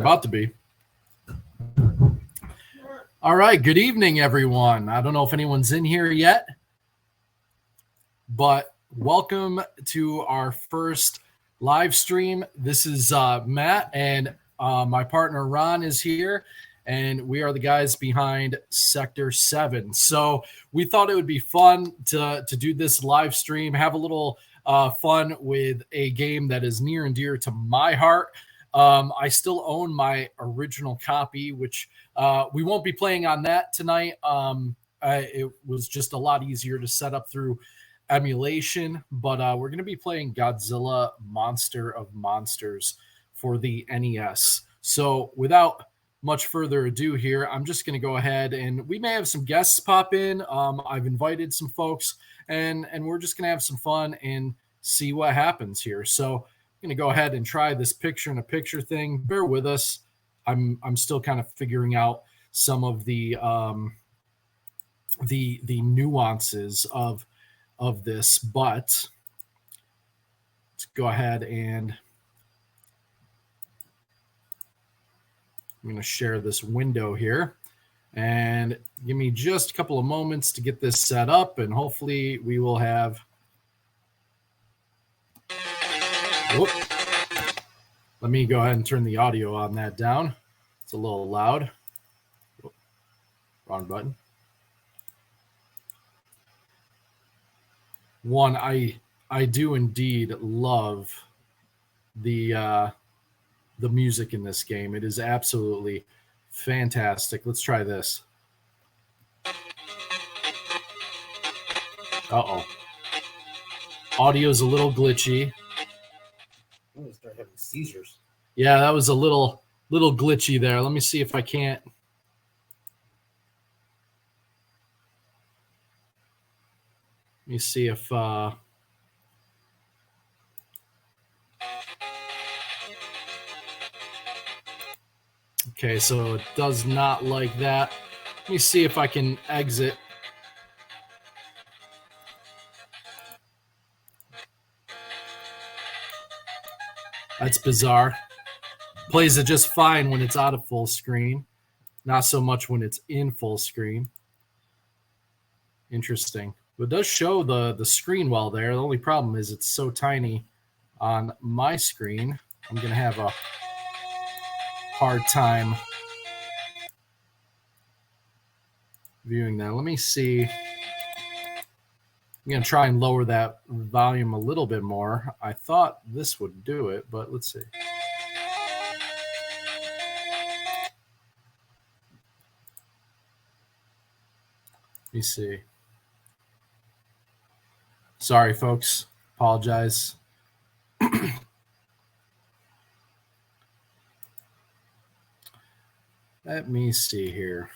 about to be. All right, good evening, everyone. I don't know if anyone's in here yet, but welcome to our first live stream. This is Matt, and my partner Ron is here, and we are the guys behind Sector-7. So we thought it would be fun to do this live stream, have a little fun with a game that is near and dear to my heart. I still own my original copy, which we won't be playing on that tonight. It was just a lot easier to set up through emulation, but we're going to be playing Godzilla Monster of Monsters for the NES. So without much further ado here, I'm just going to go ahead, and we may have some guests pop in. I've invited some folks, and we're just going to have some fun and see what happens here. So I'm going to go ahead and try this picture-in-a-picture thing. Bear with us. I'm still kind of figuring out some of the nuances of this, but let's go ahead and I'm going to share this window here, and give me just a couple of moments to get this set up, and hopefully we will have. Whoop. Let me go ahead and turn the audio on that down. It's a little loud. Whoop. Wrong button. One, I do indeed love the music in this game. It is absolutely fantastic. Let's try this. Uh-oh. Audio's a little glitchy. I'm gonna start having seizures. Yeah, that was a little glitchy there. Let me see if I can't. Let me see if okay, so it does not like that. Let me see if I can exit. That's bizarre. Plays it just fine when it's out of full screen. Not so much when it's in full screen. Interesting. But it does show the screen well there. The only problem is it's so tiny on my screen. I'm going to have a hard time viewing that. Let me see. I'm going to try and lower that volume a little bit more. I thought this would do it, but let's see. Let me see. Sorry, folks. Apologize. Let me see here.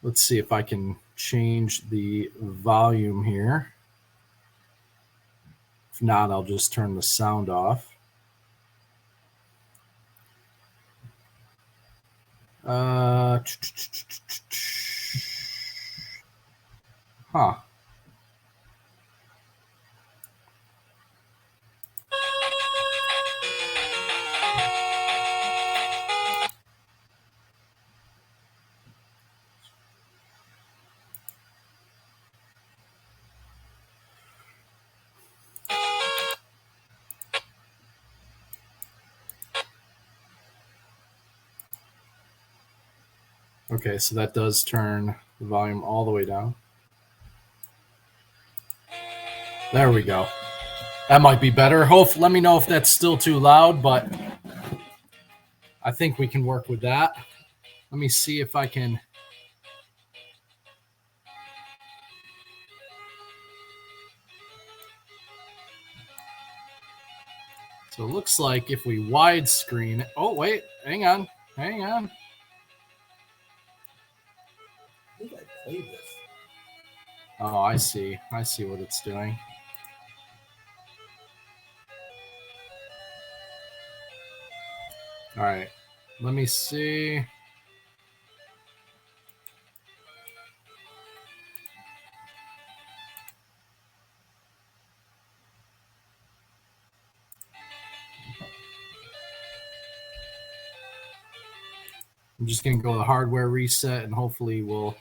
Let's see if I can change the volume here. If not, I'll just turn the sound off. Huh. Okay, so that does turn the volume all the way down. There we go. That might be better. Let me know if that's still too loud, but I think we can work with that. Let me see if I can. So it looks like if we widescreen. Oh, wait. Hang on. Hang on. I think I played this. Oh, I see. I see what it's doing. All right. Let me see. I'm just going to go to the hardware reset and hopefully we'll...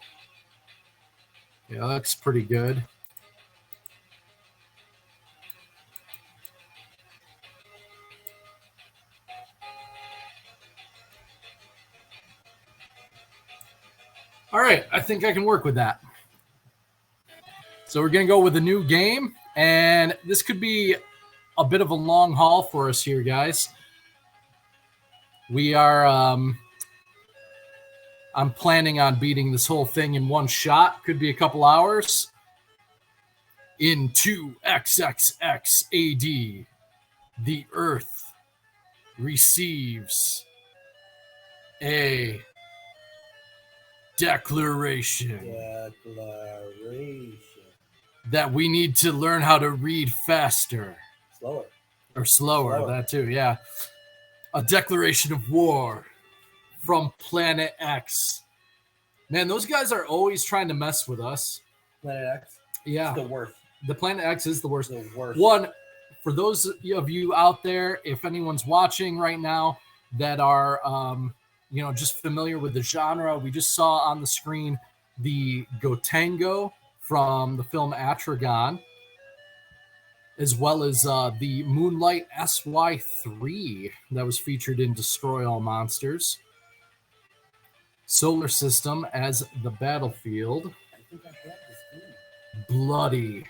Yeah, that looks pretty good. All right, I think I can work with that. So we're going to go with a new game, and this could be a bit of a long haul for us here, guys. We are... I'm planning on beating this whole thing in one shot. Could be a couple hours. In 2XXX AD, the Earth receives a declaration that we need to learn how to read faster. Slower. That too, yeah. A declaration of war from Planet X. Man, those guys are always trying to mess with us. Planet X? Yeah. It's the worst. The Planet X is the worst. The worst. One, for those of you out there, if anyone's watching right now that are, just familiar with the genre, we just saw on the screen the Gotengo from the film Atragon, as well as the Moonlight SY3 that was featured in Destroy All Monsters. Solar System as the battlefield. I think I have this game. Bloody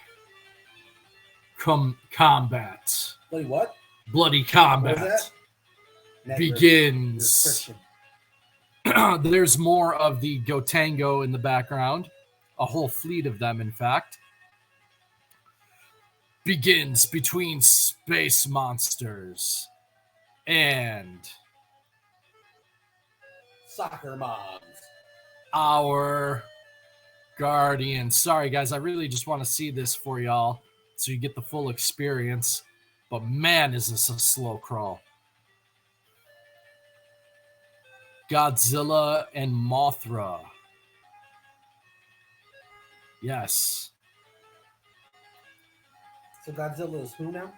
combat. Bloody what? Bloody combat What was that? begins. There's more of the Gotengo in the background. A whole fleet of them, in fact. Begins between space monsters and soccer moms. Our guardian. Sorry, guys. I really just want to see this for y'all so you get the full experience. But man, is this a slow crawl. Godzilla and Mothra. Yes. So Godzilla is who now?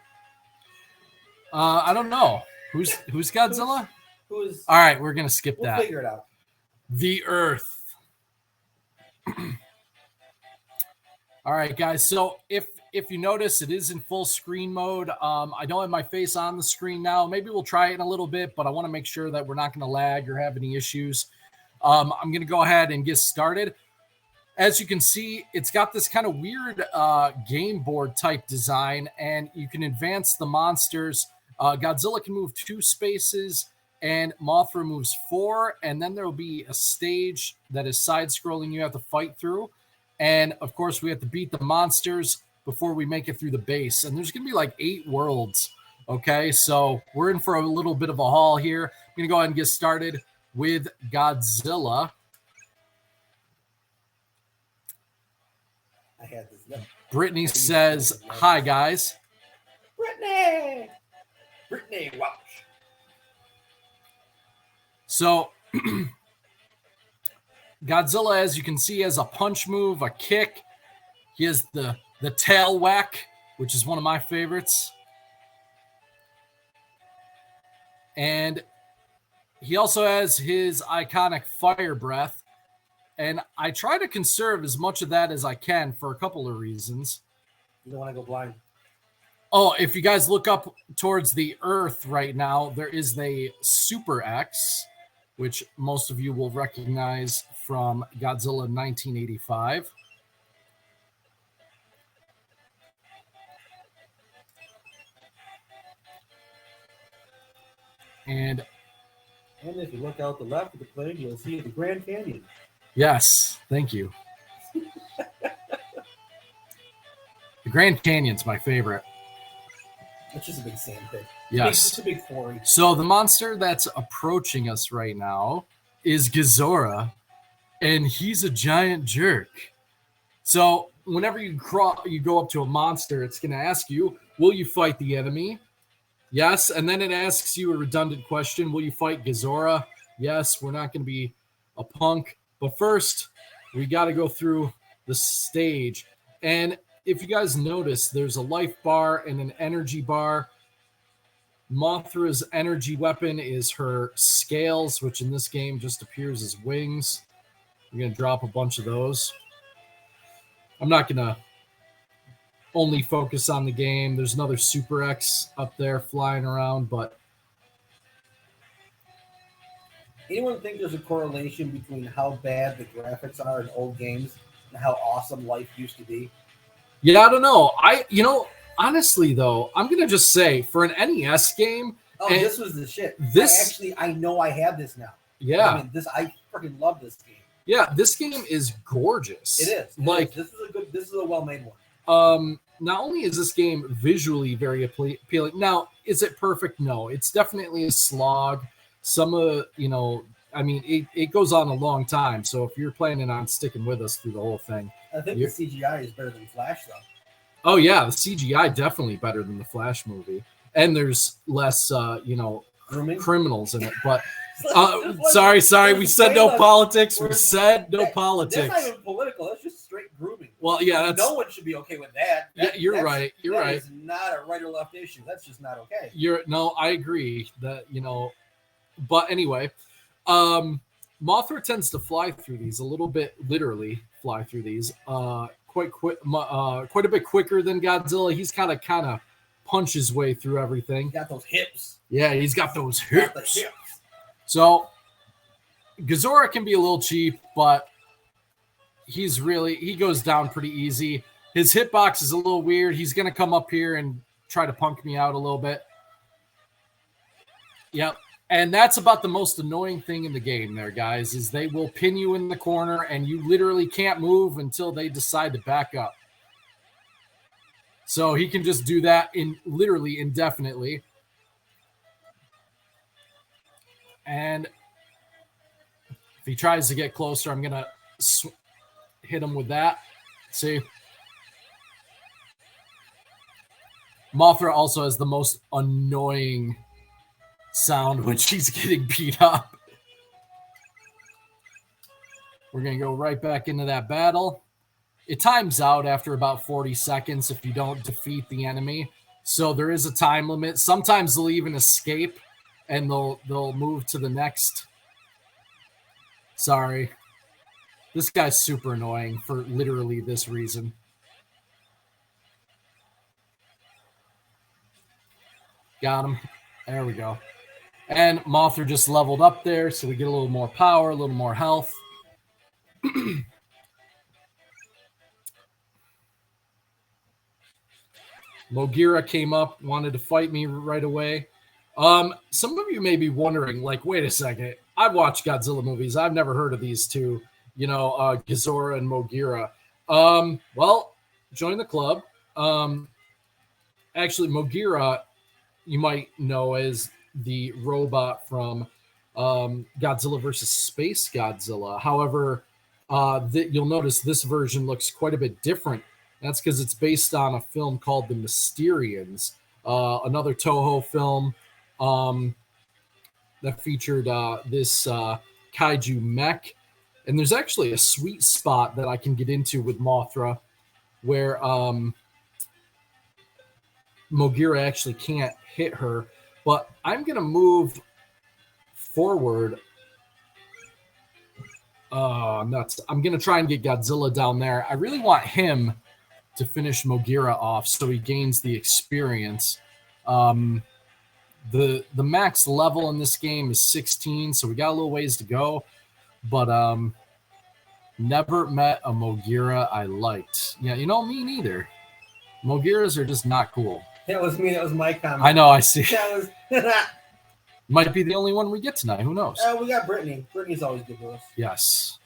I don't know. Who's Godzilla? Who's All right, we're gonna skip we'll that. Figure it out. The Earth. All right, guys. So if you notice, it is in full screen mode. I don't have my face on the screen now. Maybe we'll try it in a little bit, but I want to make sure that we're not going to lag or have any issues. I'm going to go ahead and get started. As you can see, it's got this kind of weird game board type design, and you can advance the monsters. Godzilla can move 2 spaces, and Mothra moves 4, and then there will be a stage that is side-scrolling you have to fight through. And, of course, we have to beat the monsters before we make it through the base. And there's going to be like 8 worlds, okay? So we're in for a little bit of a haul here. I'm going to go ahead and get started with Godzilla. I had this. No. Brittany says, hi, guys. Brittany, watch. So Godzilla, as you can see, has a punch move, a kick. He has the tail whack, which is one of my favorites. And he also has his iconic fire breath. And I try to conserve as much of that as I can for a couple of reasons. You don't want to go blind. Oh, if you guys look up towards the Earth right now, there is a Super X, which most of you will recognize from Godzilla 1985. And if you look out the left of the plane, you'll see the Grand Canyon. Yes, thank you. The Grand Canyon's my favorite. It's just a big sand pit. Yes. It's a big quarry. So the monster that's approaching us right now is Ghidorah, and he's a giant jerk. So whenever you go up to a monster, it's going to ask you, will you fight the enemy? Yes. And then it asks you a redundant question. Will you fight Ghidorah? Yes. We're not going to be a punk. But first, we got to go through the stage. And if you guys notice, there's a life bar and an energy bar. Mothra's energy weapon is her scales, which in this game just appears as wings. We're going to drop a bunch of those. I'm not going to only focus on the game. There's another Super X up there flying around, but Anyone think there's a correlation between how bad the graphics are in old games and how awesome life used to be? yeah, I don't know. Honestly though, I'm going to just say for an NES game, This was the shit. I know I have this now. Yeah. I freaking love this game. Yeah, this game is gorgeous. It is. This is a well-made one. Not only is this game visually very appealing. Now, is it perfect? No, it's definitely a slog. It goes on a long time. So if you're planning on sticking with us through the whole thing, I think the CGI is better than Flash, though. Oh yeah, the CGI definitely better than the Flash movie, and there's less, criminals in it. But sorry, we said no politics. We said no politics. That's not even political. That's just straight grooming. Well, yeah, no one should be okay with that. You're right. That is not a right or left issue. That's just not okay. I agree that but anyway, Mothra tends to fly through these a little bit, literally fly through these, quite a bit quicker than Godzilla. He's kind of punch his way through everything. He's got those hips. Yeah, he's got those hips. So Godzilla can be a little cheap, but he goes down pretty easy. His hitbox is a little weird. He's going to come up here and try to punk me out a little bit. Yep. And that's about the most annoying thing in the game there, guys, is they will pin you in the corner and you literally can't move until they decide to back up. So he can just do that literally indefinitely. And if he tries to get closer, I'm going to hit him with that. See? Mothra also has the most annoying sound when she's getting beat up. We're going to go right back into that battle. It times out after about 40 seconds if you don't defeat the enemy. So there is a time limit. Sometimes they'll even escape and they'll move to the next. Sorry. This guy's super annoying for literally this reason. Got him. There we go. And Mothra just leveled up there, so we get a little more power, a little more health. Mogira came up, wanted to fight me right away. Some of you may be wondering, like, wait a second. I've watched Godzilla movies. I've never heard of these two, Ghidorah and Mogira. Well, join the club. Actually, Mogira, you might know as the robot from Godzilla versus Space Godzilla. However, you'll notice this version looks quite a bit different. That's because it's based on a film called The Mysterians, another Toho film that featured this kaiju mech. And there's actually a sweet spot that I can get into with Mothra where Mogira actually can't hit her. But I'm going to move forward. Nuts. I'm going to try and get Godzilla down there. I really want him to finish Mogira off so he gains the experience. The max level in this game is 16, so we got a little ways to go. But never met a Mogira I liked. Yeah, me neither. Mogiras are just not cool. That was me. That was my comment. I know. I see. That was might be the only one we get tonight. Who knows? We got Brittany. Brittany's always good to us. Yes.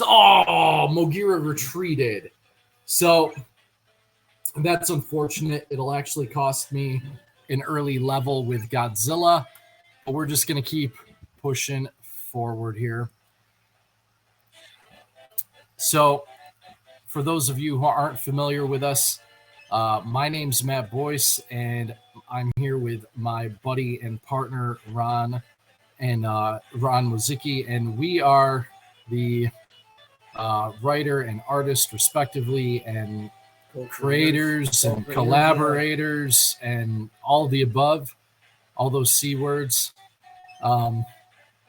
Oh, Mogira retreated. So that's unfortunate. It'll actually cost me an early level with Godzilla, but we're just going to keep pushing forward here. So for those of you who aren't familiar with us, my name's Matt Boyce, and I'm here with my buddy and partner, Ron Mozicki, and we are the writer and artist, respectively, and creators and collaborators and all the above, all those C words.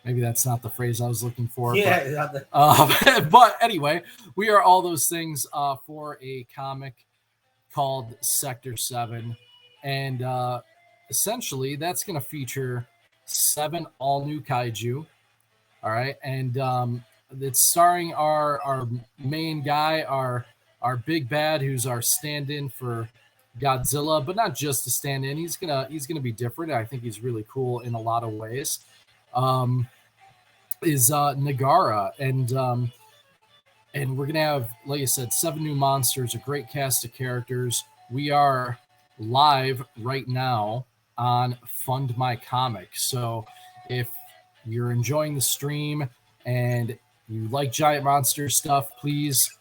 Maybe that's not the phrase I was looking for. Yeah. But anyway, we are all those things for a comic called Sector-7. And essentially, that's going to feature 7 all-new kaiju. All right. And it's starring our main guy, our big bad, who's our stand-in for Godzilla, but not just a stand-in. He's gonna be different. I think he's really cool in a lot of ways. Is Nagara, and we're gonna have, like I said, 7 new monsters, a great cast of characters. We are live right now on Fund My Comic. So if you're enjoying the stream and you like giant monster stuff, please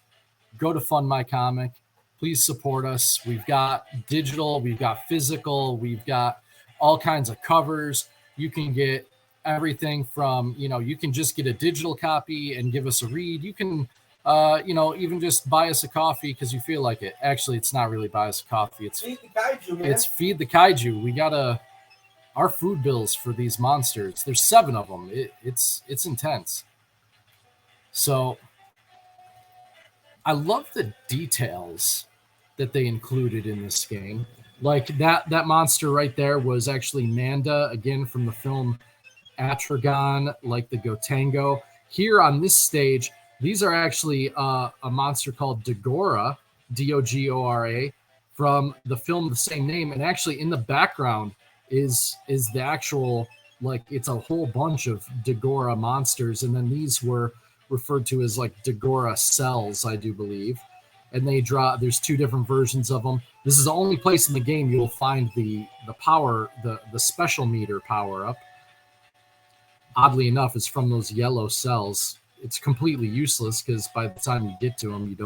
go to Fund My Comic. Please support us. We've got digital, we've got physical, we've got all kinds of covers. You can get everything from, you can just get a digital copy and give us a read. You can, even just buy us a coffee because you feel like it. Actually, it's not really buy us a coffee. It's Feed the Kaiju, man. It's Feed the Kaiju. We got our food bills for these monsters. There's 7 of them. It's intense. So I love the details that they included in this game. Like that monster right there was actually Manda, again from the film Atragon, like the Gotengo. Here on this stage, these are actually a monster called Dagora, Dogora, from the film the same name. And actually in the background is the actual, like, it's a whole bunch of Dagora monsters. And then these were referred to as like Dagora cells, I do believe. And there's 2 different versions of them. This is the only place in the game you'll find the power, the special meter power up. Oddly enough, it's from those yellow cells. It's completely useless because by the time you get to them, you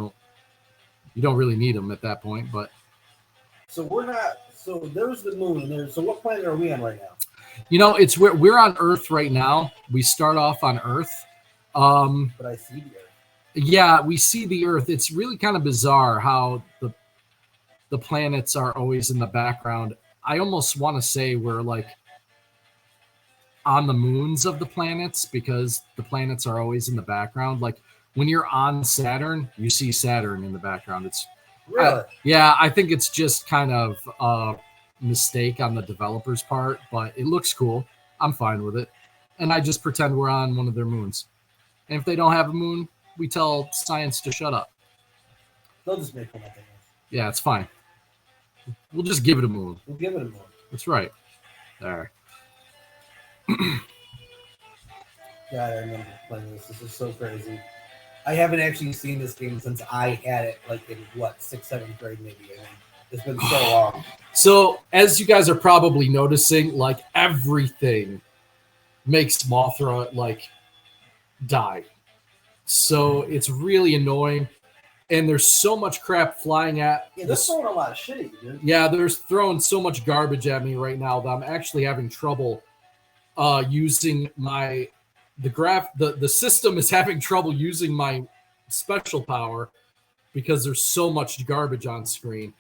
don't really need them at that point. But so there's the moon and there's, so what planet are we on right now? It's we're on Earth right now. We start off on Earth. But I see the Earth. Yeah, we see the Earth. It's really kind of bizarre how the planets are always in the background. I almost want to say we're like on the moons of the planets because the planets are always in the background. Like when you're on Saturn, you see Saturn in the background. It's really, yeah. I think it's just kind of a mistake on the developers' part, but it looks cool. I'm fine with it, and I just pretend we're on one of their moons. And if they don't have a moon, we tell science to shut up. They'll just make one. Yeah, it's fine. We'll just give it a moon. We'll give it a moon. That's right. There. God, I remember playing this. This is so crazy. I haven't actually seen this game since I had it, like in what, 6th, 7th grade, maybe. I mean, it's been so long. So, as you guys are probably noticing, like everything makes Mothra like die. So it's really annoying, and there's so much crap flying at. Yeah, they're throwing a lot of shit at you, dude. Yeah, they're throwing so much garbage at me right now that I'm actually having trouble using the system is having trouble using my special power because there's so much garbage on screen.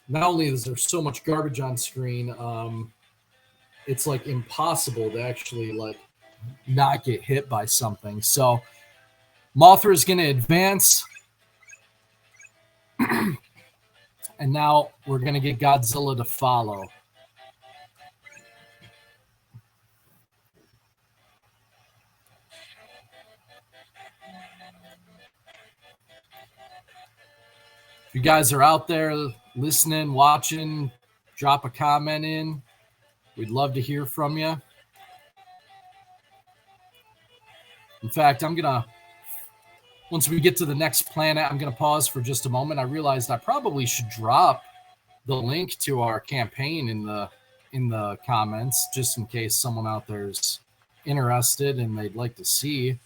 Not only is there so much garbage on screen, it's like impossible to actually like not get hit by something. So Mothra is going to advance. And now we're going to get Godzilla to follow. If you guys are out there listening, watching, drop a comment in. We'd love to hear from you. In fact, once we get to the next planet, I'm going to pause for just a moment. I realized I probably should drop the link to our campaign in the comments, just in case someone out there is interested and they'd like to see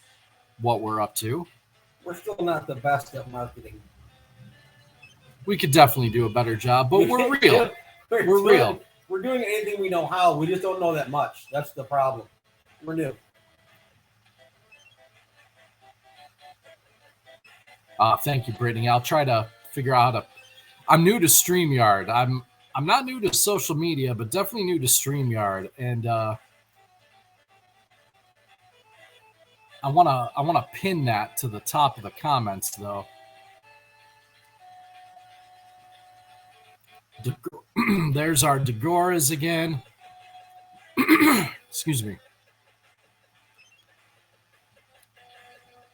what we're up to. We're still not the best at marketing. We could definitely do a better job, but we're real. We're real. We're doing anything we know how. We just don't know that much. That's the problem. We're new. Thank you, Brittany. I'll try to figure out how to. I'm new to StreamYard. I'm not new to social media, but definitely new to StreamYard, and I wanna pin that to the top of the comments though. There's our Degoras again. Excuse me.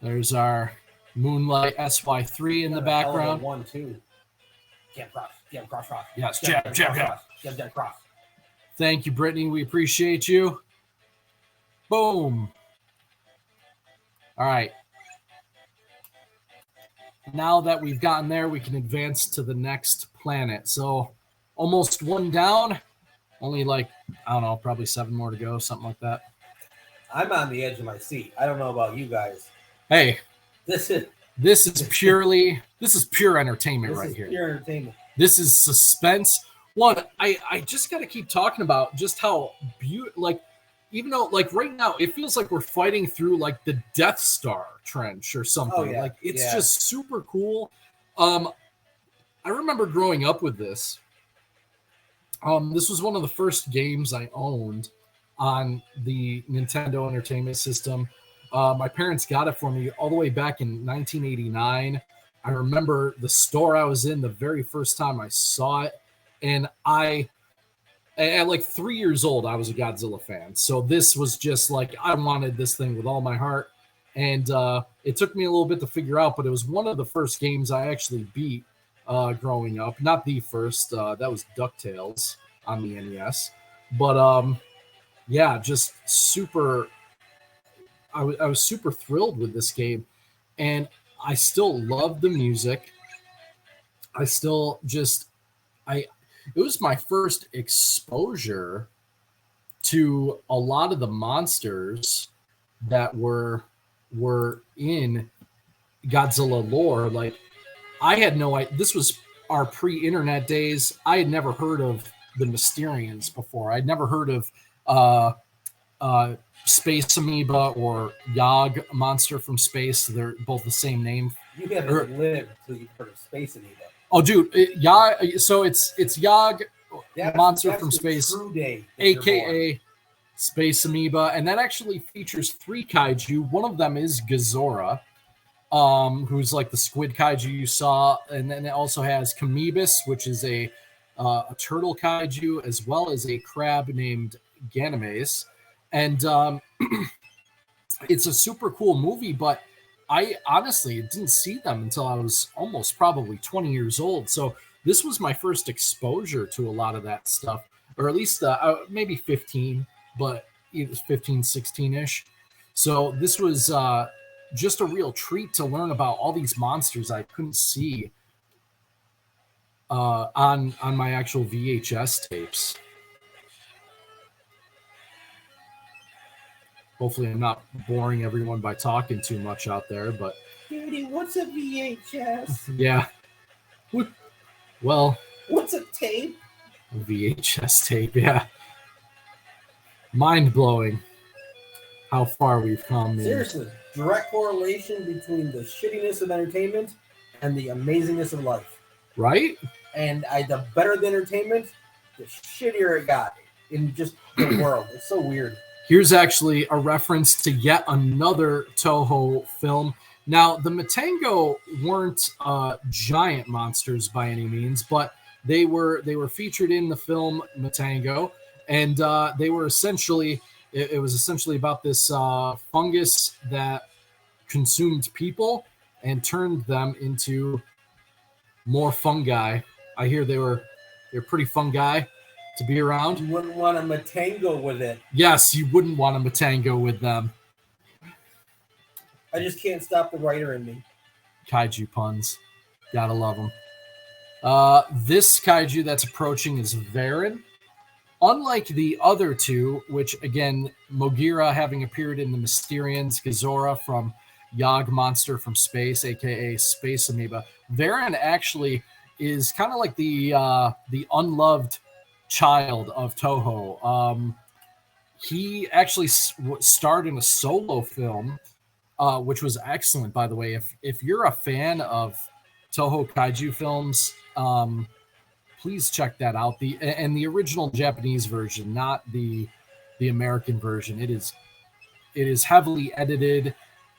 There's our Moonlight SY3 in the background. One, two. Jab, cross. Yes, jab. Jab, cross. Thank you, Brittany. We appreciate you. Boom. All right. Now that we've gotten there, we can advance to the next planet. So almost one down. Only like, I don't know, probably 7 more to go, something like that. I'm on the edge of my seat. I don't know about you guys. Hey, this is pure entertainment right here. Pure entertainment. This is suspense. One, I just got to keep talking about just how beautiful, like, even though, like, right now, it feels like we're fighting through, like, the Death Star trench or something. Oh, yeah. Like, it's just super cool. I remember growing up with this. This was one of the first games I owned on the Nintendo Entertainment System. My parents got it for me all the way back in 1989. I remember the store I was in the very first time I saw it. And at like 3 years old, I was a Godzilla fan. So this was just like, I wanted this thing with all my heart. And it took me a little bit to figure out, but it was one of the first games I actually beat growing up. Not the first. That was DuckTales on the NES. But yeah, just super... I was super thrilled with this game, and I still love the music. It was my first exposure to a lot of the monsters that were in Godzilla lore. Like, I had no idea. This was our pre-internet days. I had never heard of the Mysterians before. I'd never heard of Space Amoeba or Yog monster from space. They're both the same name. You haven't lived until you've heard of Space Amoeba. Oh, dude, Yog. So it's Yog monster from space, aka Space Amoeba, and that actually features 3 kaiju. One of them is Gazora, who's like the squid kaiju you saw, and then it also has Kamebis, which is a turtle kaiju, as well as a crab named Ganymedes. And it's a super cool movie, but I honestly didn't see them until I was almost probably 20 years old. So this was my first exposure to a lot of that stuff, or at least maybe 15, but it was 15, 16-ish. So this was just a real treat to learn about all these monsters I couldn't see on my actual VHS tapes. Hopefully I'm not boring everyone by talking too much out there, but... Dude, what's a VHS? Yeah. Well... What's a tape? A VHS tape, yeah. Mind-blowing how far we've come. Seriously, direct correlation between the shittiness of entertainment and the amazingness of life. Right? And the better the entertainment, the shittier it got in just the world. It's so weird. Here's actually a reference to yet another Toho film. Now, the Matango weren't giant monsters by any means, but they were featured in the film Matango, and they were essentially it was essentially about this fungus that consumed people and turned them into more fungi. I hear they're pretty fungi to be around. You wouldn't want a Matango with it. Yes, you wouldn't want a Matango with them. I just can't stop the writer in me. Kaiju puns. Gotta love them. This kaiju that's approaching is Varan. Unlike the other two, which, again, Mogira having appeared in the Mysterians, Gazora from Yog Monster from Space, a.k.a. Space Amoeba, Varan actually is kind of like the unloved child of Toho. He actually starred in a solo film, which was excellent, by the way. If you're a fan of Toho Kaiju films. Please check that out. The original Japanese version, not the American version. It is heavily edited,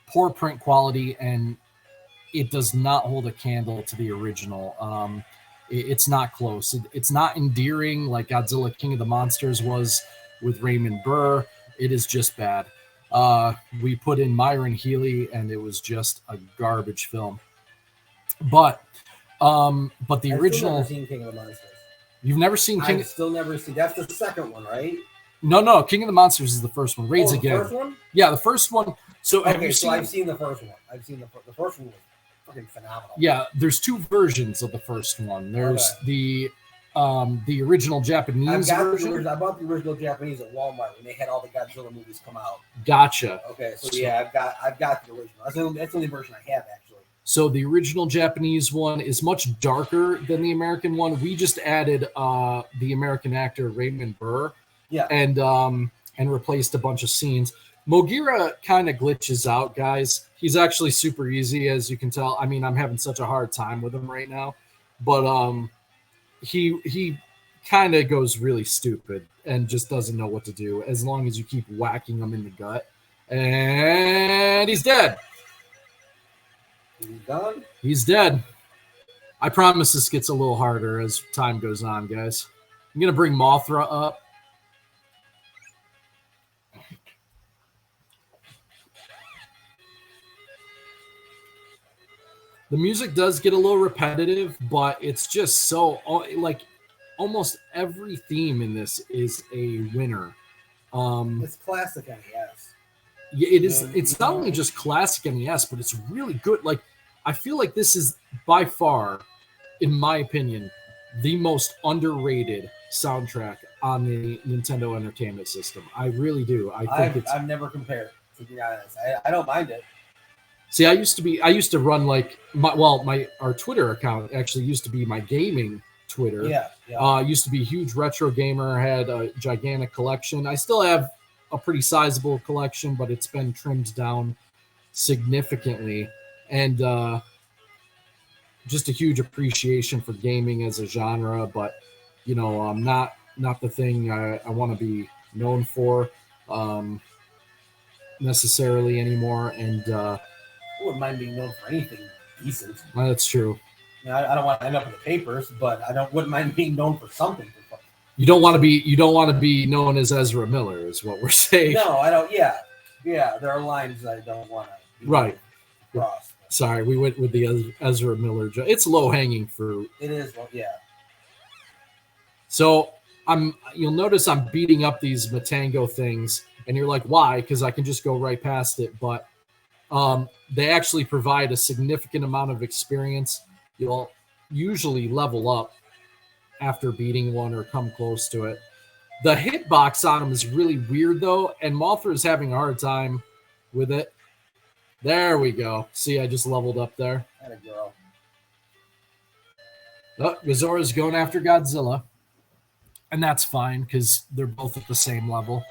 poor print quality, and it does not hold a candle to the original. It's not close. It's not endearing like Godzilla King of the Monsters was with Raymond Burr. It is just bad. We put in Myron Healy, and it was just a garbage film. But the original. I've still never seen King of the Monsters. You've never seen King? I've still never seen. That's the second one, right? No. King of the Monsters is the first one. Raids Again. The first one? Yeah, the first one. So okay, have you seen? I've seen the first one. I've seen the first one was fucking phenomenal. Yeah, there's two versions of the first one. There's the original Japanese version. I bought the original Japanese at Walmart when they had all the Godzilla movies come out. Gotcha. Okay, so yeah, I've got the original. That's the only version I have actually. So the original Japanese one is much darker than the American one. We just added the American actor Raymond Burr, and replaced a bunch of scenes. Mogira kind of glitches out, guys. He's actually super easy, as you can tell. I mean, I'm having such a hard time with him right now, but he kind of goes really stupid and just doesn't know what to do. As long as you keep whacking him in the gut, and he's dead. He's done? He's dead. I promise this gets a little harder as time goes on, guys. I'm going to bring Mothra up. The music does get a little repetitive, but it's just so, like, almost every theme in this is a winner. It's classic NES. Yeah, it is. It's not only just classic NES, but it's really good. Like, I feel like this is by far, in my opinion, the most underrated soundtrack on the Nintendo Entertainment System. I really do. I've never compared, to be honest. I don't mind it. See, I used to run like our Twitter account actually used to be my gaming Twitter. Yeah. I used to be a huge retro gamer, had a gigantic collection. I still have a pretty sizable collection, but it's been trimmed down significantly, and just a huge appreciation for gaming as a genre. But not the thing I want to be known for necessarily anymore. And I wouldn't mind being known for anything decent. That's true. I don't want to end up in the papers, but wouldn't mind being known for something. You don't want to be known as Ezra Miller, is what we're saying. No, I don't. Yeah. There are lines I don't want to. Right. Cross. Sorry, we went with the Ezra Miller. It's low hanging fruit. It is. Yeah. So you'll notice I'm beating up these Matango things, and you're like, why? Because I can just go right past it. But they actually provide a significant amount of experience. You'll usually level up after beating one or come close to it. The hitbox on him is really weird, though, and Mothra is having a hard time with it. There we go. See, I just leveled up there. Atta girl. Oh, Gazora's going after Godzilla, and that's fine because they're both at the same level.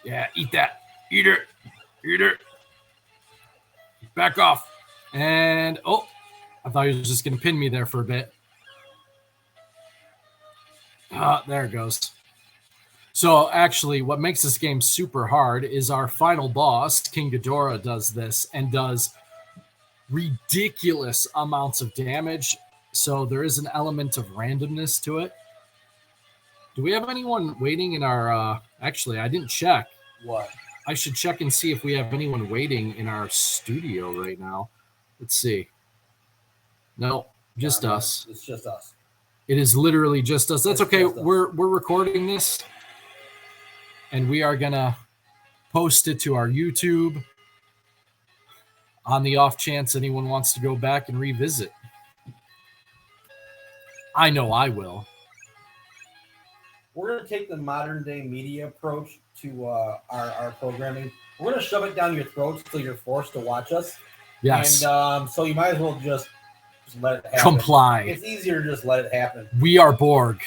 Yeah, eat that. Eat it. Eat it. Back off. And, I thought he was just going to pin me there for a bit. There it goes. So actually, what makes this game super hard is our final boss, King Ghidorah, does this and does ridiculous amounts of damage. So there is an element of randomness to it. Do we have anyone waiting in our... actually, I didn't check. What? I should check and see if we have anyone waiting in our studio right now. Let's see. No, just us. It's just us. It is literally just us. That's okay. We're recording this, and we are gonna post it to our YouTube on the off chance anyone wants to go back and revisit. I know I will. We're going to take the modern day media approach to our programming. We're going to shove it down your throat until you're forced to watch us. Yes. And so you might as well just let it happen. Comply. It's easier to just let it happen. We are Borg.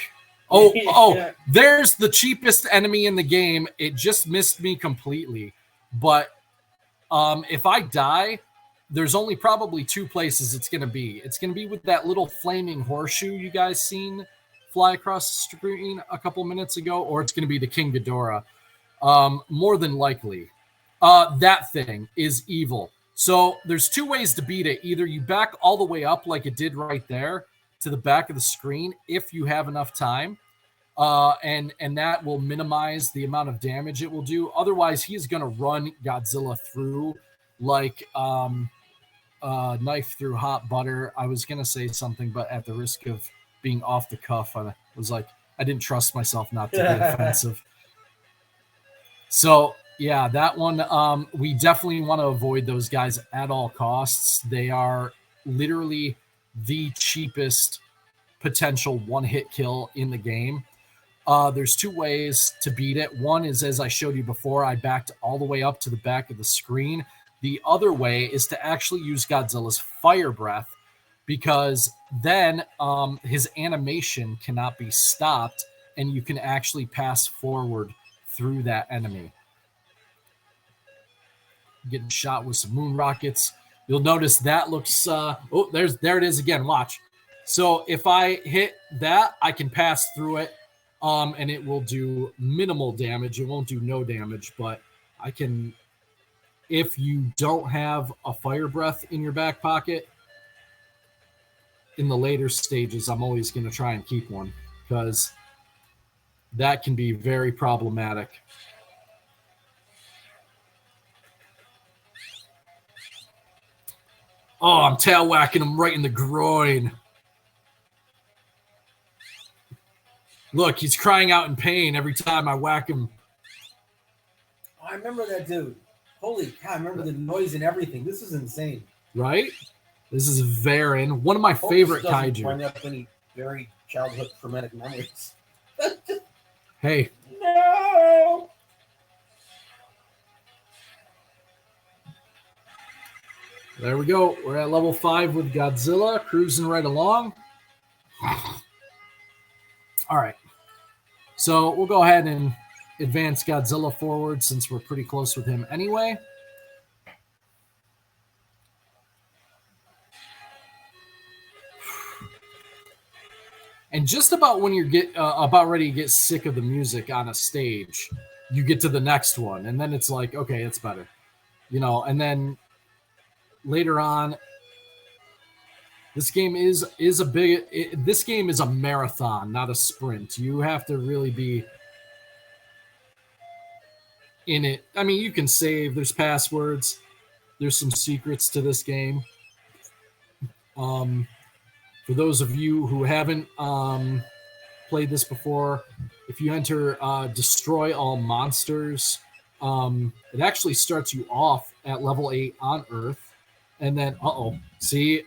Oh, Yeah. There's the cheapest enemy in the game. It just missed me completely. But if I die, there's only probably two places it's going to be. It's going to be with that little flaming horseshoe you guys seen fly across the screen a couple minutes ago, or it's going to be the King Ghidorah. More than likely. That thing is evil. So there's two ways to beat it. Either you back all the way up like it did right there to the back of the screen if you have enough time, and that will minimize the amount of damage it will do. Otherwise, he's going to run Godzilla through like knife through hot butter. I was going to say something, but at the risk of being off the cuff, I was like, I didn't trust myself not to be offensive. So, yeah, that one, we definitely want to avoid those guys at all costs. They are literally the cheapest potential one-hit kill in the game. There's two ways to beat it. One is, as I showed you before, I backed all the way up to the back of the screen. The other way is to actually use Godzilla's fire breath, because then his animation cannot be stopped, and you can actually pass forward through that enemy. Getting shot with some moon rockets. You'll notice that looks there it is again. Watch. So if I hit that, I can pass through it, and it will do minimal damage. It won't do no damage, but I can. If you don't have a fire breath in your back pocket, in the later stages, I'm always going to try and keep one, because that can be very problematic. Oh, I'm tail whacking him right in the groin. Look, he's crying out in pain every time I whack him. I remember that dude. Holy cow, I remember the noise and everything. This is insane. Right? This is Varan, one of my favorite kaiju. Bring up any very childhood traumatic memories. Hey. No! There we go. We're at level 5 with Godzilla, cruising right along. All right. So we'll go ahead and advance Godzilla forward since we're pretty close with him anyway. And just about when you're about ready to get sick of the music on a stage, you get to the next one, and then it's like, okay, it's better, and then later on, this game is this game is a marathon, not a sprint. You have to really be in it. I mean, you can save. There's passwords. There's some secrets to this game. For those of you who haven't played this before, if you enter destroy all monsters, it actually starts you off at level 8 on Earth. And then, see,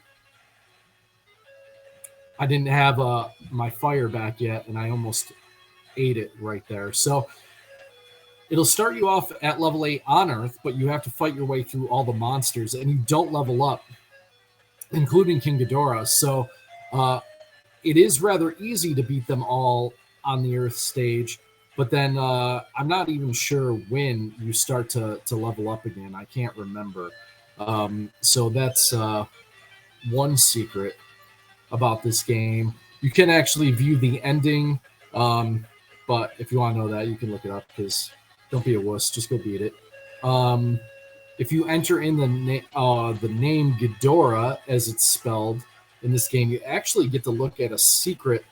I didn't have my fire back yet, and I almost ate it right there. So it'll start you off at level 8 on Earth, but you have to fight your way through all the monsters, and you don't level up, including King Ghidorah. So it is rather easy to beat them all on the Earth stage, but then I'm not even sure when you start to level up again. I can't remember. So that's one secret about this game. You can actually view the ending, but if you want to know that, you can look it up, because don't be a wuss, just go beat it. If you enter in the name Ghidorah as it's spelled in this game, you actually get to look at a secret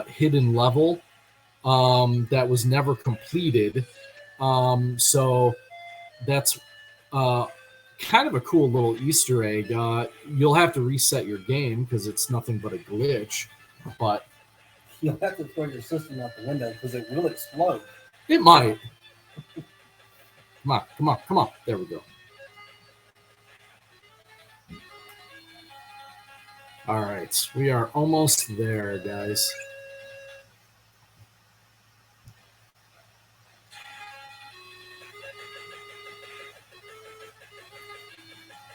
hidden level that was never completed. So that's kind of a cool little Easter egg. You'll have to reset your game because it's nothing but a glitch, but you'll have to throw your system out the window because it will explode. It might. Come on. There we go. All right, we are almost there, guys.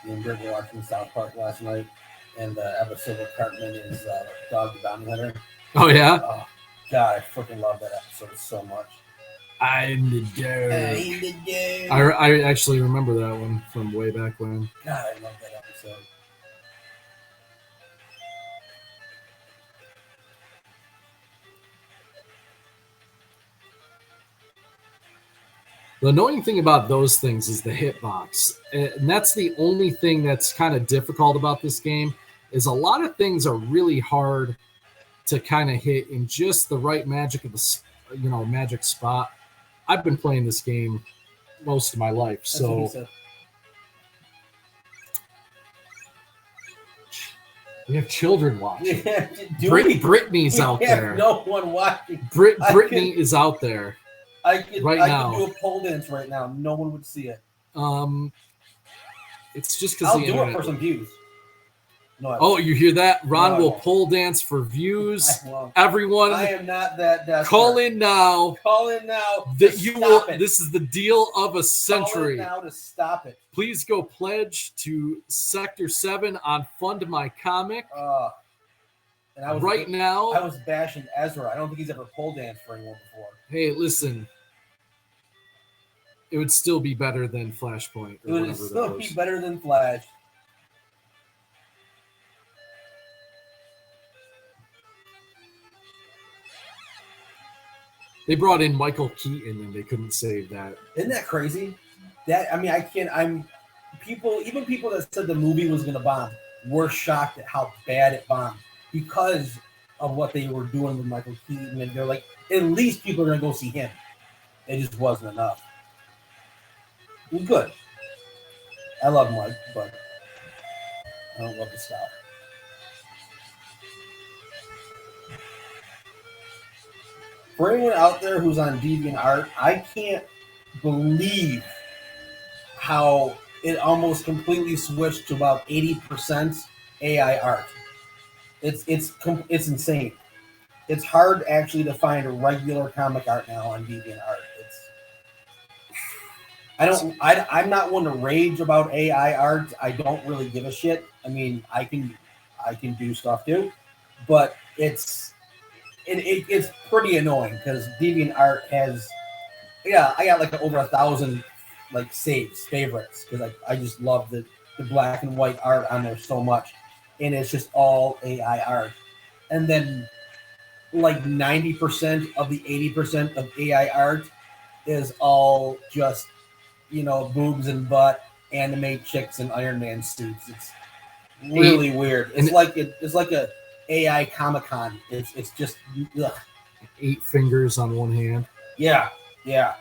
Me and Britt were watching South Park last night, and the episode with Cartman is Dog the Bounty Hunter. Oh, yeah? Oh, God, I freaking love that episode so much. I'm the Dirk. I'm the Dirk. I actually remember that one from way back when. God, I love that episode. The annoying thing about those things is the hitbox. And that's the only thing that's kind of difficult about this game is a lot of things are really hard to kind of hit in just the right magic spot. I've been playing this game most of my life, so we have children watching. Yeah, Brittany's out there. No one watching. Brittany is out there. I could now. I could do a pole dance right now. No one would see it. It's just because I'll do it for some views. No, you hear that? Ron will pole dance for views. Everyone, I am not that desperate. Call in now. Call in now. That you will. This is the deal of a century. Call in now to stop it. Please go pledge to Sector-7 on Fund My Comic. And I was now. I was bashing Ezra. I don't think he's ever pole danced for anyone before. Hey, listen. It would still be better than Flashpoint. It would still be better than Flash. They brought in Michael Keaton and they couldn't save that. Isn't that crazy? Even people that said the movie was gonna bomb were shocked at how bad it bombed because of what they were doing with Michael Keaton, and they're like, at least people are gonna go see him. It just wasn't enough. It was good. I love Mike, but I don't love the style. For anyone out there who's on DeviantArt, I can't believe how it almost completely switched to about 80% AI art. It's insane. It's hard actually to find a regular comic art now on DeviantArt. I'm not one to rage about AI art. I don't really give a shit. I mean, I can do stuff too, but it's pretty annoying because DeviantArt has, I got like over 1,000 like saves, favorites, because I just love the black and white art on there so much, and it's just all AI art, and then like 90% of the 80% of AI art is all just boobs and butt, anime chicks and Iron Man suits. It's really weird. It's like a AI Comic-Con. It's just ugh. 8 fingers on one hand. Yeah. You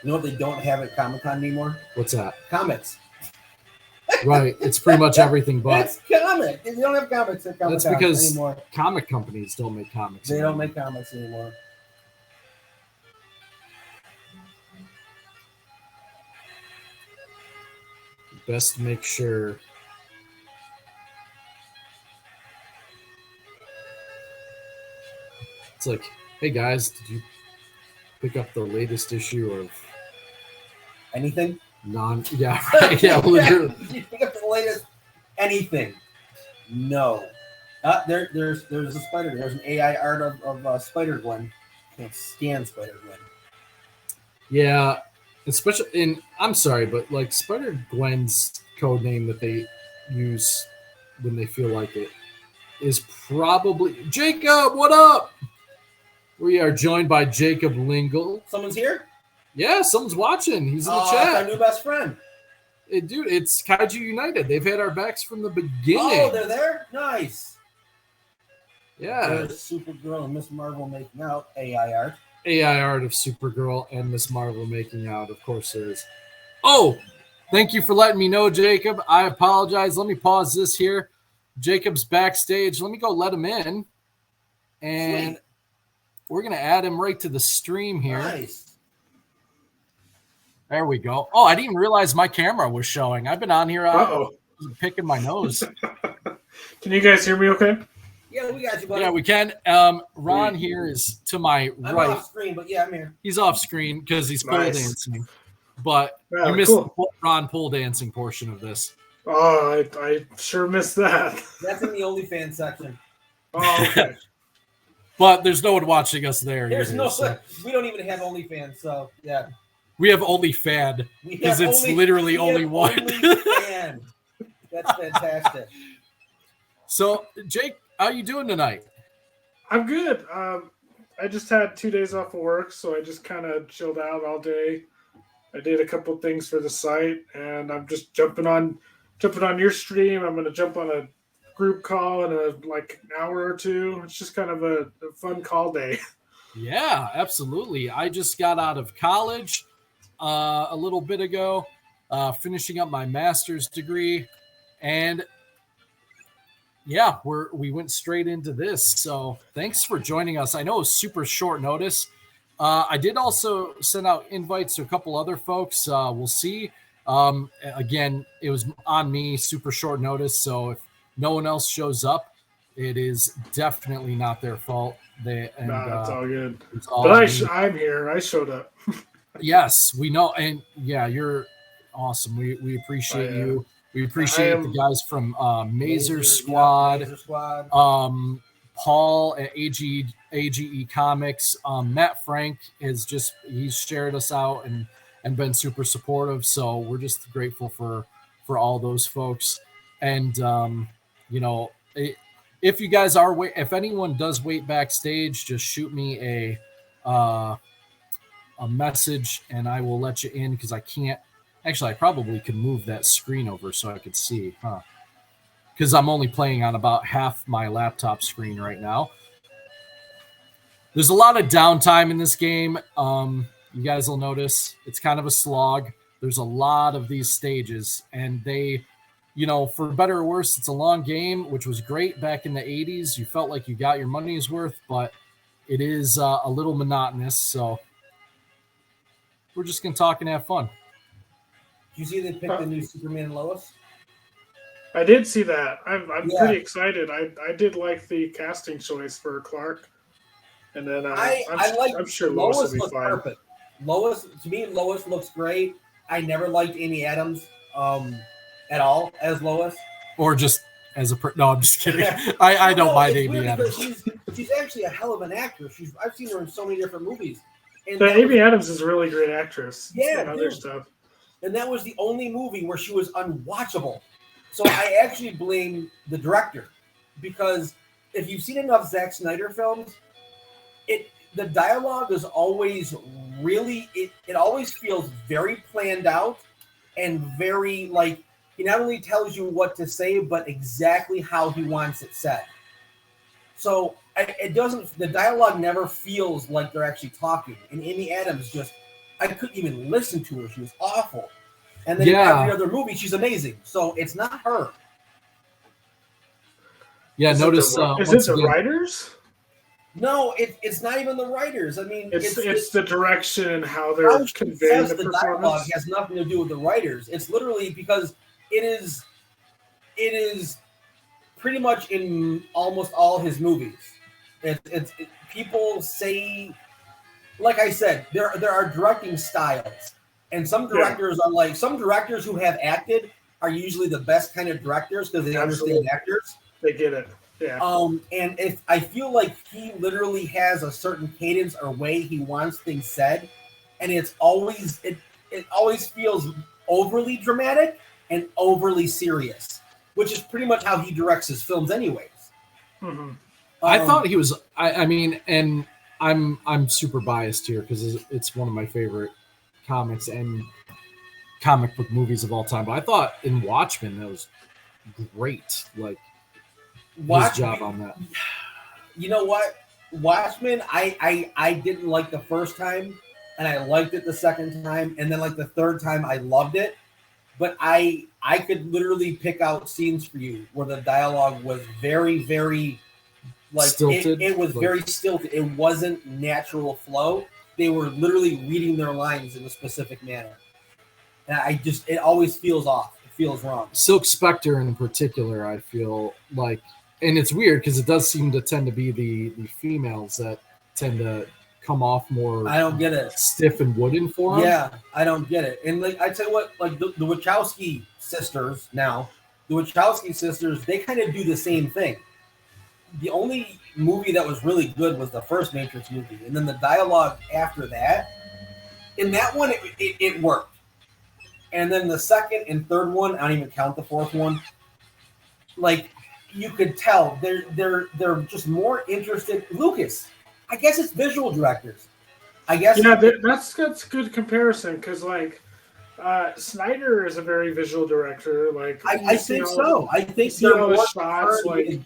know what they don't have at Comic-Con anymore? What's that? Comics. Right. It's pretty much everything but. It's comic. They don't have comics at Comic-Con That's because anymore. Comic companies don't make comics They anymore. don't make comics anymore. Best to make sure. It's like, hey guys, did you pick up the latest issue of anything? Yeah, right. Yeah, literally. Did you pick up the latest anything? No. There's a spider. There's an AI art of Spider-Gwen. Can't stand Spider-Gwen. Yeah, especially I'm sorry, but like Spider-Gwen's code name that they use when they feel like it is probably Jacob. What up? We are joined by Jacob Lyngle. Someone's here? Yeah, someone's watching. He's in the chat. That's our new best friend. Dude, it's Kaiju United. They've had our backs from the beginning. Oh, they're there? Nice. Yeah. There's Supergirl and Miss Marvel making out. AI art. AI art of Supergirl and Miss Marvel making out. Of course there is. Oh, thank you for letting me know, Jacob. I apologize. Let me pause this here. Jacob's backstage. Let me go let him in. And we're going to add him right to the stream here. Nice. There we go. Oh, I didn't even realize my camera was showing. I've been on here picking my nose. Can you guys hear me okay? Yeah, we got you, buddy. Yeah, we can. Ron here is to my right. I'm off screen, but yeah, I'm here. He's off screen because he's pole dancing. But you missed the Ron pole dancing portion of this. Oh, I sure missed that. That's in the OnlyFans section. Oh, okay. But there's no one watching us there. There's either, no. so. We don't even have OnlyFans, so yeah. We have OnlyFan because it's literally only one. OnlyFan. That's fantastic. So, Jake, how you doing tonight? I'm good. I just had 2 days off of work, so I just kind of chilled out all day. I did a couple things for the site, and I'm just jumping on your stream. I'm going to jump on a group call in an hour or two. It's just kind of a fun call day. Yeah, absolutely. I just got out of college a little bit ago, finishing up my master's degree, and yeah, we went straight into this. So thanks for joining us. I know it was super short notice. I did also send out invites to a couple other folks. We'll see. Again, it was on me, super short notice. So if no one else shows up, it is definitely not their fault. It's all good. I'm here. I showed up. Yes, we know. And yeah, you're awesome. We appreciate you. We appreciate the guys from Mazer Squad, Mazer Squad. Paul at AGE Comics. Matt Frank he's shared us out and been super supportive. So we're just grateful for all those folks. And if you guys if anyone does wait backstage, just shoot me a message and I will let you in because I can't. Actually, I probably could move that screen over so I could see, because I'm only playing on about half my laptop screen right now. There's a lot of downtime in this game. You guys will notice it's kind of a slog. There's a lot of these stages, and they, for better or worse, it's a long game, which was great back in the 80s. You felt like you got your money's worth, but it is a little monotonous, so we're just going to talk and have fun. Did you see they picked the new Superman and Lois? I did see that. I'm pretty excited. I did like the casting choice for Clark, and then I'm sure Lois will be fine. Perfect. Lois looks great. I never liked Amy Adams at all as Lois, or just as a no. I'm just kidding. I don't mind Amy Adams. She's actually a hell of an actress. I've seen her in so many different movies. And Amy Adams is a really great actress. Yeah, and other stuff. And that was the only movie where she was unwatchable. So I actually blame the director, because if you've seen enough Zack Snyder films, the dialogue is always really it always feels very planned out and very he not only tells you what to say, but exactly how he wants it said. So the dialogue never feels like they're actually talking. And Amy Adams I couldn't even listen to her. She was awful. And then every other movie, she's amazing. So it's not her. Yeah, is notice. Is it the writers? No, it's not even the writers. I mean, it's the direction and how they're conveying the performance. Dialogue has nothing to do with the writers. It's literally because it is pretty much in almost all his movies. People say, like I said, there are directing styles, and some directors are some directors who have acted are usually the best kind of directors because they understand actors. They get it. Yeah. And if I feel like he literally has a certain cadence or way he wants things said, and it always feels overly dramatic and overly serious, which is pretty much how he directs his films, anyways. Mm-hmm. I thought he was. I mean, and I'm super biased here because it's one of my favorite comics and comic book movies of all time. But I thought in Watchmen that was great. His job on that. You know what? Watchmen, I didn't like the first time, and I liked it the second time, and then the third time I loved it. But I could literally pick out scenes for you where the dialogue was very, very stilted. It was very stilted. It wasn't natural flow. They were literally reading their lines in a specific manner. And it always feels off. It feels wrong. Silk Spectre in particular, I feel like, and it's weird because it does seem to tend to be the females that tend to come off more. I don't get it. Stiff and wooden for them. Yeah, I don't get it. And like I tell you what, like the Wachowski sisters now, they kind of do the same thing. The only movie that was really good was the first Matrix movie, and then the dialogue after that. In that one, it worked. And then the second and third one, I don't even count the fourth one. Like you could tell, they're just more interested. Lucas, I guess it's visual directors. I guess that's a good comparison because like Snyder is a very visual director. Like I think so. I think they're all the more shots. Like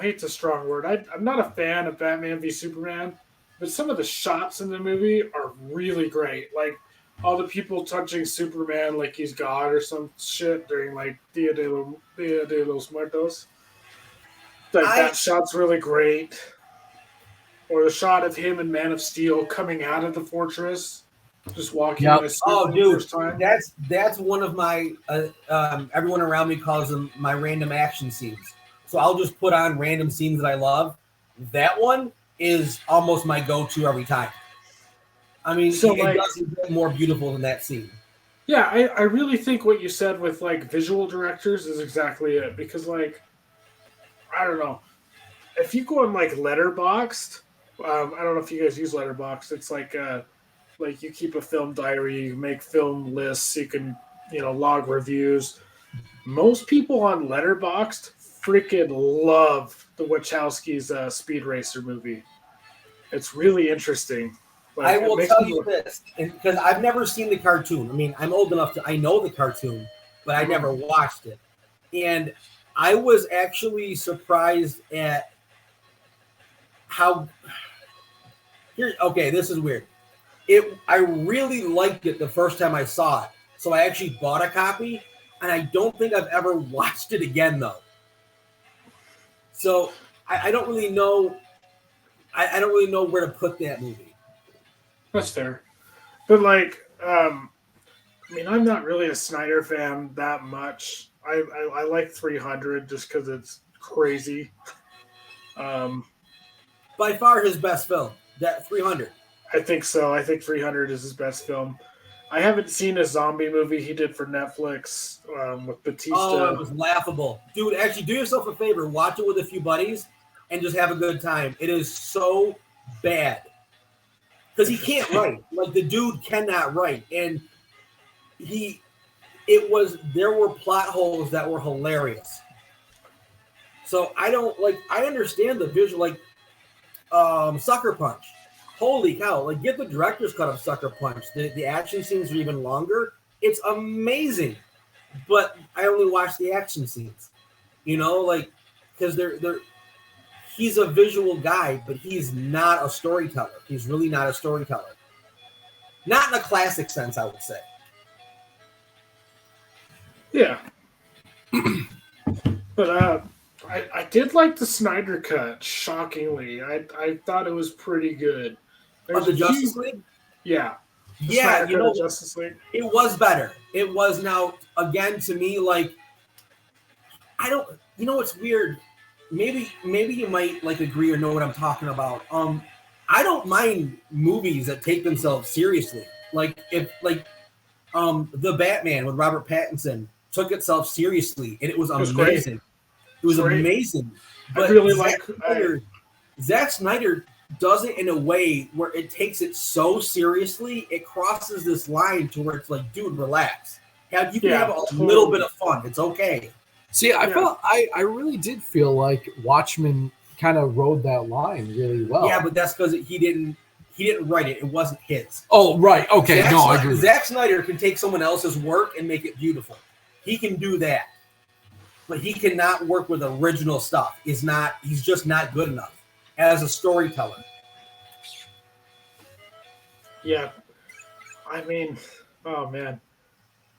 hate's a strong word. I'm not a fan of Batman v Superman, but some of the shots in the movie are really great. Like all the people touching Superman like he's God or some shit during like Dia de los Muertos. Like that shot's really great. Or the shot of him and Man of Steel coming out of the fortress, just walking. Yep. Oh, dude, that's one of my. Everyone around me calls them my random action scenes. So I'll just put on random scenes that I love. That one is almost my go-to every time. I mean, it doesn't get more beautiful than that scene. Yeah, I really think what you said with like visual directors is exactly it. Because like, I don't know, if you go on like Letterboxd, I don't know if you guys use Letterboxd. It's like you keep a film diary, you make film lists, you can log reviews. Most people on Letterboxd freaking love the Wachowskis' Speed Racer movie. It's really interesting. Like, I will tell you this, because I've never seen the cartoon. I mean, I'm old enough I know the cartoon, but I never watched it. And I was actually surprised at how... Okay, this is weird. I really liked it the first time I saw it. So I actually bought a copy, and I don't think I've ever watched it again, though. So I don't really know... I don't really know where to put that movie. That's fair. But, like, I mean, I'm not really a Snyder fan that much. I like 300 just because it's crazy. By far his best film, that 300. I think so. I think 300 is his best film. I haven't seen a zombie movie he did for Netflix with Batista. Oh, it was laughable. Dude, actually, do yourself a favor. Watch it with a few buddies and just have a good time. It is so bad. Because he can't write. Like, the dude cannot write. And there were plot holes that were hilarious. So I understand the visual, like, Sucker Punch. Holy cow. Like, get the director's cut of Sucker Punch. The action scenes are even longer. It's amazing. But I only watch the action scenes. Because he's a visual guy, but he's not a storyteller. He's really not a storyteller. Not in a classic sense, I would say. Yeah. But I did like the Snyder cut, shockingly. I thought it was pretty good. Of the Justice League? Yeah. Yeah, Justice League. It was better. It was now, again, to me, like, what's weird? Maybe you might agree or know what I'm talking about. I don't mind movies that take themselves seriously. Like if The Batman with Robert Pattinson took itself seriously and it was amazing. It was amazing. But I really Zack Snyder does it in a way where it takes it so seriously, it crosses this line to where it's like, dude, relax. You can have a little bit of fun. It's okay. See, I really did feel like Watchmen kind of rode that line really well. Yeah, but that's because he didn't write it. It wasn't his. Oh, right. Okay. I agree. Zack Snyder can take someone else's work and make it beautiful. He can do that. But he cannot work with original stuff. He's just not good enough as a storyteller. Yeah. I mean, oh, man.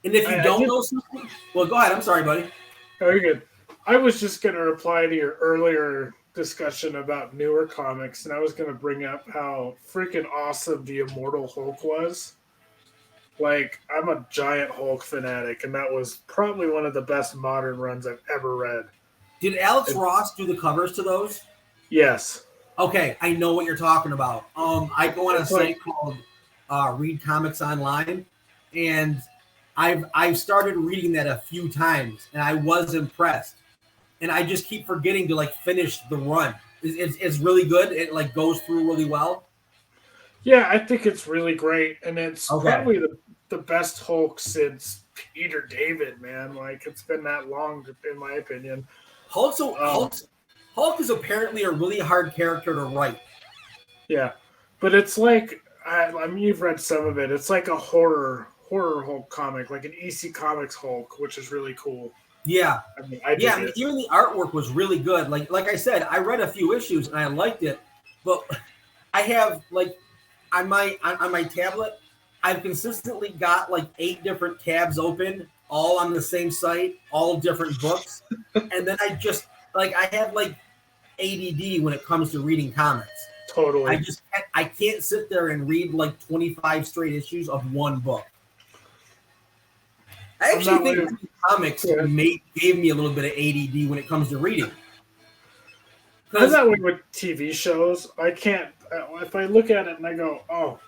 And if you don't know something... Well, go ahead. I'm sorry, buddy. Very good. I was just going to reply to your earlier discussion about newer comics, and I was going to bring up how freaking awesome the Immortal Hulk was. Like, I'm a giant Hulk fanatic, and that was probably one of the best modern runs I've ever read. Did Alex Ross do the covers to those? Yes. Okay, I know what you're talking about. I go on a It's like- site called Read Comics Online, and I've started reading that a few times, and I was impressed. And I just keep forgetting to like finish the run. It's really good. It like goes through really well. Yeah, I think it's really great, and it's Okay. probably the best Hulk since Peter David, man. Like it's been that long, in my opinion. Hulk is apparently a really hard character to write. Yeah, but it's like I mean, you've read some of it. It's like a horror Hulk comic, like an EC Comics Hulk, which is really cool. Yeah, I mean, I dig it. even the artwork was really good. Like I said, I read a few issues and I liked it, but I have like on my tablet, I've consistently got like 8 different tabs open, all on the same site, all different books, and then I just like I have like ADD when it comes to reading comics. Totally. I can't sit there and read like 25 straight issues of one book. I actually think reading comics gave me a little bit of ADD when it comes to reading. I'm that way with TV shows. I can't. If I look at it and I go, "Oh,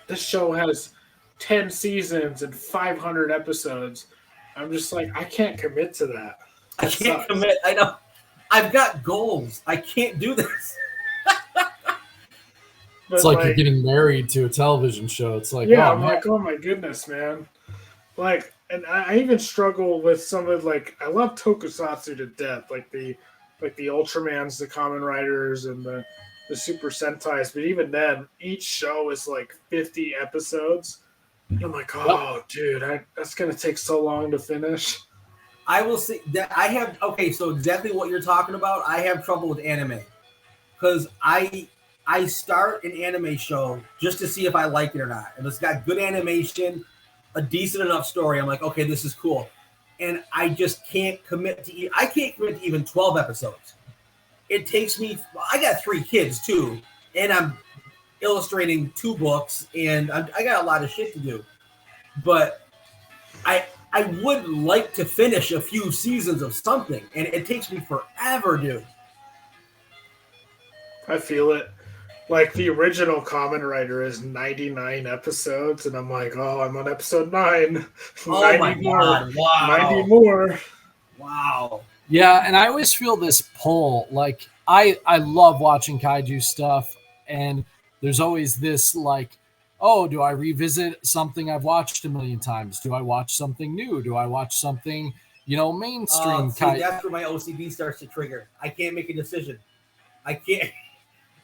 this show has 10 seasons and 500 episodes," I'm just like, I can't commit to that. I can't commit. I know. I've got goals. I can't do this. It's like you're getting married to a television show. It's like, yeah, I'm like, oh my goodness, man. Like, and I even struggle with some of like I love Tokusatsu to death, like the Ultramans, the Kamen Riders, and the Super Sentais. But even then, each show is like 50 episodes. And I'm like, oh, dude, that's gonna take so long to finish. I will say that I have so exactly what you're talking about. I have trouble with anime because I start an anime show just to see if I like it or not. If it's got good animation, a decent enough story, I'm like, okay, this is cool. And I just can't commit to I can't commit to even 12 episodes. It takes me I got 3 kids too, and I'm illustrating 2 books, and I got a lot of shit to do. But I would like to finish a few seasons of something, and it takes me forever, dude. I feel it. Like the original Kamen Rider is 99 episodes, and I'm like, oh, I'm on episode 9. Oh my god! Wow. 90 more. Wow. Yeah, and I always feel this pull. Like I love watching kaiju stuff, and there's always this like, oh, do I revisit something I've watched a million times? Do I watch something new? Do I watch something, mainstream? That's where my OCD starts to trigger. I can't make a decision. I can't.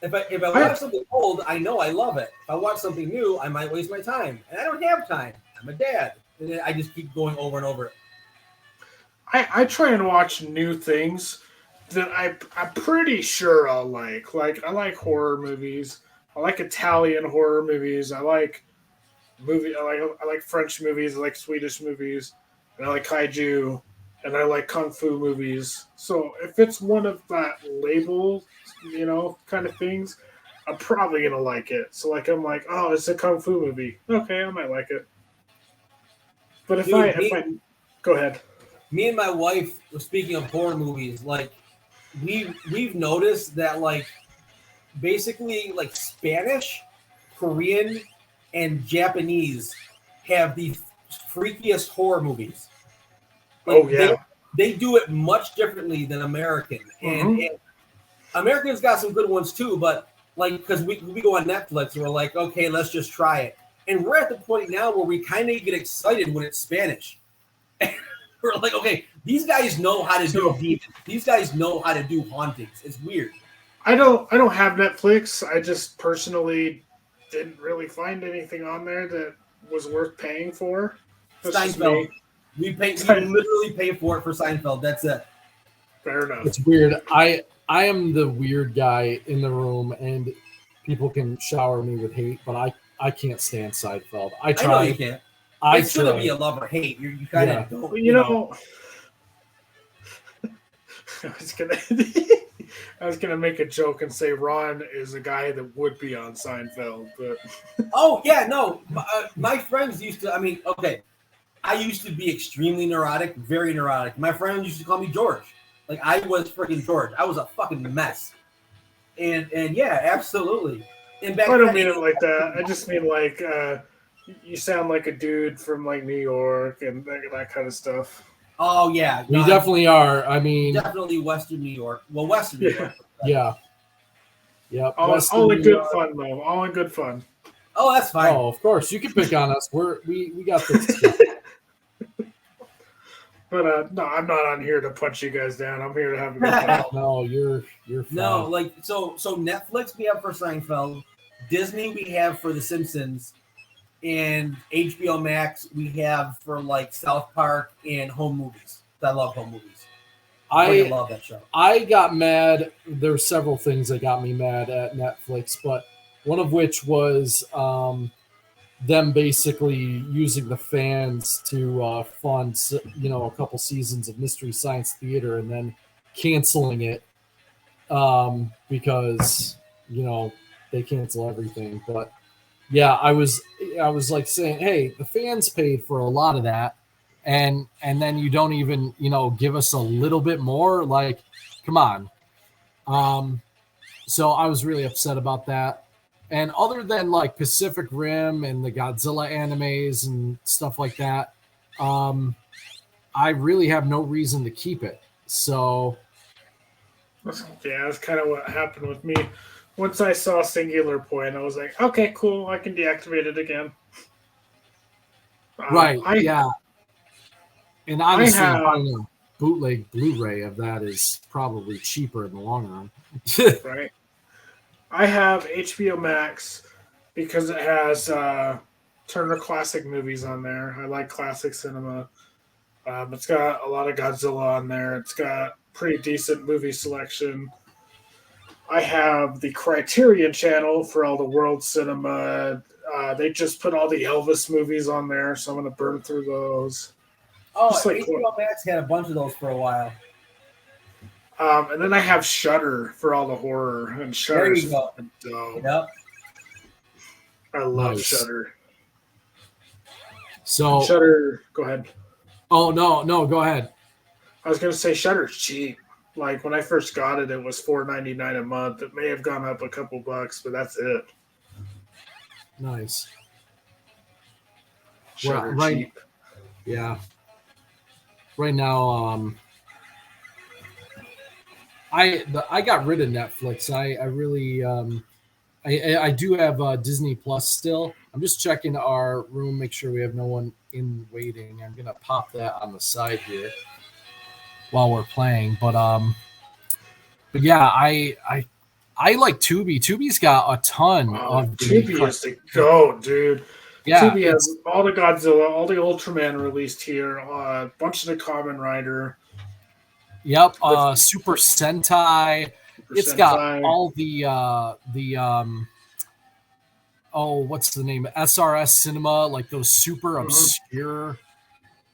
If I watch something old, I know I love it. If I watch something new, I might waste my time, and I don't have time. I'm a dad, and then I just keep going over and over. I try and watch new things that I'm pretty sure I'll like. Like I like horror movies. I like Italian horror movies. I like French movies. I like Swedish movies. And I like kaiju. And I like kung fu movies. So if it's one of that label, kind of things, I'm probably gonna like it. So like I'm like, oh, it's a kung fu movie. Okay, I might like it. But if I go ahead. Me and my wife, speaking of horror movies, like we've noticed that like basically like Spanish, Korean, and Japanese have the freakiest horror movies. Like, they do it much differently than American, and Americans got some good ones too. But like, because we go on Netflix and we're like, okay, let's just try it, and we're at the point now where we kind of get excited when it's Spanish. We're like, okay, these guys know how to do demons. These guys know how to do hauntings. It's weird. I don't have Netflix. I just personally didn't really find anything on there that was worth paying for. Seinfeld. We literally pay for it for Seinfeld. That's it. Fair enough. It's weird. I am the weird guy in the room, and people can shower me with hate, but I can't stand Seinfeld. I try. I know you can't. It shouldn't be a love or hate. You kind of don't. You know. I was gonna make a joke and say Ron is a guy that would be on Seinfeld, but oh yeah, no, my friends used to. I mean, okay, I used to be extremely neurotic, very neurotic. My friends used to call me George. Like I was freaking George. I was a fucking mess. And yeah, absolutely. And back I don't then, mean it like that. I just mean like you sound like a dude from like New York and that kind of stuff. oh yeah, We definitely are. I mean, definitely Western New York. Well, Western New York. yeah. Yep. All in good fun though. All in good fun. Oh, that's fine. Oh, of course. You can pick on us. We got this stuff. But no, I'm not on here to punch you guys down. I'm here to have a good time. No, you're fine. No, like so Netflix we have for Seinfeld, Disney we have for The Simpsons, and HBO Max we have for like South Park and home movies. I love home movies. I love that show. I got mad. There's several things that got me mad at Netflix, but one of which was them basically using the fans to fund, a couple seasons of Mystery Science Theater and then canceling it because they cancel everything. But yeah, I was like saying, hey, the fans paid for a lot of that. And then you don't even, give us a little bit more. Like, come on. So I was really upset about that. And other than like Pacific Rim and the Godzilla animes and stuff like that, I really have no reason to keep it. So yeah, that's kind of what happened with me. Once I saw Singular Point, I was like, okay, cool, I can deactivate it again. Right. Yeah. And honestly, buying a bootleg Blu-ray of that is probably cheaper in the long run. Right. I have HBO Max because it has Turner Classic Movies on there. I like classic cinema. It's got a lot of Godzilla on there. It's got pretty decent movie selection. I have the Criterion channel for all the world cinema. They just put all the Elvis movies on there, so I'm going to burn through those. Oh, HBO Max had a bunch of those for a while. And then I have Shudder for all the horror, and Shudder's fucking dope. Yep. I love Shudder. So Shudder, go ahead. Oh no, go ahead. I was gonna say Shudder's cheap. Like when I first got it, it was $4.99 a month. It may have gone up a couple bucks, but that's it. Nice. Shudder cheap. Yeah. Right now, I got rid of Netflix. I really I do have Disney Plus still. I'm just checking our room, make sure we have no one in waiting. I'm gonna pop that on the side here while we're playing. But yeah, I like Tubi. Tubi's got a ton of Tubi is the go, dude. Yeah, Tubi has all the Godzilla, all the Ultraman released here, a bunch of the Kamen Rider. Yep, Super Sentai. It's got all the what's the name? SRS Cinema, like those super obscure,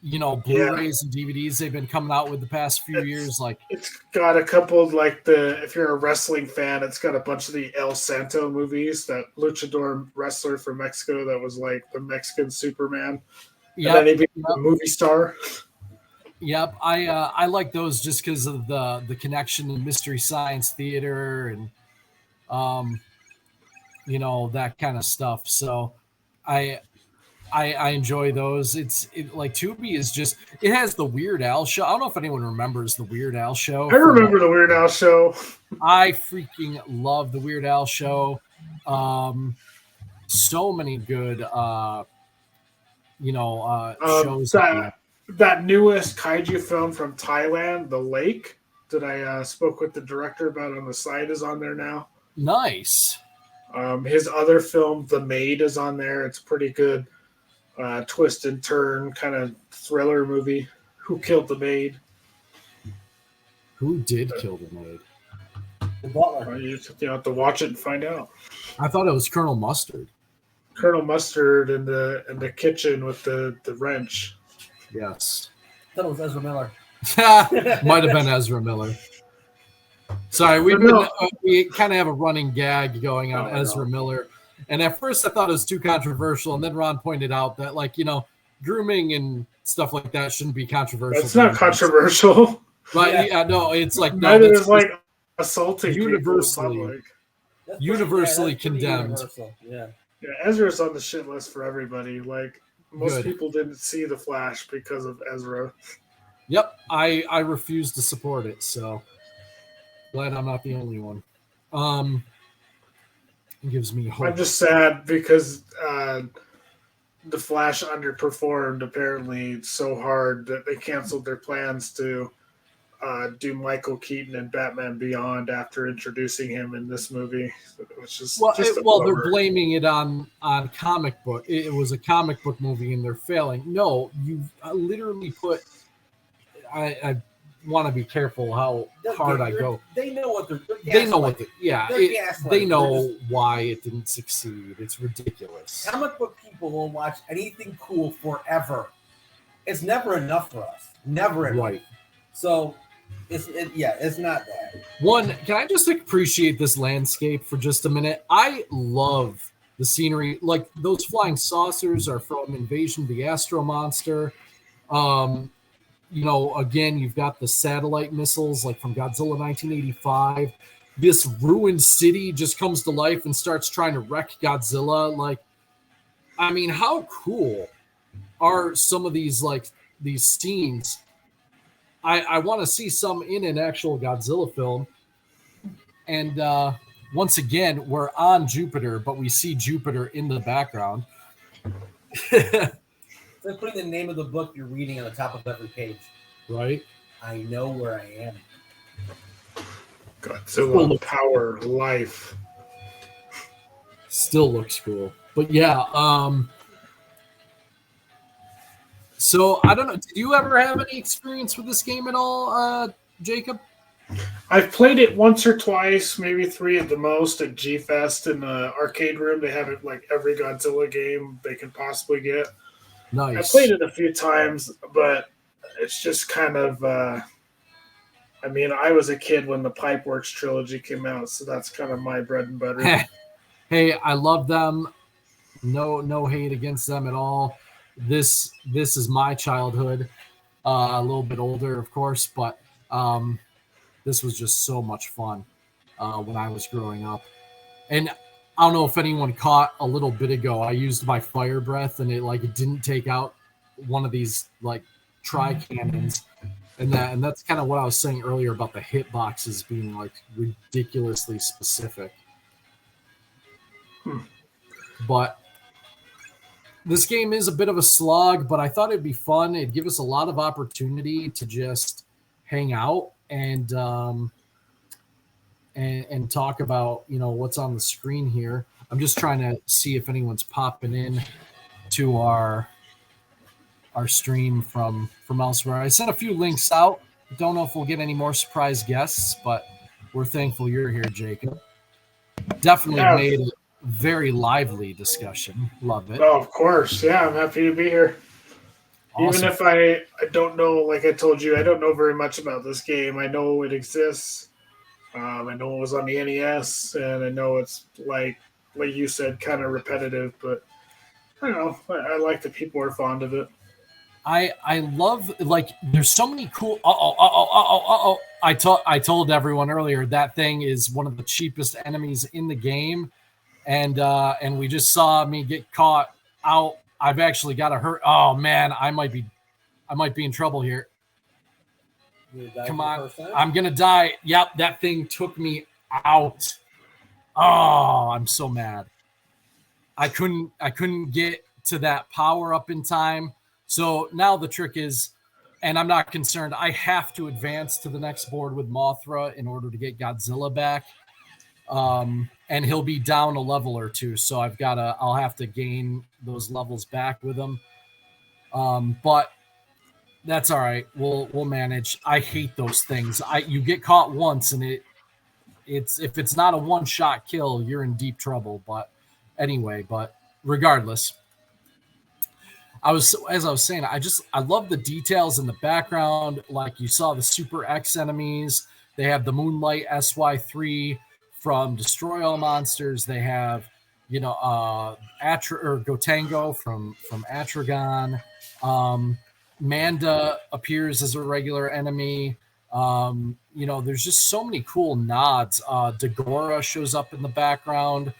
Blu-rays and DVDs they've been coming out with the past few years. Like it's got a couple of if you're a wrestling fan, it's got a bunch of the El Santo movies, that luchador wrestler from Mexico that was like the Mexican Superman. Yeah, and then he became a movie star. Yep, I like those just because of the connection to Mystery Science Theater and that kind of stuff. So I enjoy those. Like Tubi is just, it has the Weird Al show. I don't know if anyone remembers the Weird Al show. I remember the Weird Al show. I freaking love the Weird Al show. So many good shows. That newest kaiju film from Thailand, The Lake, that I spoke with the director about on the site, is on there now. Nice. His other film, The Maid, is on there. It's a pretty good twist and turn kind of thriller movie. Who Killed the Maid? Who did kill the maid? The butler. You have to watch it and find out. I thought it was Colonel Mustard. Colonel Mustard in the kitchen with the wrench. Yes. I thought it was Ezra Miller. Might have been Ezra Miller. Sorry, we kind of have a running gag going on Ezra Miller. And at first I thought it was too controversial. And then Ron pointed out that, grooming and stuff like that shouldn't be controversial. It's not controversial. Right? Yeah, no, it's like... Neither is assaulting Universally. people in public. That's Universally that's pretty condemned. universal, yeah. Yeah, Ezra's on the shit list for everybody. Like most Good. people didn't see the Flash because of Ezra. Yep, I refuse to support it, so glad I'm not the only one. It gives me hope. I'm just sad because the Flash underperformed apparently so hard that they canceled their plans to do Michael Keaton and Batman Beyond after introducing him in this movie, which is Well, just a they're bummer. blaming it on comic book. It was a comic book movie, and they're failing. No, you literally put. I want to be careful how hard I go. They know what they're They know what. They gaslighting. know why it didn't succeed. It's ridiculous. Comic book people will watch anything cool forever. It's never enough for us. Never enough. Right. So, it's not that. One, can I just appreciate this landscape for just a minute? I love the scenery. Like those flying saucers are from Invasion of the Astro Monster. Again, you've got the satellite missiles like from Godzilla 1985. This ruined city just comes to life and starts trying to wreck Godzilla. Like, I mean, how cool are some of these scenes? I want to see some in an actual Godzilla film. And once again, we're on Jupiter, but we see Jupiter in the background. It's like putting the name of the book you're reading on the top of every page. Right? I know where I am. Godzilla, power, life. Still looks cool. But yeah, so I don't know. Did you ever have any experience with this game at all, Jacob? I've played it once or twice, maybe 3 at the most at G-Fest in the arcade room. They have it like every Godzilla game they can possibly get. Nice. I played it a few times, but it's just kind of. I mean, I was a kid when the Pipeworks trilogy came out, so that's kind of my bread and butter. Hey, I love them. No hate against them at all. This is my childhood. A little bit older, of course, but this was just so much fun when I was growing up. And I don't know if anyone caught a little bit ago, I used my fire breath and it didn't take out one of these tri-cannons. And that's kind of what I was saying earlier about the hitboxes being ridiculously specific. But this game is a bit of a slog, but I thought it'd be fun. It'd give us a lot of opportunity to just hang out and talk about what's on the screen here. I'm just trying to see if anyone's popping in to our stream from elsewhere. I sent a few links out. Don't know if we'll get any more surprise guests, but we're thankful you're here, Jacob. Definitely made a very lively discussion. Love it. Oh, of course. Yeah, I'm happy to be here. Awesome. Even if I don't know, like I told you, I don't know very much about this game. I know it exists. I know it was on the NES, and I know it's like you said, kind of repetitive, but I don't know. I like that people are fond of it. I love there's so many cool. I told everyone earlier that thing is one of the cheapest enemies in the game, and we just saw me get caught out. I've actually got to hurt. Oh man, I might be in trouble here. Come on, I'm gonna die. Yep, that thing took me out. Oh, I'm so mad. I couldn't get to that power up in time. So now the trick is, and I'm not concerned, I have to advance to the next board with Mothra in order to get Godzilla back. And he'll be down a level or two. So I'll have to gain those levels back with him. But that's all right. We'll manage. I hate those things. You get caught once and if it's not a one-shot kill, you're in deep trouble. But anyway, regardless, as I was saying, I love the details in the background. Like you saw the Super X enemies. They have the Moonlight SY3 from Destroy All Monsters. They have, Gotengo from Atragon. Manda appears as a regular enemy. There's just so many cool nods. Dagora shows up in the background.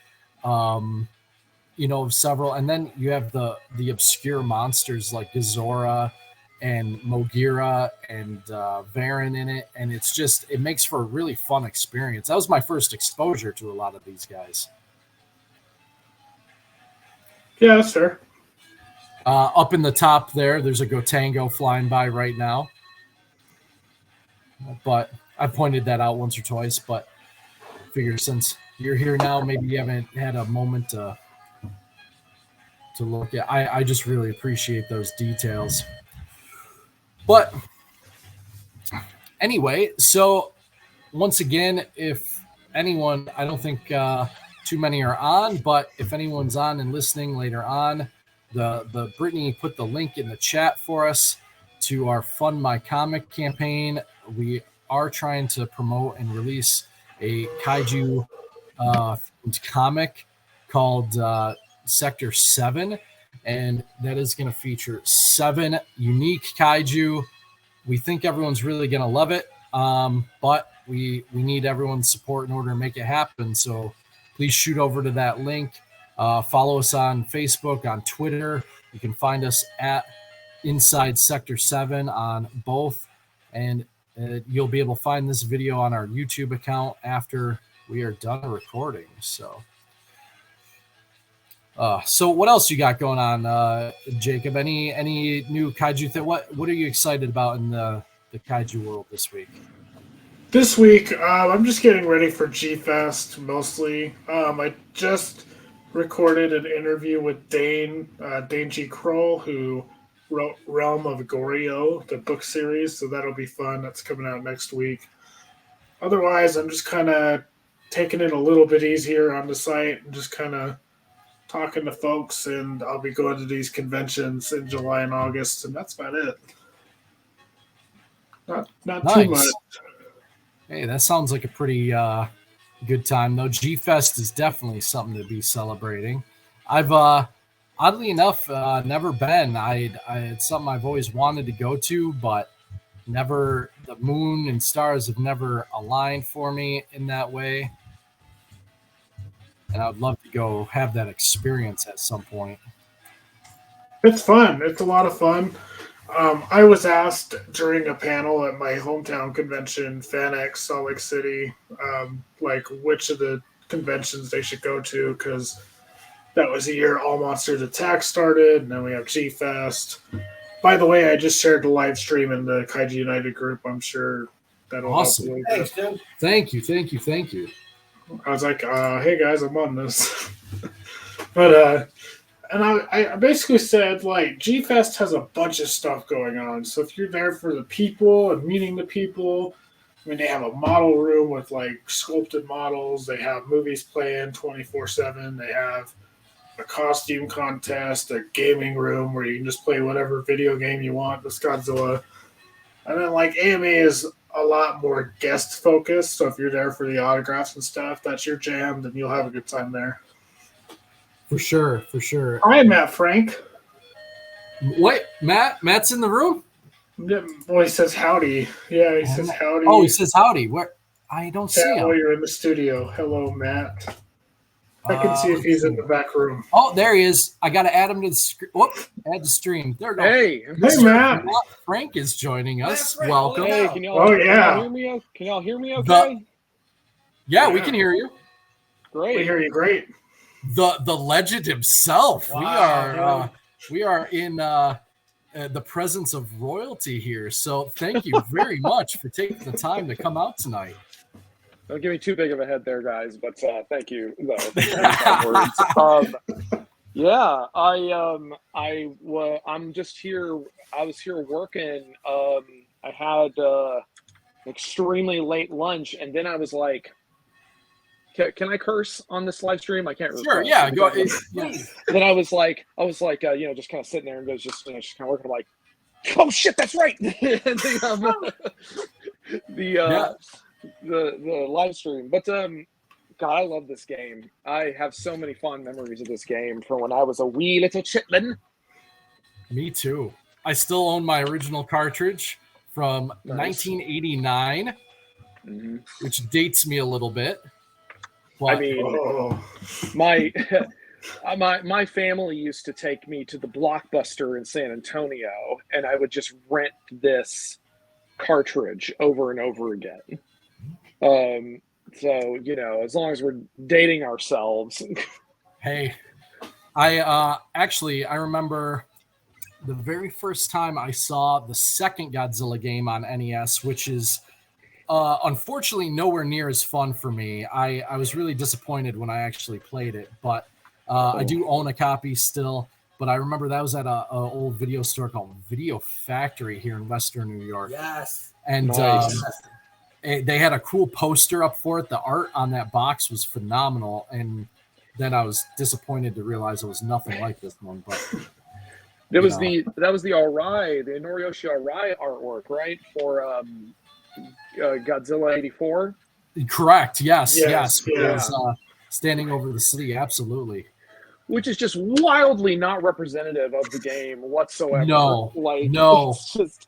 Several, and then you have the obscure monsters like Gazora and Mogira and Varen in it, and it makes for a really fun experience. That was my first exposure to a lot of these guys. Yeah, that's fair. Up in the top there's a Gotango flying by right now, but I pointed that out once or twice. But figure since you're here now, maybe you haven't had a moment to look at. I just really appreciate those details. But anyway, so once again, if anyone, I don't think too many are on, but if anyone's on and listening later on, the Brittany put the link in the chat for us to our Fund My Comic campaign. We are trying to promote and release a kaiju comic called Sector-7, and that is going to feature 7 unique kaiju. We think everyone's really going to love it, but we need everyone's support in order to make it happen. So please shoot over to that link. Follow us on Facebook, on Twitter. You can find us at Inside Sector-7 on both, and you'll be able to find this video on our YouTube account after we are done recording. So what else you got going on, Jacob? Any new kaiju thing? What are you excited about in the kaiju world this week? This week, I'm just getting ready for G-Fest mostly. I just recorded an interview with Dane G. Kroll, who wrote Realm of Gorio, the book series, so that'll be fun. That's coming out next week. Otherwise, I'm just kind of taking it a little bit easier on the site and just kind of talking to folks, and I'll be going to these conventions in July and August, and that's about it. Not nice. Too much. Hey, that sounds like a pretty good time, though. G-Fest is definitely something to be celebrating. I've oddly enough never been. It's something I've always wanted to go to, but never. The moon and stars have never aligned for me in that way. And I'd love to go have that experience at some point. It's fun. It's a lot of fun. I was asked during a panel at my hometown convention, FanX, Salt Lake City, which of the conventions they should go to, because that was the year All Monsters Attack started, and then we have G-Fest. By the way, I just shared the live stream in the Kaiju United group. I'm sure that'll awesome. help. Thanks, dude. Thank you. I was like, hey guys, I'm on this. But and I basically said, like, G-Fest has a bunch of stuff going on. So if you're there for the people and meeting the people, I mean, they have a model room with, like, sculpted models. They have movies playing 24/7. They have a costume contest, a gaming room where you can just play whatever video game you want, this Godzilla. And then, like, AMA is a lot more guest focused. So if you're there for the autographs and stuff, that's your jam, then you'll have a good time there. For sure. Hi, Matt Frank. Wait, Matt's in the room? Well, he says howdy. Yeah, he says howdy. Oh, he says howdy. Where? I don't see him. While you're in the studio. Hello, Matt. I can see if he's in the back room. Oh, there he is. I got to add him to the screen. Whoop, add the stream. There we go. Hey, Matt. Frank is joining us. Frank, welcome. Hey, can y'all hear me? Can y'all hear me okay? Yeah, we can hear you. Great. We hear you great. The legend himself. Wow. We are in the presence of royalty here. So thank you very much for taking the time to come out tonight. Don't give me too big of a head there, guys, but thank you. I'm just here. I was here working. I had extremely late lunch, and then I was like, "Can I curse on this live stream? I can't." Sure, yeah, go ahead. Then I was like, just kind of sitting there and just kind of working. I'm like, "Oh shit, that's right." The live stream, but God, I love this game. I have so many fond memories of this game from when I was a wee little chitlin. Me too. I still own my original cartridge from Nice. 1989, which dates me a little bit. But, I mean, Oh, my my family used to take me to the Blockbuster in San Antonio, and I would just rent this cartridge over and over again. So as long as we're dating ourselves. hey, I remember the very first time I saw the second Godzilla game on NES, which is unfortunately nowhere near as fun for me. I was really disappointed when I actually played it, but I do own a copy still. But I remember that was at a old video store called Video Factory here in Western New York. Yes. And Nice. they had a cool poster up for it. The art on that box was phenomenal. And then I was disappointed to realize it was nothing like this one. But That was the Arai, the Noriyoshi Arai artwork, right? For Godzilla 84. correct. Yes. Yes, It yeah. was standing over the city. Absolutely. Which is just wildly not representative of the game whatsoever. No. It's just.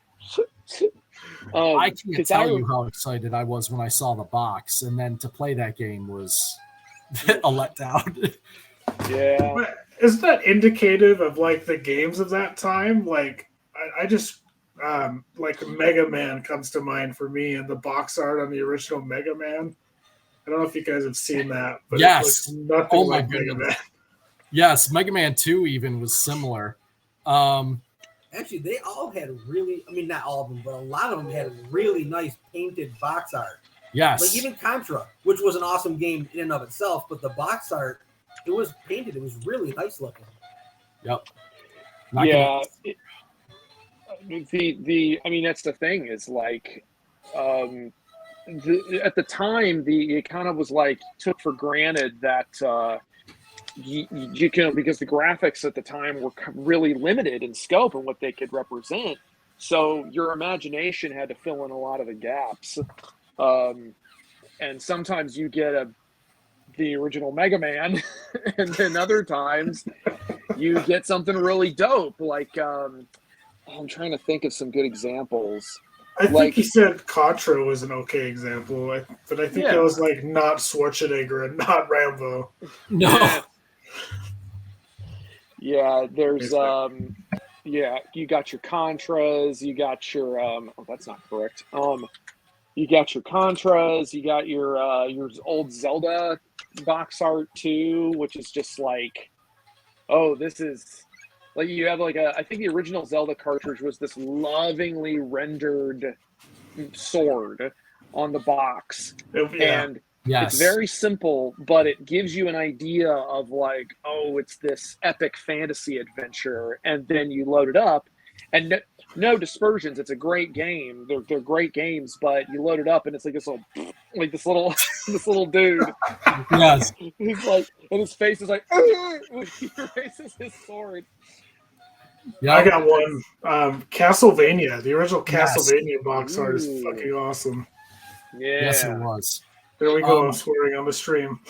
I can't 'cause tell you how excited I was when I saw the box, and then to play that game was a letdown. Yeah. But isn't that indicative of like the games of that time? Like I just like Mega Man comes to mind for me, and the box art on the original Mega Man. I don't know if you guys have seen that, but Yes. it looks nothing Oh my like Mega goodness. Man. Yes, Mega Man 2 even was similar. Actually, they all had really, I mean, not all of them, but a lot of them had really nice painted box art. Yes. Like even Contra, which was an awesome game in and of itself, but the box art, it was painted. It was really nice looking. Yep. Yeah. I mean, that's the thing is like, at the time, it kind of was like took for granted that you can, because the graphics at the time were really limited in scope and what they could represent. So your imagination had to fill in a lot of the gaps. And sometimes you get the original Mega Man, and then other times you get something really dope. Like I'm trying to think of some good examples. I think he said Contra was an okay example, but I think that was like not Schwarzenegger and not Rambo. No. Yeah, there's you got your Contras, you got your that's not correct. You got your Contras, you got your old Zelda box art too, which is just like, oh, this is like you have like I think the original Zelda cartridge was this lovingly rendered sword on the box. And yes. It's very simple, but it gives you an idea of like, oh, it's this epic fantasy adventure, and then you load it up, and no dispersions. It's a great game. They're great games, but you load it up, and it's like this little dude. Yes. He's like, and his face is like, when he raises his sword. Yeah, I got one. Castlevania, the original Castlevania box art is fucking awesome. Yeah. Yes, it was. There we go. I'm swearing on the stream.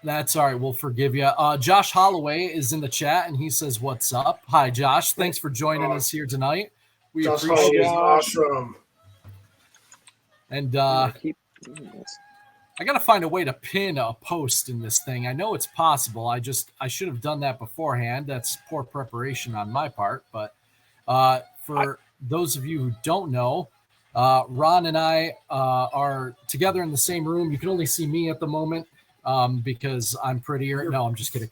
That's all right. We'll forgive you. Josh Holloway is in the chat, and he says, "What's up?" Hi, Josh. Thanks for joining us here tonight. We Josh appreciate Holloway it. is awesome. And I got to find a way to pin a post in this thing. I know it's possible. I should have done that beforehand. That's poor preparation on my part. But for those of you who don't know, Ron and I are together in the same room. You can only see me at the moment because I'm prettier. No, I'm just kidding.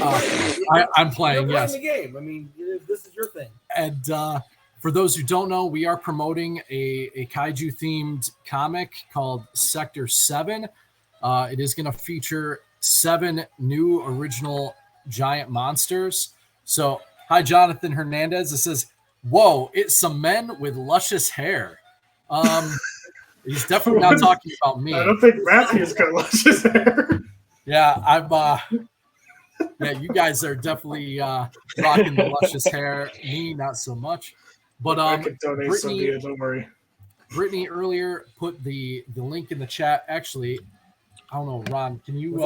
I'm playing. You're yes, playing the game. I mean, this is your thing. And for those who don't know, we are promoting a kaiju themed comic called Sector-7. It is going to feature 7 new original giant monsters. So, hi, Jonathan Hernandez. It says, "Whoa, it's some men with luscious hair." He's definitely not talking about me. I don't think Matthew's got luscious hair. Yeah, yeah, you guys are definitely rocking the luscious hair. Me, not so much. But I could donate some to you, don't worry. Brittany earlier put the link in the chat. Actually, I don't know, Ron, can you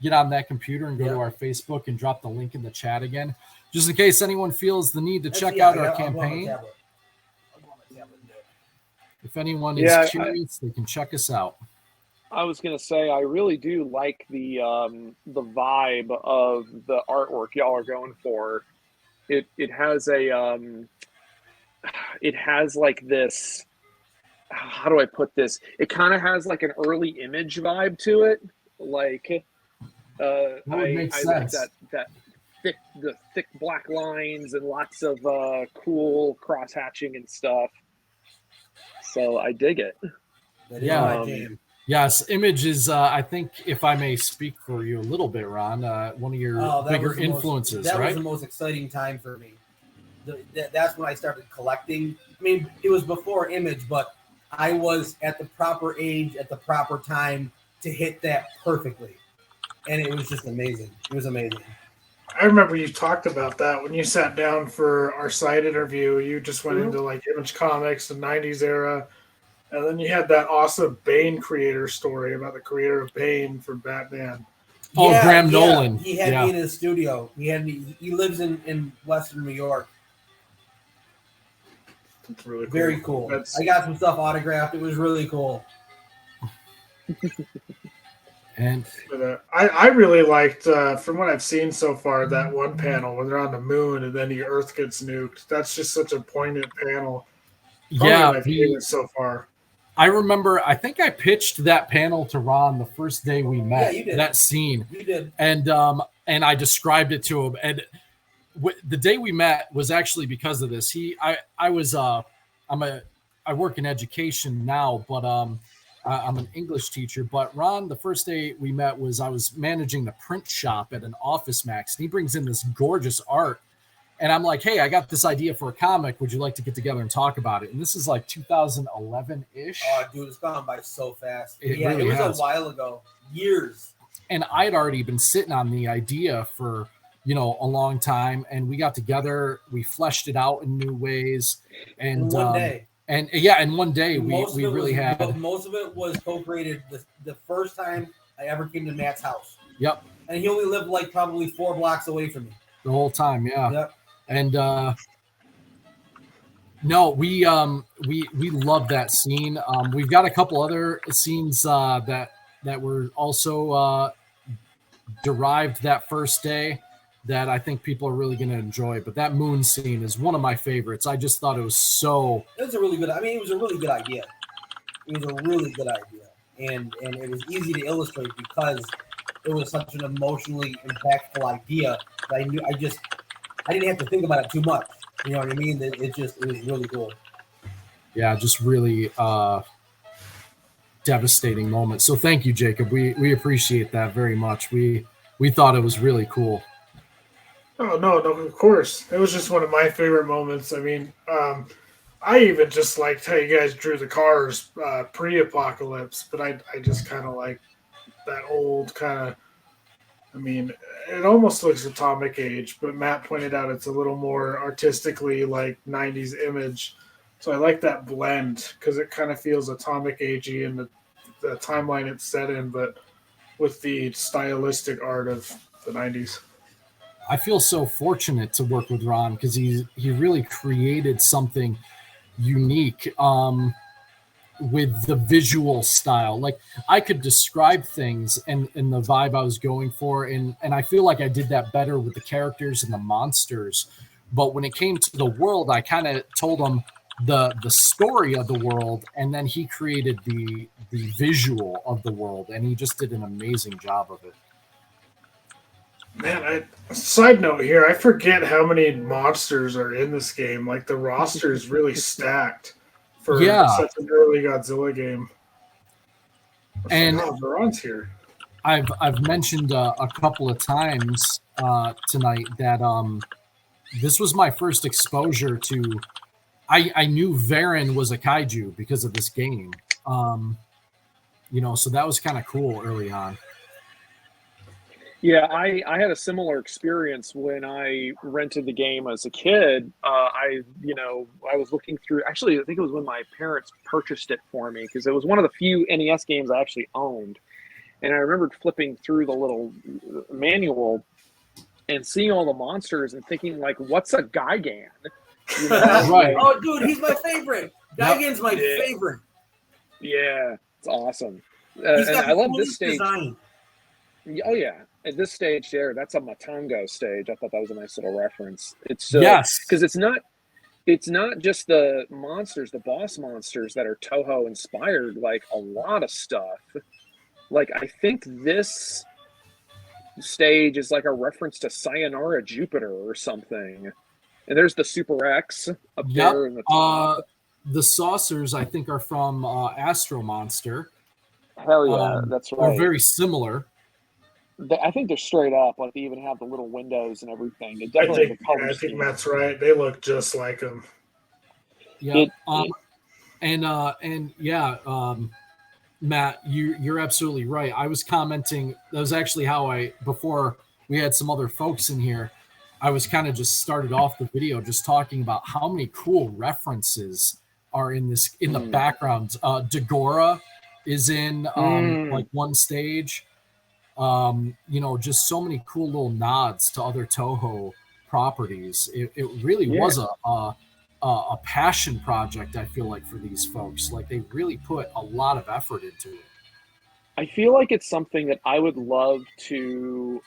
get on that computer and go to our Facebook and drop the link in the chat again? just in case anyone feels the need to check Yeah, out our I'll go on my campaign. tablet. I'll go on my tablet and do it. If anyone Yeah, is curious, they can check us out. I was gonna say I really do like the vibe of the artwork y'all are going for. It has it has like this, how do I put this? It kind of has like an early Image vibe to it. Like That would make I like sense. that the thick black lines and lots of cool cross hatching and stuff. So I dig it. That is Yeah. my jam. Yes, Image is, I think, if I may speak for you a little bit, Ron, one of your bigger influences, that right? was the most exciting time for me. That's when I started collecting. I mean, it was before Image, but I was at the proper age at the proper time to hit that perfectly. And it was just amazing. It was amazing. I remember you talked about that when you sat down for our site interview. You just went into like Image Comics, the 90s era. And then you had that awesome Bane creator story about the creator of Bane from Batman. Oh, Graham Nolan. He had me in his studio. He lives in Western New York. It's really cool. Very cool. I got some stuff autographed. It was really cool. And I really liked, from what I've seen so far, that one panel when they're on the moon and then the Earth gets nuked. That's just such a poignant panel. Probably my favorite so far. I remember, I think I pitched that panel to Ron the first day we met. Yeah, you did. That scene. You did. And I described it to him. And the day we met was actually because of this. I work in education now, but I'm an English teacher. But Ron, the first day we met was I was managing the print shop at an Office Max. And he brings in this gorgeous art. And I'm like, hey, I got this idea for a comic. Would you like to get together and talk about it? And this is like 2011-ish. Oh, dude, it's gone by so fast. It was has. A while ago. Years. And I'd already been sitting on the idea for, a long time. And we got together. We fleshed it out in new ways. And in one day. And yeah, in one day, we really had. But most of it was co-created the first time I ever came to Matt's house. Yep. And he only lived like probably 4 blocks away from me. The whole time, yeah. Yep. And no, we love that scene. We've got a couple other scenes that were also derived that first day that I think people are really going to enjoy. But that moon scene is one of my favorites. I just thought it was so. It was a really good. I mean, it was a really good idea. It was a really good idea, and it was easy to illustrate because it was such an emotionally impactful idea that I didn't have to think about it too much. You know what I mean? It was really cool. Yeah, just really devastating moment. So thank you, Jacob. We appreciate that very much. We thought it was really cool. Oh, no, of course. It was just one of my favorite moments. I mean, I even just liked how you guys drew the cars pre-apocalypse, but I just kind of like that old kind of, I mean, it almost looks Atomic Age, but Matt pointed out it's a little more artistically like 90s Image. So I like that blend because it kind of feels Atomic Agey in the timeline it's set in, but with the stylistic art of the 90s. I feel so fortunate to work with Ron because he really created something unique with the visual style. Like I could describe things and the vibe I was going for, and I feel like I did that better with the characters and the monsters. But when it came to the world, I kind of told him the story of the world, and then he created the visual of the world, and he just did an amazing job of it. Man, side note here, I forget how many monsters are in this game. Like the roster is really stacked for such an early Godzilla game. And Veron's here. I've mentioned a couple of times tonight that this was my first exposure to. I knew Varen was a kaiju because of this game, so that was kind of cool early on. Yeah, I had a similar experience when I rented the game as a kid. I was looking through. Actually, I think it was when my parents purchased it for me because it was one of the few NES games I actually owned. And I remembered flipping through the little manual, and seeing all the monsters and thinking like, what's a Gigan? You know? Right. Oh, dude, he's my favorite. Gigan's my favorite. Yeah, it's awesome. He's And got I the love this coolest stage. design. Oh yeah, at this stage there, that's a Matango stage. I thought that was a nice little reference. It's Yes. because it's not just the monsters, the boss monsters that are Toho inspired. Like a lot of stuff. Like I think this stage is like a reference to Sayonara Jupiter or something. And there's the Super X up there in the top. The saucers, I think, are from Astro Monster. Hell yeah, that's right. Or very similar. I think they're straight up. Like they even have the little windows and everything. They I definitely think, have the color I think scheme. Matt's right. They look just like them. Yeah. Matt, you're absolutely right. I was commenting. That was actually how before we had some other folks in here, I was kind of just started off the video just talking about how many cool references are in the background. Dagora is in like one stage. Just so many cool little nods to other Toho properties. It really was a passion project, I feel like, for these folks. Like they really put a lot of effort into it. I feel like it's something that I would love to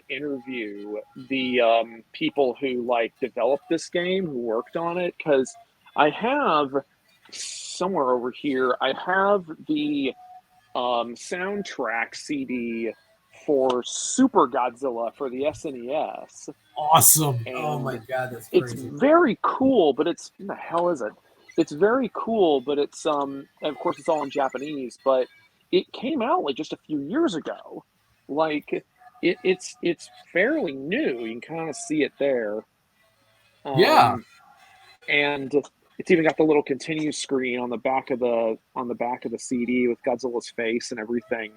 interview the people who like developed this game, who worked on it, because I have somewhere over here, I have the soundtrack CD for Super Godzilla for the SNES. Awesome. And oh my god, that's it's crazy. very cool, but it's what the hell is it? It's very cool, but it's of course it's all in Japanese, but it came out like just a few years ago. Like it's fairly new. You can kind of see it there. Yeah. And it's even got the little continue screen on the back of the CD with Godzilla's face and everything.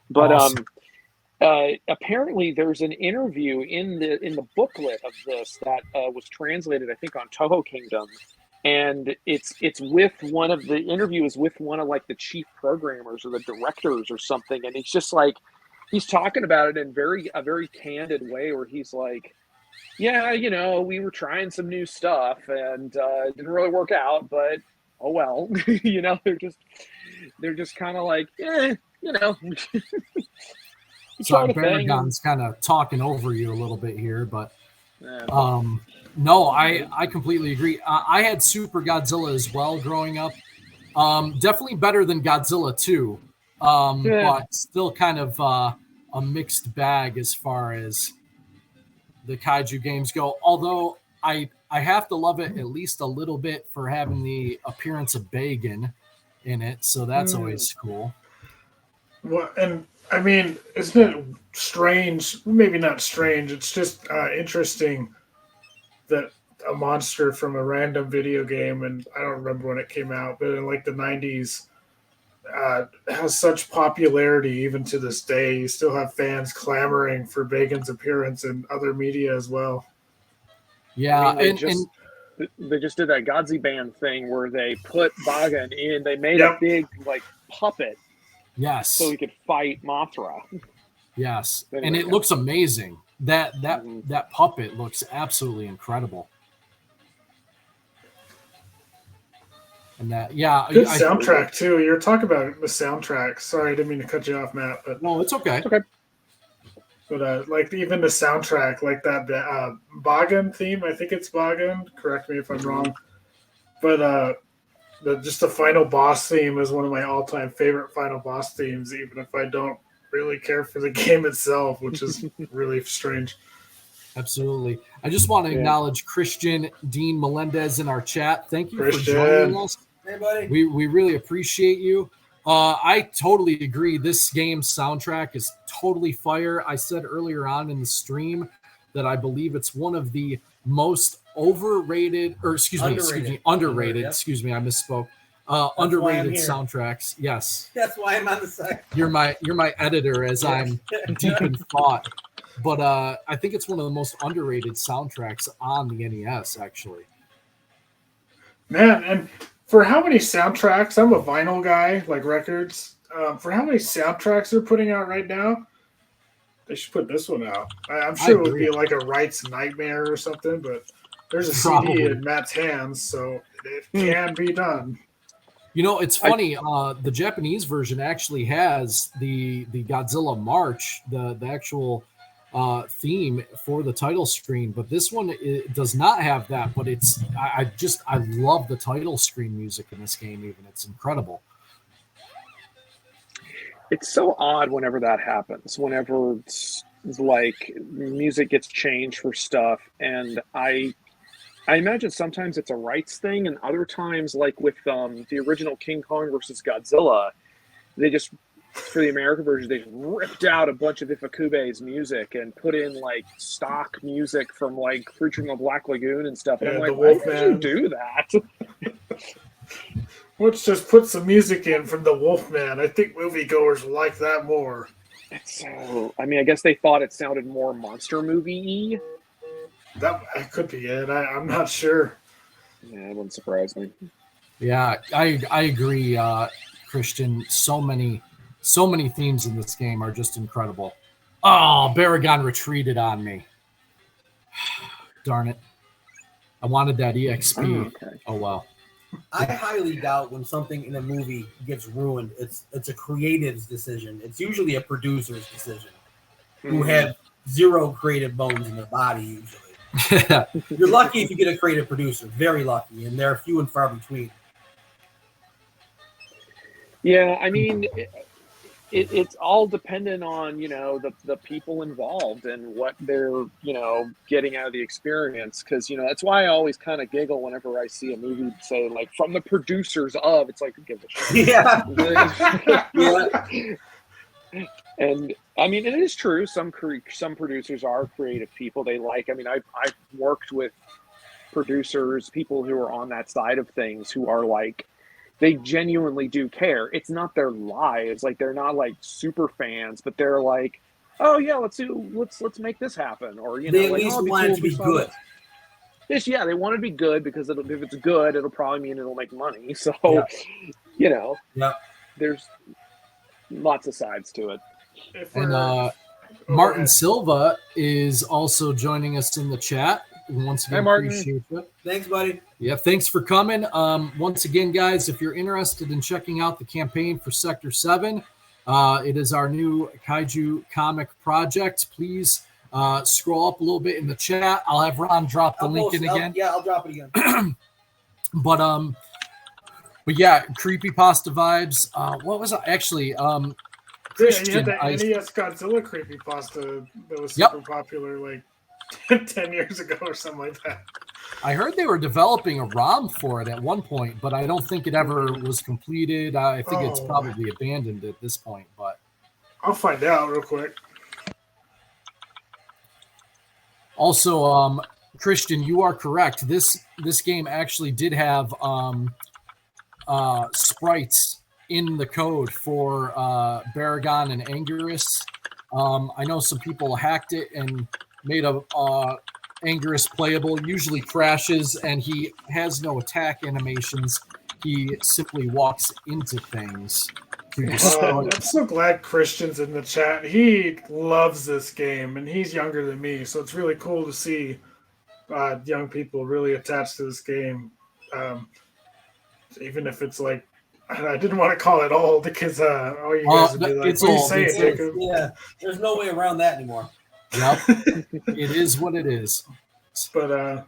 But awesome. Apparently there's an interview in the booklet of this that was translated, I think, on Toho Kingdom, and it's with one of the interview is with one of like the chief programmers or the directors or something, and he's just like he's talking about it in a very candid way where he's like, yeah, we were trying some new stuff and it didn't really work out, but oh well. They're just kind of like, Sorry, Baragon's kind of talking over you a little bit here, but no, I completely agree. I had Super Godzilla as well growing up. Definitely better than Godzilla 2, but still kind of a mixed bag as far as the kaiju games go. Although I have to love it at least a little bit for having the appearance of Bagan in it, so that's always cool. Well, and I mean, isn't it strange? Maybe not strange. It's just interesting that a monster from a random video game, and I don't remember when it came out, but in like the 90s, has such popularity even to this day. You still have fans clamoring for Bagan's appearance in other media as well. Yeah, they just did that Godzilla thing where they put Bagan in. They made a big like puppet. Yes. So he could fight Mothra. Yes, anyway, and it looks amazing. That puppet looks absolutely incredible. And good soundtrack too. You're talking about the soundtrack. Sorry, I didn't mean to cut you off, Matt. But no, it's okay. It's okay. But like even the soundtrack, like that Bagan theme. I think it's Bagan. Correct me if I'm wrong. But just the final boss theme is one of my all-time favorite final boss themes, even if I don't really care for the game itself, which is really strange. Absolutely. I just want to acknowledge Christian Dean Melendez in our chat. Thank you for joining us. Hey, buddy. We really appreciate you. I totally agree. This game's soundtrack is totally fire. I said earlier on in the stream that I believe it's one of the most underrated. Underrated. Excuse me, I misspoke. Underrated soundtracks. Yes. That's why I'm on the side. You're my editor as I'm deep in thought. But I think it's one of the most underrated soundtracks on the NES, actually. Man, and for how many soundtracks, I'm a vinyl guy, like records. For how many soundtracks they're putting out right now, They should put this one out. I'm sure it would agree. be like a rights nightmare or something, but there's a Probably. CD in Matt's hands, so it can be done. You know, it's funny. The Japanese version actually has the Godzilla March, the actual theme for the title screen, but this one it does not have that. But it's I love the title screen music in this game. Even it's incredible. It's so odd whenever that happens. Whenever it's like music gets changed for stuff, and I imagine sometimes it's a rights thing, and other times, like with the original King Kong versus Godzilla, they just, for the American version, they ripped out a bunch of Ifukube's music and put in like stock music from like Creature from the Black Lagoon and stuff. And I'm like, why did you do that? Let's just put some music in from the Wolfman. I think moviegoers will like that more. It's so, I mean, I guess they thought it sounded more monster movie-y. That could be it. I'm not sure. Yeah, it wouldn't surprise me. Yeah, I agree, Christian. So many themes in this game are just incredible. Oh, Baragon retreated on me. Darn it. I wanted that EXP. Okay. Oh, well. I highly doubt when something in a movie gets ruined, it's a creative's decision. It's usually a producer's decision who have zero creative bones in their body usually. You're lucky if you get a creative producer. Very lucky, and they're few and far between. Yeah, I mean, it's all dependent on, you know, the people involved and what they're, you know, getting out of the experience. Because, you know, that's why I always kind of giggle whenever I see a movie say, like, from the producers of, it's like, who gives a shit? Yeah. Yeah. And I mean, it is true. Some producers are creative people. They like. I mean, I've worked with producers, people who are on that side of things, who are like, they genuinely do care. It's not their lives. Like, they're not like super fans, but they're like, oh yeah, let's make this happen. Or, you know, They at like, least oh, want it to be good. Yeah, they want it to be good because if it's good, it'll probably mean it'll make money. So, Yeah. you know, Yep. there's lots of sides to it. And Martin Silva is also joining us in the chat. Once again, Hi, Martin. appreciate you. Thanks, buddy. Yeah, thanks for coming. Once again, guys, if you're interested in checking out the campaign for Sector-7, it is our new Kaiju comic project. Please scroll up a little bit in the chat. I'll have Ron drop the link in again. I'll drop it again. But yeah, creepypasta vibes. What was it? Actually, Christian, you had the NES Godzilla creepypasta that was super popular like 10 years ago or something like that. I heard they were developing a ROM for it at one point, but I don't think it ever was completed. I think it's probably abandoned at this point, but I'll find out real quick. Also, Christian, you are correct. This game actually did have sprites in the code for Baragon and Anguirus. I know some people hacked it and made a Anguirus playable. Usually crashes, and he has no attack animations. He simply walks into things to destroy. I'm so glad Christian's in the chat. He loves this game, and he's younger than me, so it's really cool to see young people really attached to this game. Even if it's like, I didn't want to call it old because all you guys would be like, it's what are you old. saying, Jacob? Yeah, there's no way around that anymore. Yep. It is what it is. But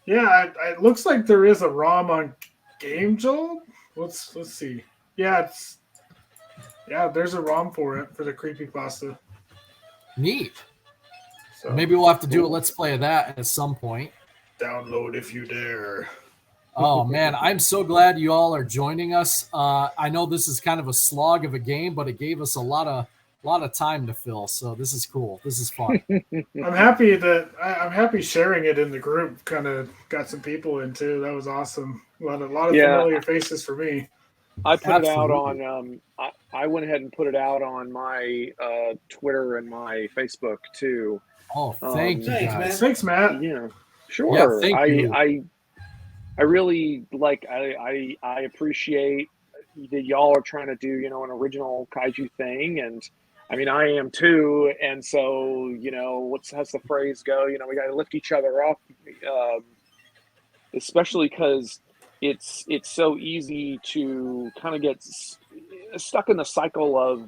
yeah, it looks like there is a ROM on Game Jolt. Let's see. Yeah, there's a ROM for it for the creepypasta. Neat. So maybe we'll have to do a let's play of that at some point. Download if you dare. Oh man, I'm so glad you all are joining us. I know this is kind of a slog of a game, but it gave us a lot of time to fill. So this is cool. This is fun. I'm happy sharing it in the group. Kind of got some people in too. That was awesome. A lot of familiar faces for me. I put it out on. I went ahead and put it out on my Twitter and my Facebook too. Oh, thank you, guys. Thanks, Matt. Yeah, sure. Yeah, thank you. I really like. I appreciate that y'all are trying to do, you know, an original kaiju thing, and I mean, I am too. And so, you know, how's the phrase go? You know, we got to lift each other up, especially because it's so easy to kind of get stuck in the cycle of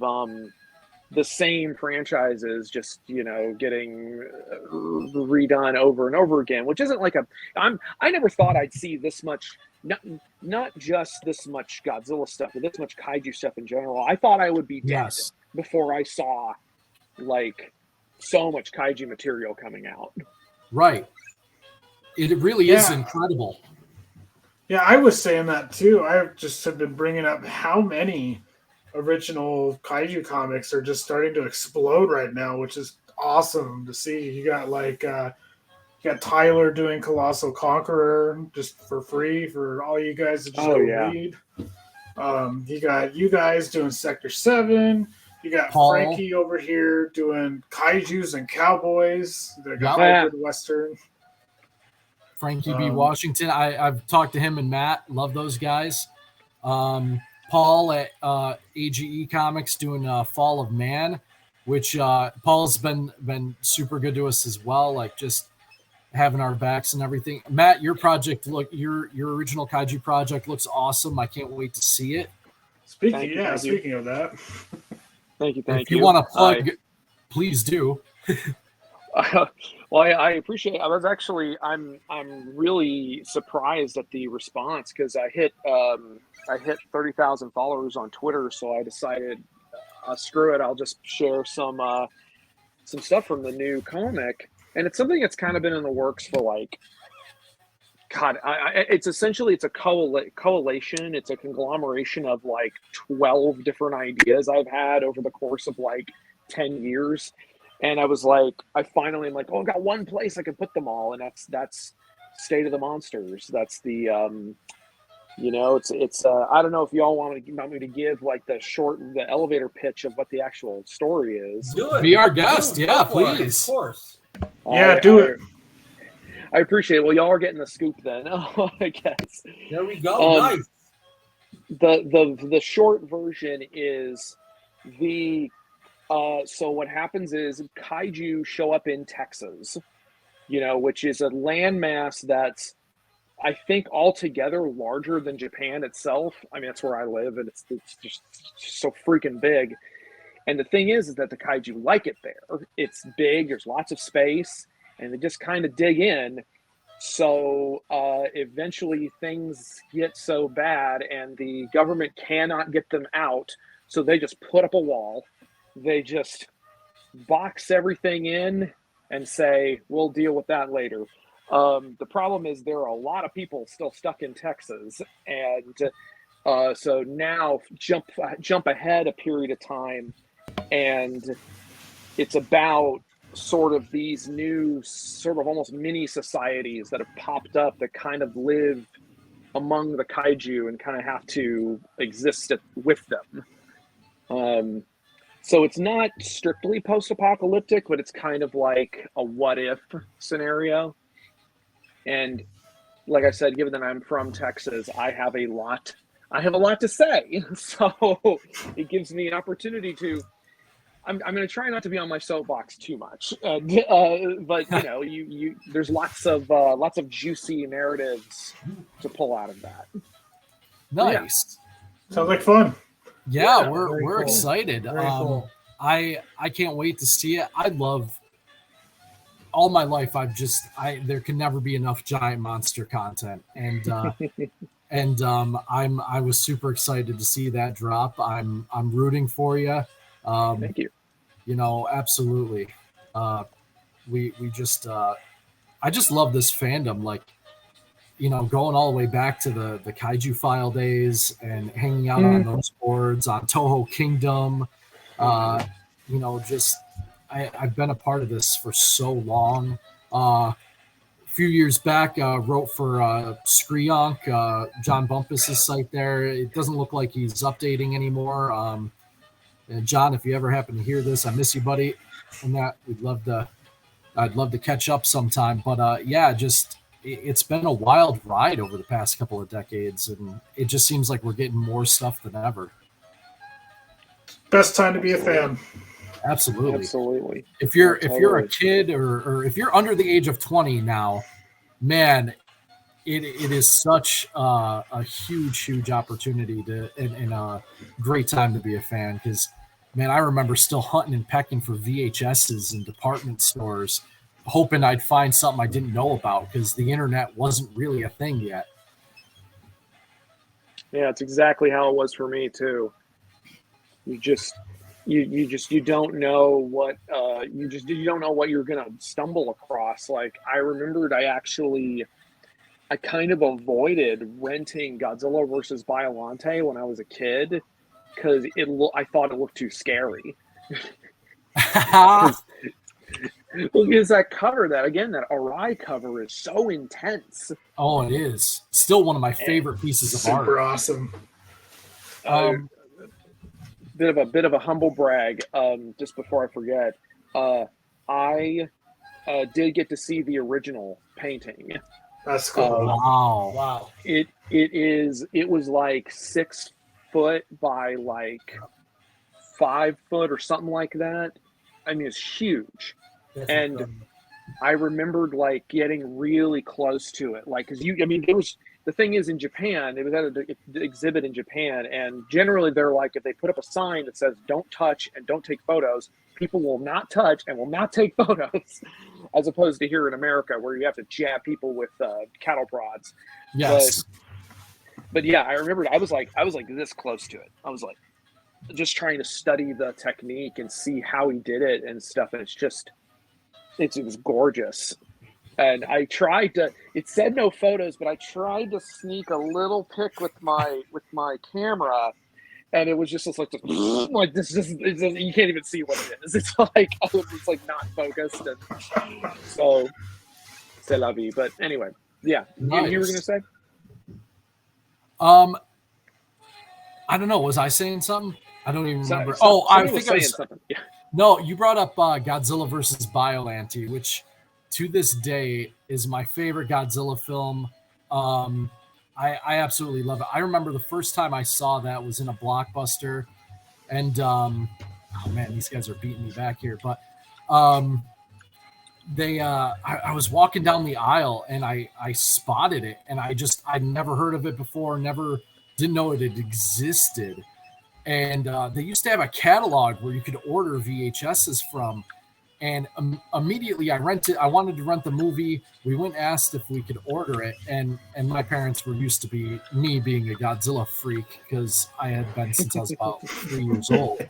the same franchises just, you know, getting redone over and over again, which isn't like I never thought I'd see this much, not just this much Godzilla stuff, but this much kaiju stuff in general. I thought I would be dead before I saw like so much kaiju material coming out. Right. It really is incredible. Yeah, I was saying that too. I just have been bringing up how many original kaiju comics are just starting to explode right now, which is awesome to see. You got like you got Tyler doing Colossal Conqueror just for free for all you guys to just read. You got you guys doing Sector-7. You got Paul. Frankie over here doing Kaijus and Cowboys. The hybrid Western. Frankie B. Washington. I've talked to him and Matt. Love those guys. Paul at AGE Comics doing Fall of Man, which Paul's been super good to us as well. Like just having our backs and everything. Matt, your project your original Kaiju project looks awesome. I can't wait to see it. Speaking of that. Thank you. If you want to plug, please do. Well, I appreciate it. I'm really surprised at the response because I hit 30,000 followers on Twitter, so I decided, screw it, I'll just share some stuff from the new comic, and it's something that's kind of been in the works for like, God, it's a collation. It's a conglomeration of like 12 different ideas I've had over the course of like 10 years. And I was like, I finally am like, I got one place I can put them all. And that's State of the Monsters. That's the, it's I don't know if y'all want me to give like the elevator pitch of what the actual story is. Do it. Be our guest. Yeah, please. Of course. Yeah, do it. I appreciate it. Well, y'all are getting the scoop then, I guess. There we go. Nice. The short version is so what happens is kaiju show up in Texas, which is a landmass that's, I think, altogether larger than Japan itself. I mean, that's where I live, and it's just so freaking big. And the thing is that the kaiju like it there. It's big. There's lots of space. And they just kind of dig in. So eventually things get so bad and the government cannot get them out. So they just put up a wall. They just box everything in and say, we'll deal with that later. The problem is there are a lot of people still stuck in Texas. And so now jump ahead a period of time. And it's about sort of these new sort of almost mini societies that have popped up that kind of live among the kaiju and kind of have to exist with them. So it's not strictly post-apocalyptic, but it's kind of like a what-if scenario. And like I said, given that I'm from Texas, I have a lot to say. So it gives me an opportunity to. I'm going to try not to be on my soapbox too much, but you there's lots of juicy narratives to pull out of that. Nice. Yeah. Sounds like fun. Yeah, we're cool. Excited. Cool. I can't wait to see it. I love all my life. There can never be enough giant monster content, and I was super excited to see that drop. I'm rooting for you. Thank you. Absolutely. We just I just love this fandom, like, going all the way back to the Kaiju File days and hanging out on those boards on Toho Kingdom. I've been a part of this for so long. A few years back, wrote for Screonk, John Bumpus's site there. It doesn't look like he's updating anymore. And John, if you ever happen to hear this, I miss you, buddy. And that I'd love to catch up sometime. But it's been a wild ride over the past couple of decades, and it just seems like we're getting more stuff than ever. Best time to be a fan. Absolutely. If you're Totally. a kid or if you're under the age of 20 now, man, it is such a huge opportunity and a great time to be a fan, because man, I remember still hunting and pecking for VHSs in department stores, hoping I'd find something I didn't know about, because the internet wasn't really a thing yet. Yeah, it's exactly how it was for me too. You just you don't know what you don't know what you're gonna stumble across. Like I remembered I kind of avoided renting Godzilla versus Biollante when I was a kid because I thought it looked too scary. Because that cover, that Arai cover is so intense. Oh, it is still one of my favorite pieces of art. Super awesome. Bit of a humble brag. Just before I forget, I did get to see the original painting. That's cool. Wow. It was like 6 foot by like 5 foot or something like that. I mean, it's huge. That's And incredible. I remembered like getting really close to it. Like, the thing is in Japan, it was at an exhibit in Japan, and generally they're like, if they put up a sign that says don't touch and don't take photos, people will not touch and will not take photos, as opposed to here in America where you have to jab people with cattle prods. Yes. But yeah, I remembered I was like this close to it. I was like just trying to study the technique and see how he did it and stuff, and it was gorgeous. And I tried to. It said no photos, but I tried to sneak a little pic with my camera, and it was just like this. You can't even see what it is. It's like not focused, and so c'est la vie. But anyway, yeah. Nice. You were gonna say? I don't know. Was I saying something? I don't even remember. I think I was saying something. Yeah. No, you brought up Godzilla versus Biollante, which to this day is my favorite Godzilla film. I absolutely love it. I remember the first time I saw that was in a Blockbuster, and oh man, these guys are beating me back here. But I was walking down the aisle and I spotted it, and I'd never heard of it before, didn't know it had existed. And they used to have a catalog where you could order VHSs from. And immediately I wanted to rent the movie. We went and asked if we could order it. And my parents were used to me being a Godzilla freak, because I had been since I was about 3 years old.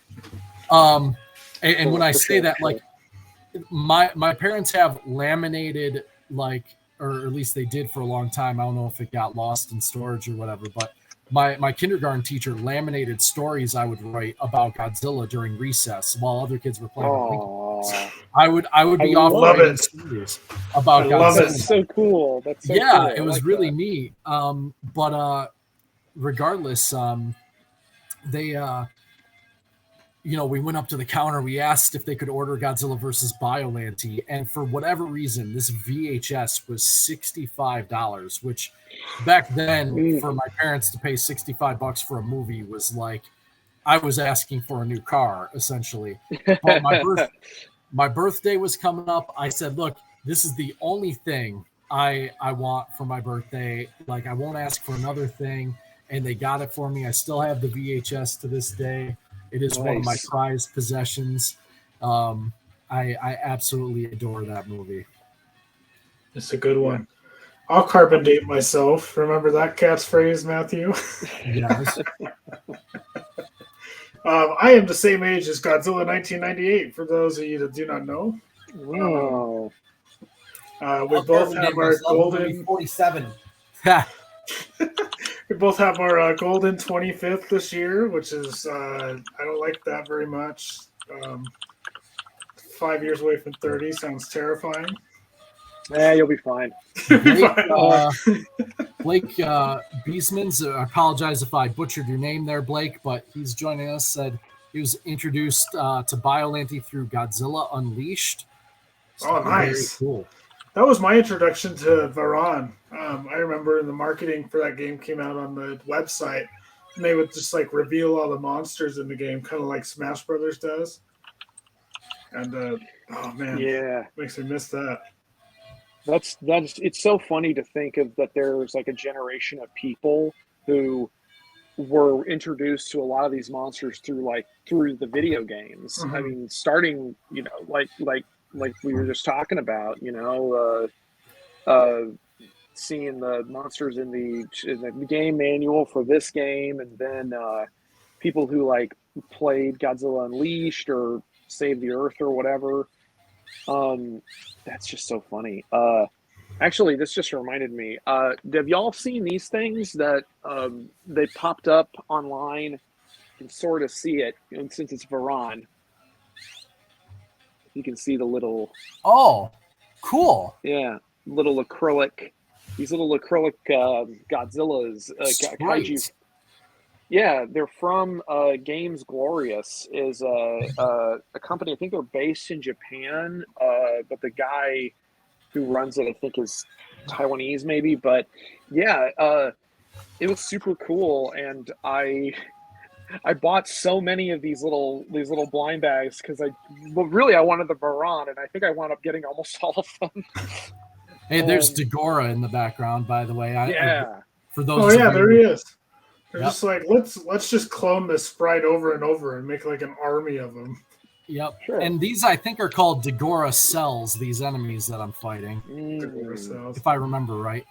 And when I say that, like, my parents have laminated, like, or at least they did for a long time. I don't know if it got lost in storage or whatever, but my kindergarten teacher laminated stories I would write about Godzilla during recess while other kids were playing. I would be off writing stories about Godzilla. That's so cool. That's so yeah, cool. it was really neat. But regardless, they we went up to the counter. We asked if they could order Godzilla versus Biollante, and for whatever reason, this VHS was $65, which back then for my parents to pay $65 for a movie was like I was asking for a new car, essentially. But my birthday was coming up. I said, look, this is the only thing I want for my birthday. Like, I won't ask for another thing. And they got it for me. I still have the VHS to this day. It is one of my prized possessions. I absolutely adore that movie. It's a good one. I'll carbon date myself. Remember that cat's phrase, Matthew? Yes. I am the same age as Godzilla 1998, for those of you that do not know. Wow. We both have our golden 47. We both have our golden 25th this year, which is I don't like that very much. 5 years away from 30 sounds terrifying. Yeah, you'll be fine. Blake Beesmans, I apologize if I butchered your name there, Blake, but he's joining us. Said he was introduced to Biollante through Godzilla Unleashed. So nice. Very cool. That was my introduction to Varan. I remember the marketing for that game came out on the website, and they would just like reveal all the monsters in the game, kind of like Smash Brothers does. And oh man, Yeah, makes me miss that. that's it's so funny to think of that there's like a generation of people who were introduced to a lot of these monsters through the video games. I mean, starting, like we were just talking about, seeing the monsters in the game manual for this game, and then people who like played Godzilla Unleashed or Save the Earth or whatever. That's just so funny. Actually, this just reminded me. Have y'all seen these things that they popped up online? You can sort of see it, and since it's Varan, you can see the little. Oh, cool. Yeah, little acrylic. These little acrylic Godzillas, kaiju. Yeah, they're from Games Glorious, is a company. I think they're based in Japan, but the guy who runs it, I think, is Taiwanese, maybe. But yeah, it was super cool, and I bought so many of these little blind bags because I wanted the Varan, and I think I wound up getting almost all of them. Hey, there's Dagora in the background, by the way. For those. Oh yeah, there he is. They're Yep. just like, let's just clone this sprite over and over and make like an army of them. Yep. Sure. And these, I think, are called Dagora cells, these enemies that I'm fighting. If I remember right.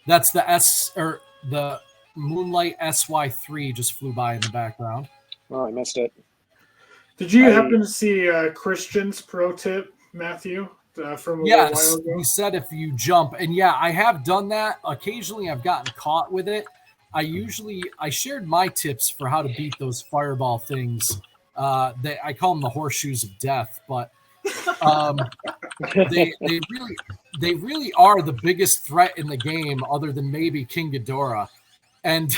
That's the the Moonlight SY3 just flew by in the background. Oh, I missed it. Did you happen to see Christian's pro tip, Matthew, from a little while ago? He said if you jump. And yeah, I have done that. Occasionally I've gotten caught with it. I shared my tips for how to beat those fireball things. I call them the horseshoes of death, but they really are the biggest threat in the game, other than maybe King Ghidorah, and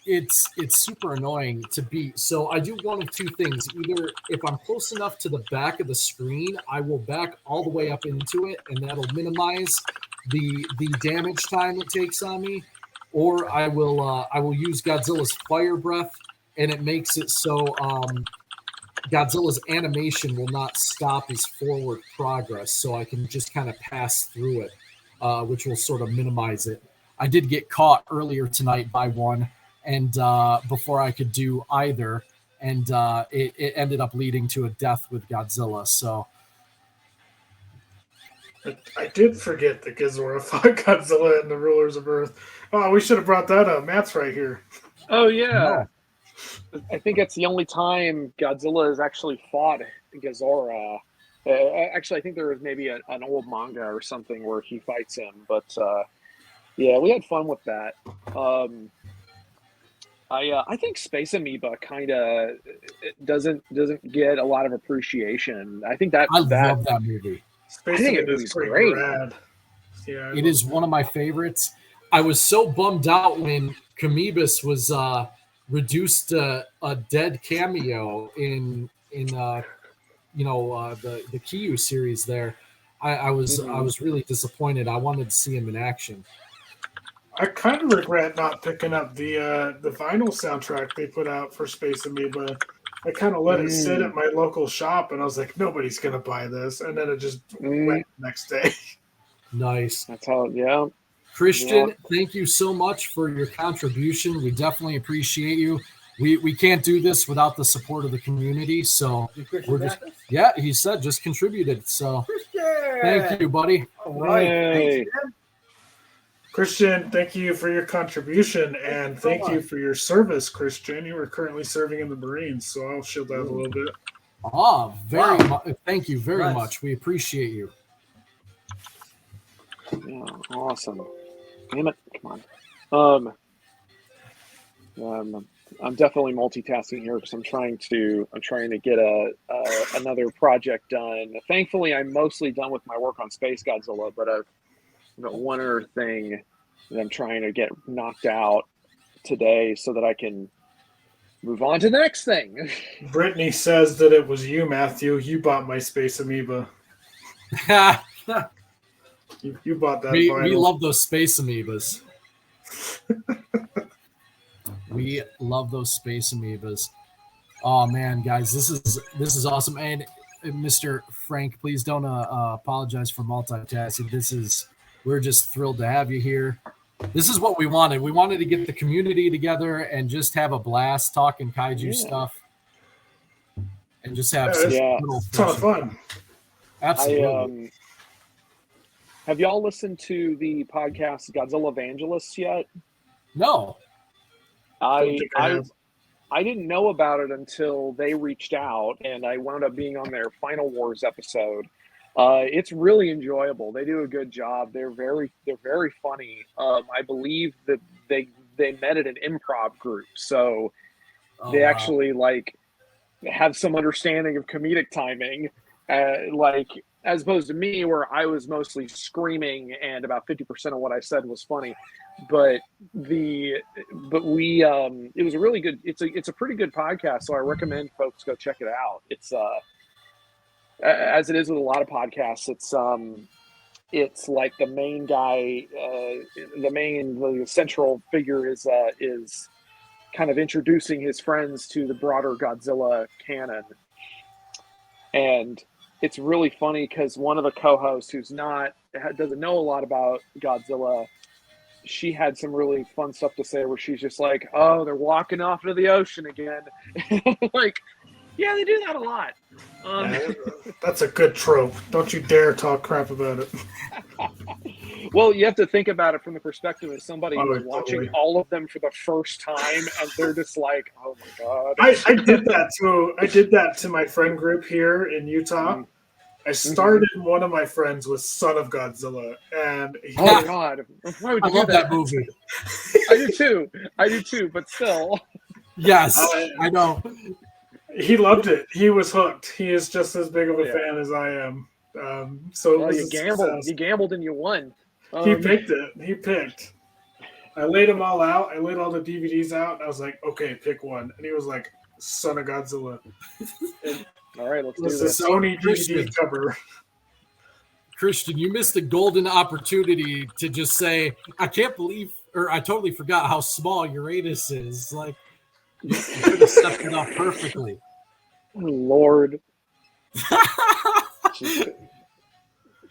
it's super annoying to beat. So I do one of two things: either if I'm close enough to the back of the screen, I will back all the way up into it, and that'll minimize the damage time it takes on me. Or I will use Godzilla's fire breath, and it makes it so Godzilla's animation will not stop his forward progress, so I can just kind of pass through it, which will sort of minimize it. I did get caught earlier tonight by one, and before I could do either, and it ended up leading to a death with Godzilla. So. I did forget that Ghidorah fought Godzilla and the Rulers of Earth. Oh, we should have brought that up. Matt's right here. Oh, yeah. No. I think it's the only time Godzilla has actually fought Ghidorah. Actually, I think there was maybe an old manga or something where he fights him. But, yeah, we had fun with that. I think Space Amoeba kind of doesn't get a lot of appreciation. I think I love that movie. I think it is great. Rad. Yeah, it is one of my favorites. I was so bummed out when Kamibus was reduced to a dead cameo in the Kaiju series. There, I was really disappointed. I wanted to see him in action. I kind of regret not picking up the vinyl soundtrack they put out for Space Amoeba. I kind of let it sit at my local shop, and I was like, nobody's going to buy this. And then it just went the next day. Nice. That's how, yeah. Christian, thank you so much for your contribution. We definitely appreciate you. We can't do this without the support of the community. So we're just, he said just contributed. So thank you, buddy. All right. Thanks, man. Christian, thank you for your contribution, and thank you for your service, Christian. You are currently serving in the Marines, so I'll shield that a little bit. Oh, thank you very much. We appreciate you. Yeah, awesome. Damn it, come on. I'm definitely multitasking here because I'm trying to get another project done. Thankfully, I'm mostly done with my work on Space Godzilla, but I've got one other thing that I'm trying to get knocked out today so that I can move on to the next thing. Brittany says that it was you, Matthew. You bought my Space Amoeba. you bought that. We love those Space Amoebas. We love those Space Amoebas. Oh man, guys, this is awesome. And Mr. Frank, please don't apologize for multitasking. We're just thrilled to have you here. This is what we wanted. We wanted to get the community together and just have a blast talking kaiju stuff, and just have such a ton of fun. Absolutely. Have y'all listened to the podcast Godzilla Evangelists yet? No. I didn't know about it until they reached out, and I wound up being on their Final Wars episode. It's really enjoyable. They do a good job. They're very funny. I believe that they met at an improv group, so they actually like have some understanding of comedic timing. Like as opposed to me, where I was mostly screaming and about 50% of what I said was funny. But it was a really good. It's a pretty good podcast, so I recommend folks go check it out. It's as it is with a lot of podcasts, it's like the main guy, the central figure is kind of introducing his friends to the broader Godzilla canon, and it's really funny because one of the co-hosts who's doesn't know a lot about Godzilla, she had some really fun stuff to say where she's just like, oh, they're walking off into the ocean again. Like, yeah, they do that a lot. That's a good trope. Don't you dare talk crap about it. Well, you have to think about it from the perspective of somebody who's watching all of them for the first time, and they're just like, "Oh my god!" I did that too. I did that to my friend group here in Utah. I started one of my friends with Son of Godzilla, and oh my god, why would you I love that movie. I do too, but still. Yes, I know. He loved it. He was hooked. He is just as big of a fan as I am. So you gambled. You gambled and you won. He picked it. He picked. I laid them all out. I laid all the DVDs out. And I was like, okay, pick one. And he was like, Son of Godzilla. And all right, let's do this. this. Sony DVD cover. Christian, you missed a golden opportunity to just say, I can't believe, or I totally forgot how small Uranus is. Like, you could have stepped it up perfectly. Lord.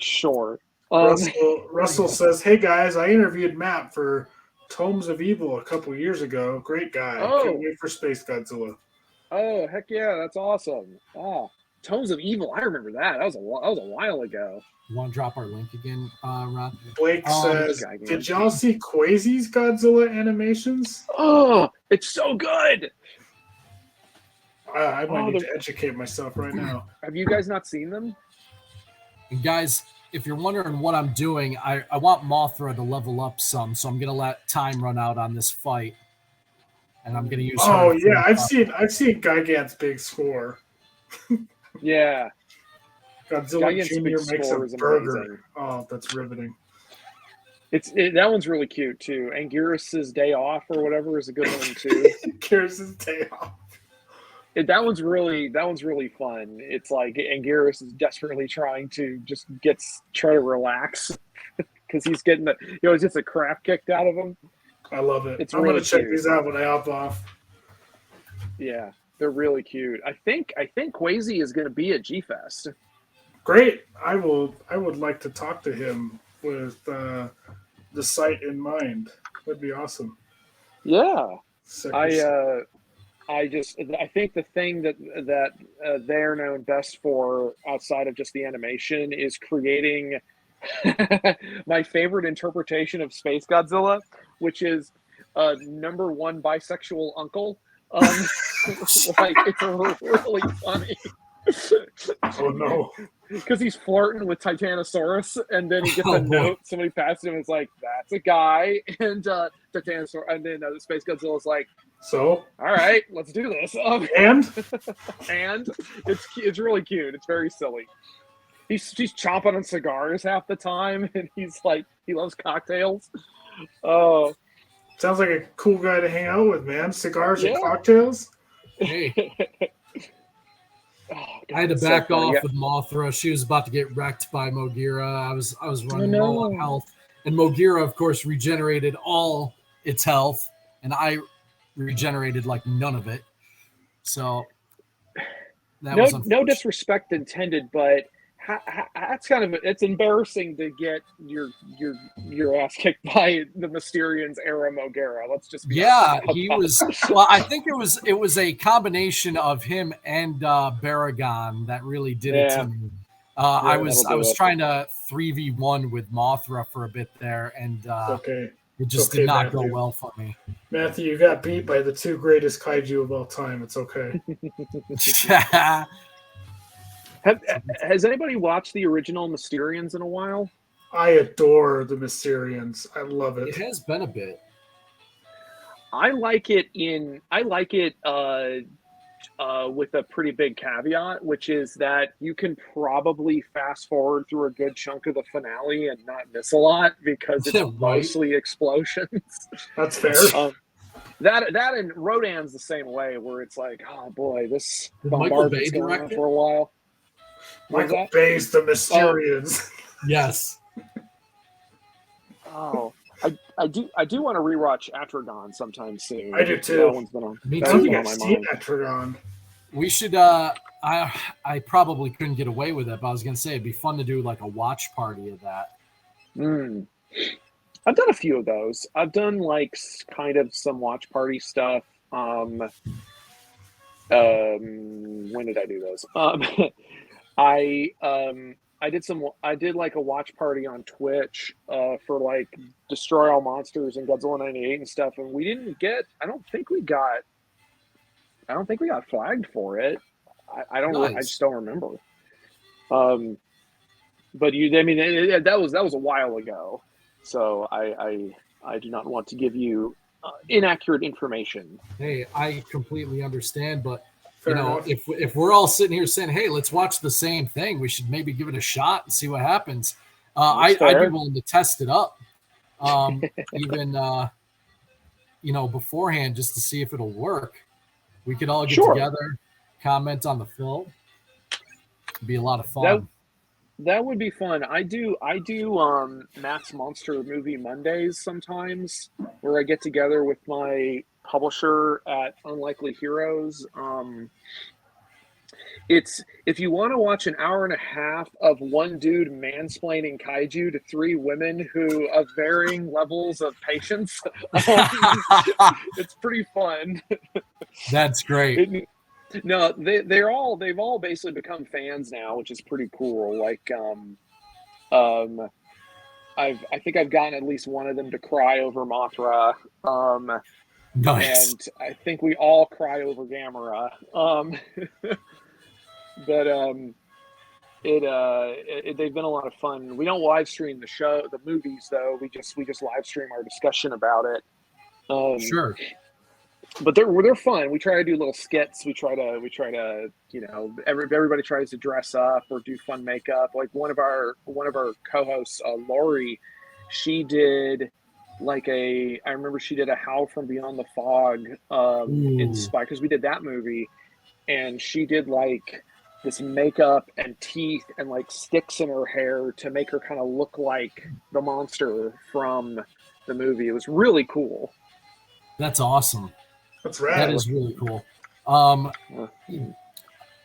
Sure. Russell says, hey guys, I interviewed Matt for Tomes of Evil a couple years ago. Great guy. Can't wait for Space Godzilla. Oh, heck yeah, that's awesome. Oh, Tomes of Evil, I remember that. That was a while ago. You want to drop our link again, Ron? Blake says, did y'all see Quasi's Godzilla animations? Oh, it's so good. I might need to educate myself right now. Have you guys not seen them? And guys, if you're wondering what I'm doing, I want Mothra to level up some, so I'm going to let time run out on this fight. And I'm going to use her. Oh, yeah, I've seen Gigant's big score. Yeah. Godzilla Jr. makes a burger. Amazing. Oh, that's riveting. That one's really cute, too. Anguirus' Day Off or whatever is a good one, too. Anguirus' Day Off. That one's really fun. It's like Anguirus is desperately trying to just try to relax because he's getting he always gets the crap kicked out of him. I love it. I'm gonna check these out when I hop off. Yeah, they're really cute. I think Quasi is gonna be at G-Fest. Great. I would like to talk to him with the site in mind. That'd be awesome. Yeah. I think the thing that they're known best for outside of just the animation is creating my favorite interpretation of Space Godzilla, which is number one bisexual uncle. Like it's really funny. Oh no! Because he's flirting with Titanosaurus, and then he gets a note. Somebody passed him. It's like that's a guy, and Titanosaurus, and then the Space Godzilla's like, so all right, let's do this. And it's really cute. It's very silly. He's chomping on cigars half the time, and he's like he loves cocktails. Oh, sounds like a cool guy to hang out with, man. Cigars and cocktails. Hey. I had to back off with Mothra. She was about to get wrecked by Mogira. I was running low on health. And Mogira, of course, regenerated all its health. And I regenerated like none of it. So that No, was no unfortunate. disrespect intended, but that's kind of it's embarrassing to get your ass kicked by the Mysterians era Mogera. Let's just be honest Yeah, about he that. was. Well, I think it was a combination of him and Baragon that really did it to Yeah, me. yeah, I that'll was do it. trying to 3v1 with Mothra for a bit there, and It's okay. it It's just okay, did not go Matthew. well for me. Matthew, you got beat by the two greatest kaiju of all time. It's okay. Has anybody watched the original Mysterians in a while? I adore the Mysterians. I love It it. has been a bit. I like it with a pretty big caveat, which is that you can probably fast forward through a good chunk of the finale and not miss a lot because it's Right. mostly explosions. That's fair. That and Rodan's the same way, where it's like, oh boy, this Did Michael bombardment's Bay going on direct it? for a while. What was Michael that? Bay's the Mysterians. Yes. Oh, I do want to rewatch Atragon sometime soon. I do too. That one's been on. Me I That don't one's think been I've on my seen mind. Atragon. We should. I probably couldn't get away with it, but I was gonna say it'd be fun to do like a watch party of that. I've done a few of those. I've done like kind of some watch party stuff. When did I do those? I did like a watch party on Twitch for like Destroy All Monsters and Godzilla 98 and stuff, and we didn't get. I don't think we got flagged for it. I don't. Nice. I just don't remember. But that was a while ago, so I do not want to give you inaccurate information. Hey, I completely understand, but Fair you know, enough. if we're all sitting here saying, "Hey, let's watch the same thing," we should maybe give it a shot and see what happens. I'd be fair. willing to test it up, even beforehand, just to see if it'll work. We could all get Sure. together, comment on the film. It'd be a lot of fun. That would be fun. I do Matt's Monster Movie Mondays sometimes, where I get together with my publisher at Unlikely Heroes. It's if you want to watch an hour and a half of one dude mansplaining kaiju to three women who of varying levels of patience, it's pretty fun. That's great. No, they've all basically become fans now, which is pretty cool. Like, I think I've gotten at least one of them to cry over Mothra. Nice. And I think we all cry over Gamera. But they've been a lot of fun. We don't live stream the movies though. We just live stream our discussion about it. Sure. But they're fun. We try to do little skits. We try to everybody tries to dress up or do fun makeup. Like one of our co-hosts, Lori, she did I remember she did a Howl from Beyond the Fog in Spy, because we did that movie, and she did like this makeup and teeth and like sticks in her hair to make her kind of look like the monster from the movie. It was really cool. That's awesome. That's rad. That is really cool.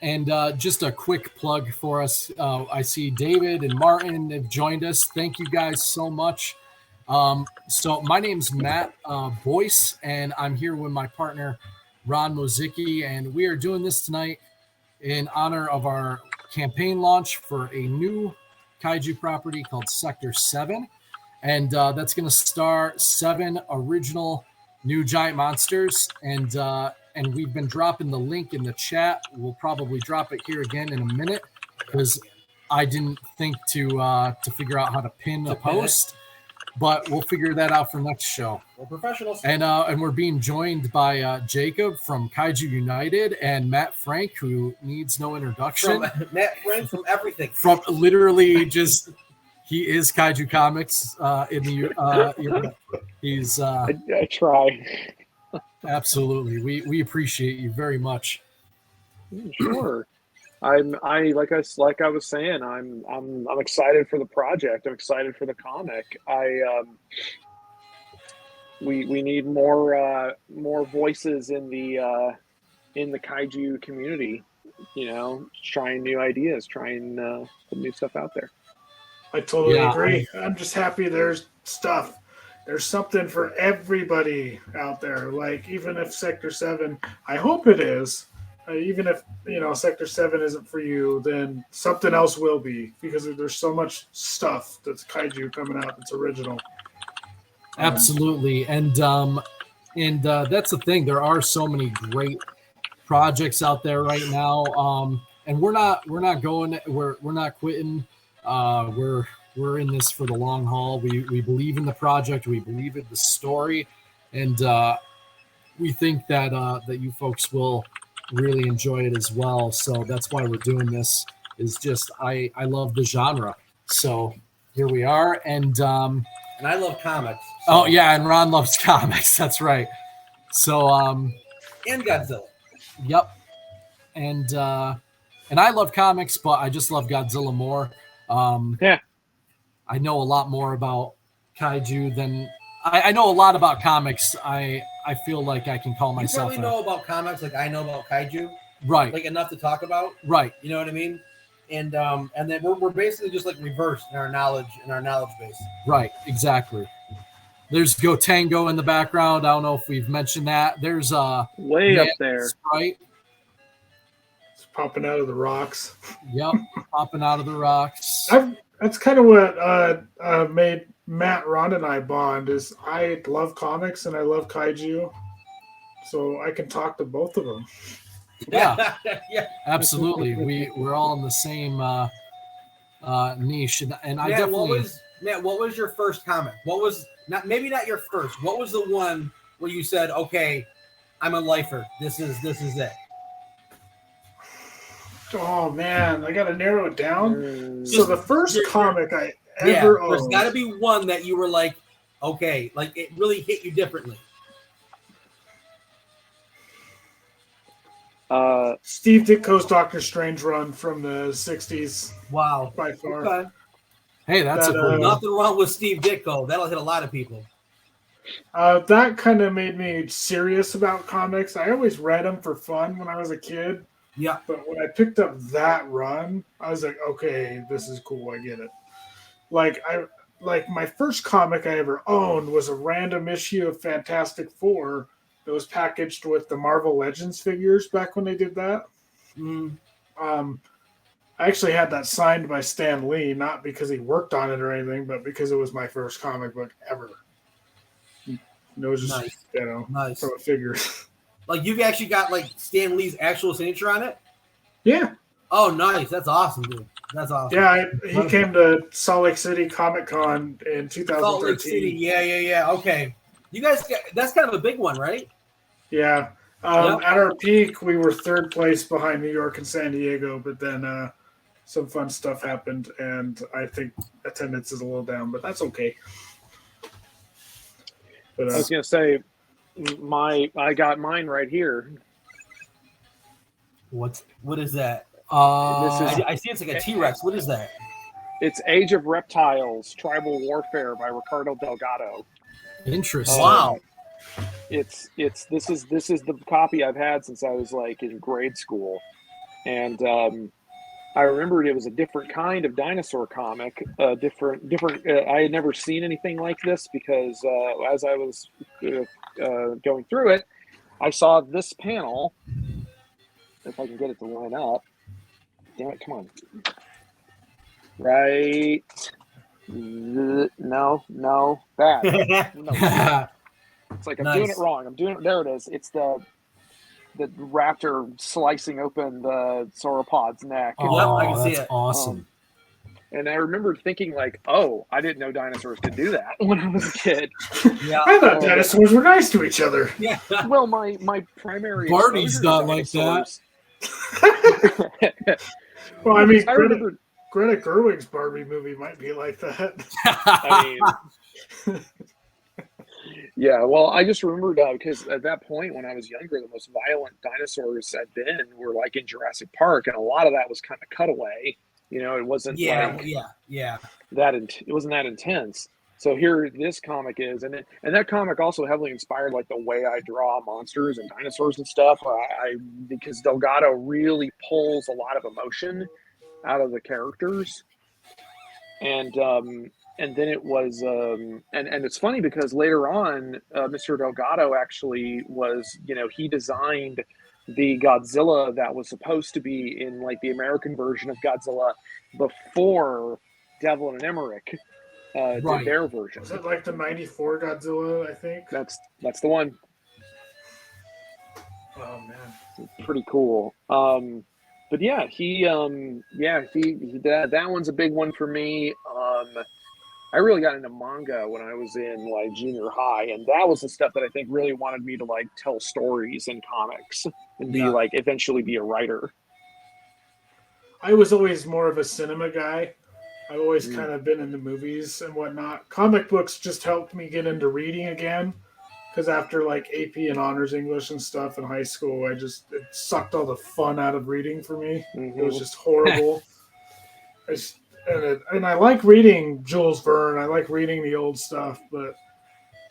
And just a quick plug for us. I see David and Martin have joined us. Thank you guys so much. So my name's Matt Boyce, and I'm here with my partner, Ron Mozicki, and we are doing this tonight in honor of our campaign launch for a new kaiju property called Sector-7. And that's going to star 7 original new giant monsters, and we've been dropping the link in the chat. We'll probably drop it here again in a minute because I didn't think to figure out how to pin a post, but we'll figure that out for next show. We're professionals. And we're being joined by Jacob from Kaiju United and Matt Frank, who needs no introduction. From Matt Frank from everything. From literally just. He is Kaiju Comics he's I try. Absolutely. We appreciate you very much. Sure. Like I was saying, I'm excited for the project. I'm excited for the comic. We need more voices in the kaiju community. trying new ideas, trying some new stuff out there. I totally Yeah, agree. I'm just happy there's stuff. There's something for everybody out there. Like, even if Sector-7, I hope it is. Even if Sector-7 isn't for you, then something else will be, because there's so much stuff that's kaiju coming out that's original. Absolutely, and that's the thing. There are so many great projects out there right now, and we're not quitting. We're in this for the long haul. We believe in the project. We believe in the story, and we think that that you folks will really enjoy it as well. So that's why we're doing this. Is just I love the genre. So here we are, and I love comics. oh yeah, and Ron loves comics. That's right. So And Godzilla. yep, and I love comics, but I just love Godzilla more. Yeah. I know a lot more about kaiju than I know a lot about comics. I feel like I can call You myself probably know about comics like I know about kaiju, right, like enough to talk about. right. You know what I mean? And then we're basically just like reversed in our knowledge base. Right, exactly. There's Gotango in the background. I don't know if we've mentioned that. There's Way up there. Sprite. It's popping out of the rocks. Yep, popping out of the rocks. That's kind of what made Matt, Ron, and I bond. Is I love comics and I love kaiju, so I can talk to both of them. Yeah, Yeah. absolutely. We're all in the same niche, and I definitely. What was your first comic? What was maybe not your first? What was the one where you said, "Okay, I'm a lifer. This is it." Oh man, I gotta narrow it down. So the first comic I Yeah, ever there's owned. got to be one that you were like, okay, like it really hit you differently. Steve Ditko's Doctor Strange run from the '60s, Wow. by far. Okay. Hey, that's That, a cool. Nothing wrong with Steve Ditko. That'll hit a lot of people. That kind of made me serious about comics. I always read them for fun when I was a kid, Yeah. but when I picked up that run, I was like, okay, this is cool. I get it. Like my first comic I ever owned was a random issue of Fantastic Four that was packaged with the Marvel Legends figures back when they did that. I actually had that signed by Stan Lee, not because he worked on it or anything, but because it was my first comic book ever. It was just, Nice. Nice. from a figure. Like you've actually got like Stan Lee's actual signature on it? Yeah. Oh, nice. That's awesome, dude. That's awesome. Yeah, he came to Salt Lake City Comic Con in 2013. Salt Lake City. Yeah. Okay. You guys, that's kind of a big one, right? Yeah. At our peak, we were third place behind New York and San Diego, but then some fun stuff happened, and I think attendance is a little down, but that's okay. But, I was gonna say, I got mine right here. What is that? This is I see it's like a T-Rex. What is that? It's Age of Reptiles: Tribal Warfare by Ricardo Delgado. Interesting. Wow. This is the copy I've had since I was like in grade school, and I remembered it was a different kind of dinosaur comic. Different. I had never seen anything like this because as I was going through it, I saw this panel. If I can get it to line up. Damn it! Come on. Right. No. That. No. It's like I'm doing it wrong. There it is. It's the raptor slicing open the sauropod's neck. Oh, I can see that's it. awesome. And I remember thinking like, oh, I didn't know dinosaurs could do that when I was a kid. Yeah. I thought dinosaurs were nice to each other. Yeah. Well, my primary Barney's exposure not to like dinosaurs- Well, I mean, I remember. Greta Gerwig's Barbie movie might be like that. I mean, yeah, well, I just remembered because at that point when I was younger, the most violent dinosaurs I'd been were like in Jurassic Park, and a lot of that was kind of cutaway. You know, it wasn't Yeah. like Yeah. that. It wasn't that intense. So here this comic is, and that comic also heavily inspired like the way I draw monsters and dinosaurs and stuff. Because Delgado really pulls a lot of emotion out of the characters, and then it was and it's funny because later on, Mr. Delgado actually was, he designed the Godzilla that was supposed to be in like the American version of Godzilla before Devlin and Emmerich did their version. Was it like the '94 Godzilla? I think That's the one. Oh man, Pretty cool. But yeah, he that one's a big one for me. I really got into manga when I was in like junior high, and that was the stuff that I think really wanted me to like tell stories in comics and be like eventually be a writer. I was always more of a cinema guy. I've always kind of been into movies and whatnot. Comic books just helped me get into reading again. Because after like AP and honors English and stuff in high school, it sucked all the fun out of reading for me. Mm-hmm. It was just horrible. And I like reading Jules Verne. I like reading the old stuff, but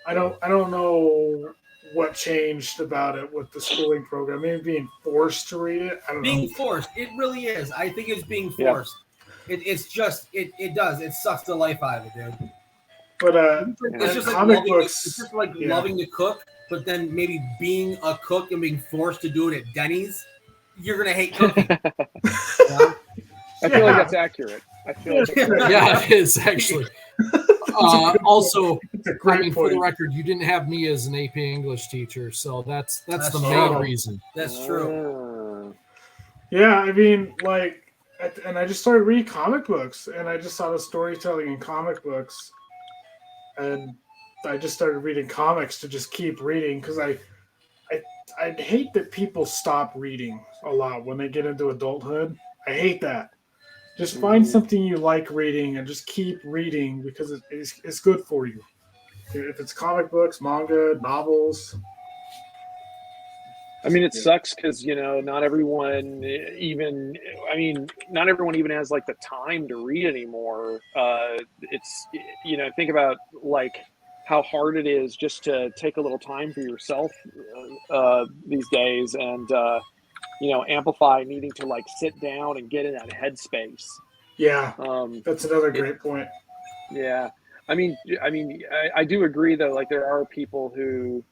I don't know what changed about it with the schooling program. Maybe being forced to read it. I don't know. Being forced, it really is. I think it's being forced. Yeah. It does. It sucks the life out of it, dude. But it's just like comic books. It's just like loving to cook, but then maybe being a cook and being forced to do it at Denny's, you're gonna hate cooking. I feel like that's accurate. I feel like it is actually. Also, point. For the record, you didn't have me as an AP English teacher, so that's the main reason. That's true. Yeah, I mean, like, and I just started reading comic books, and I just saw the storytelling in comic books. And I just started reading comics to just keep reading because I hate that people stop reading a lot when they get into adulthood. I hate that. Just find something you like reading and just keep reading because it's good for you. If it's comic books, manga, novels. I mean, it sucks because, not everyone even has like the time to read anymore. It's, think about like how hard it is just to take a little time for yourself these days, and, Amplify needing to like sit down and get in that headspace. Yeah, that's another great point. Yeah. I mean, I do agree though, like there are people who,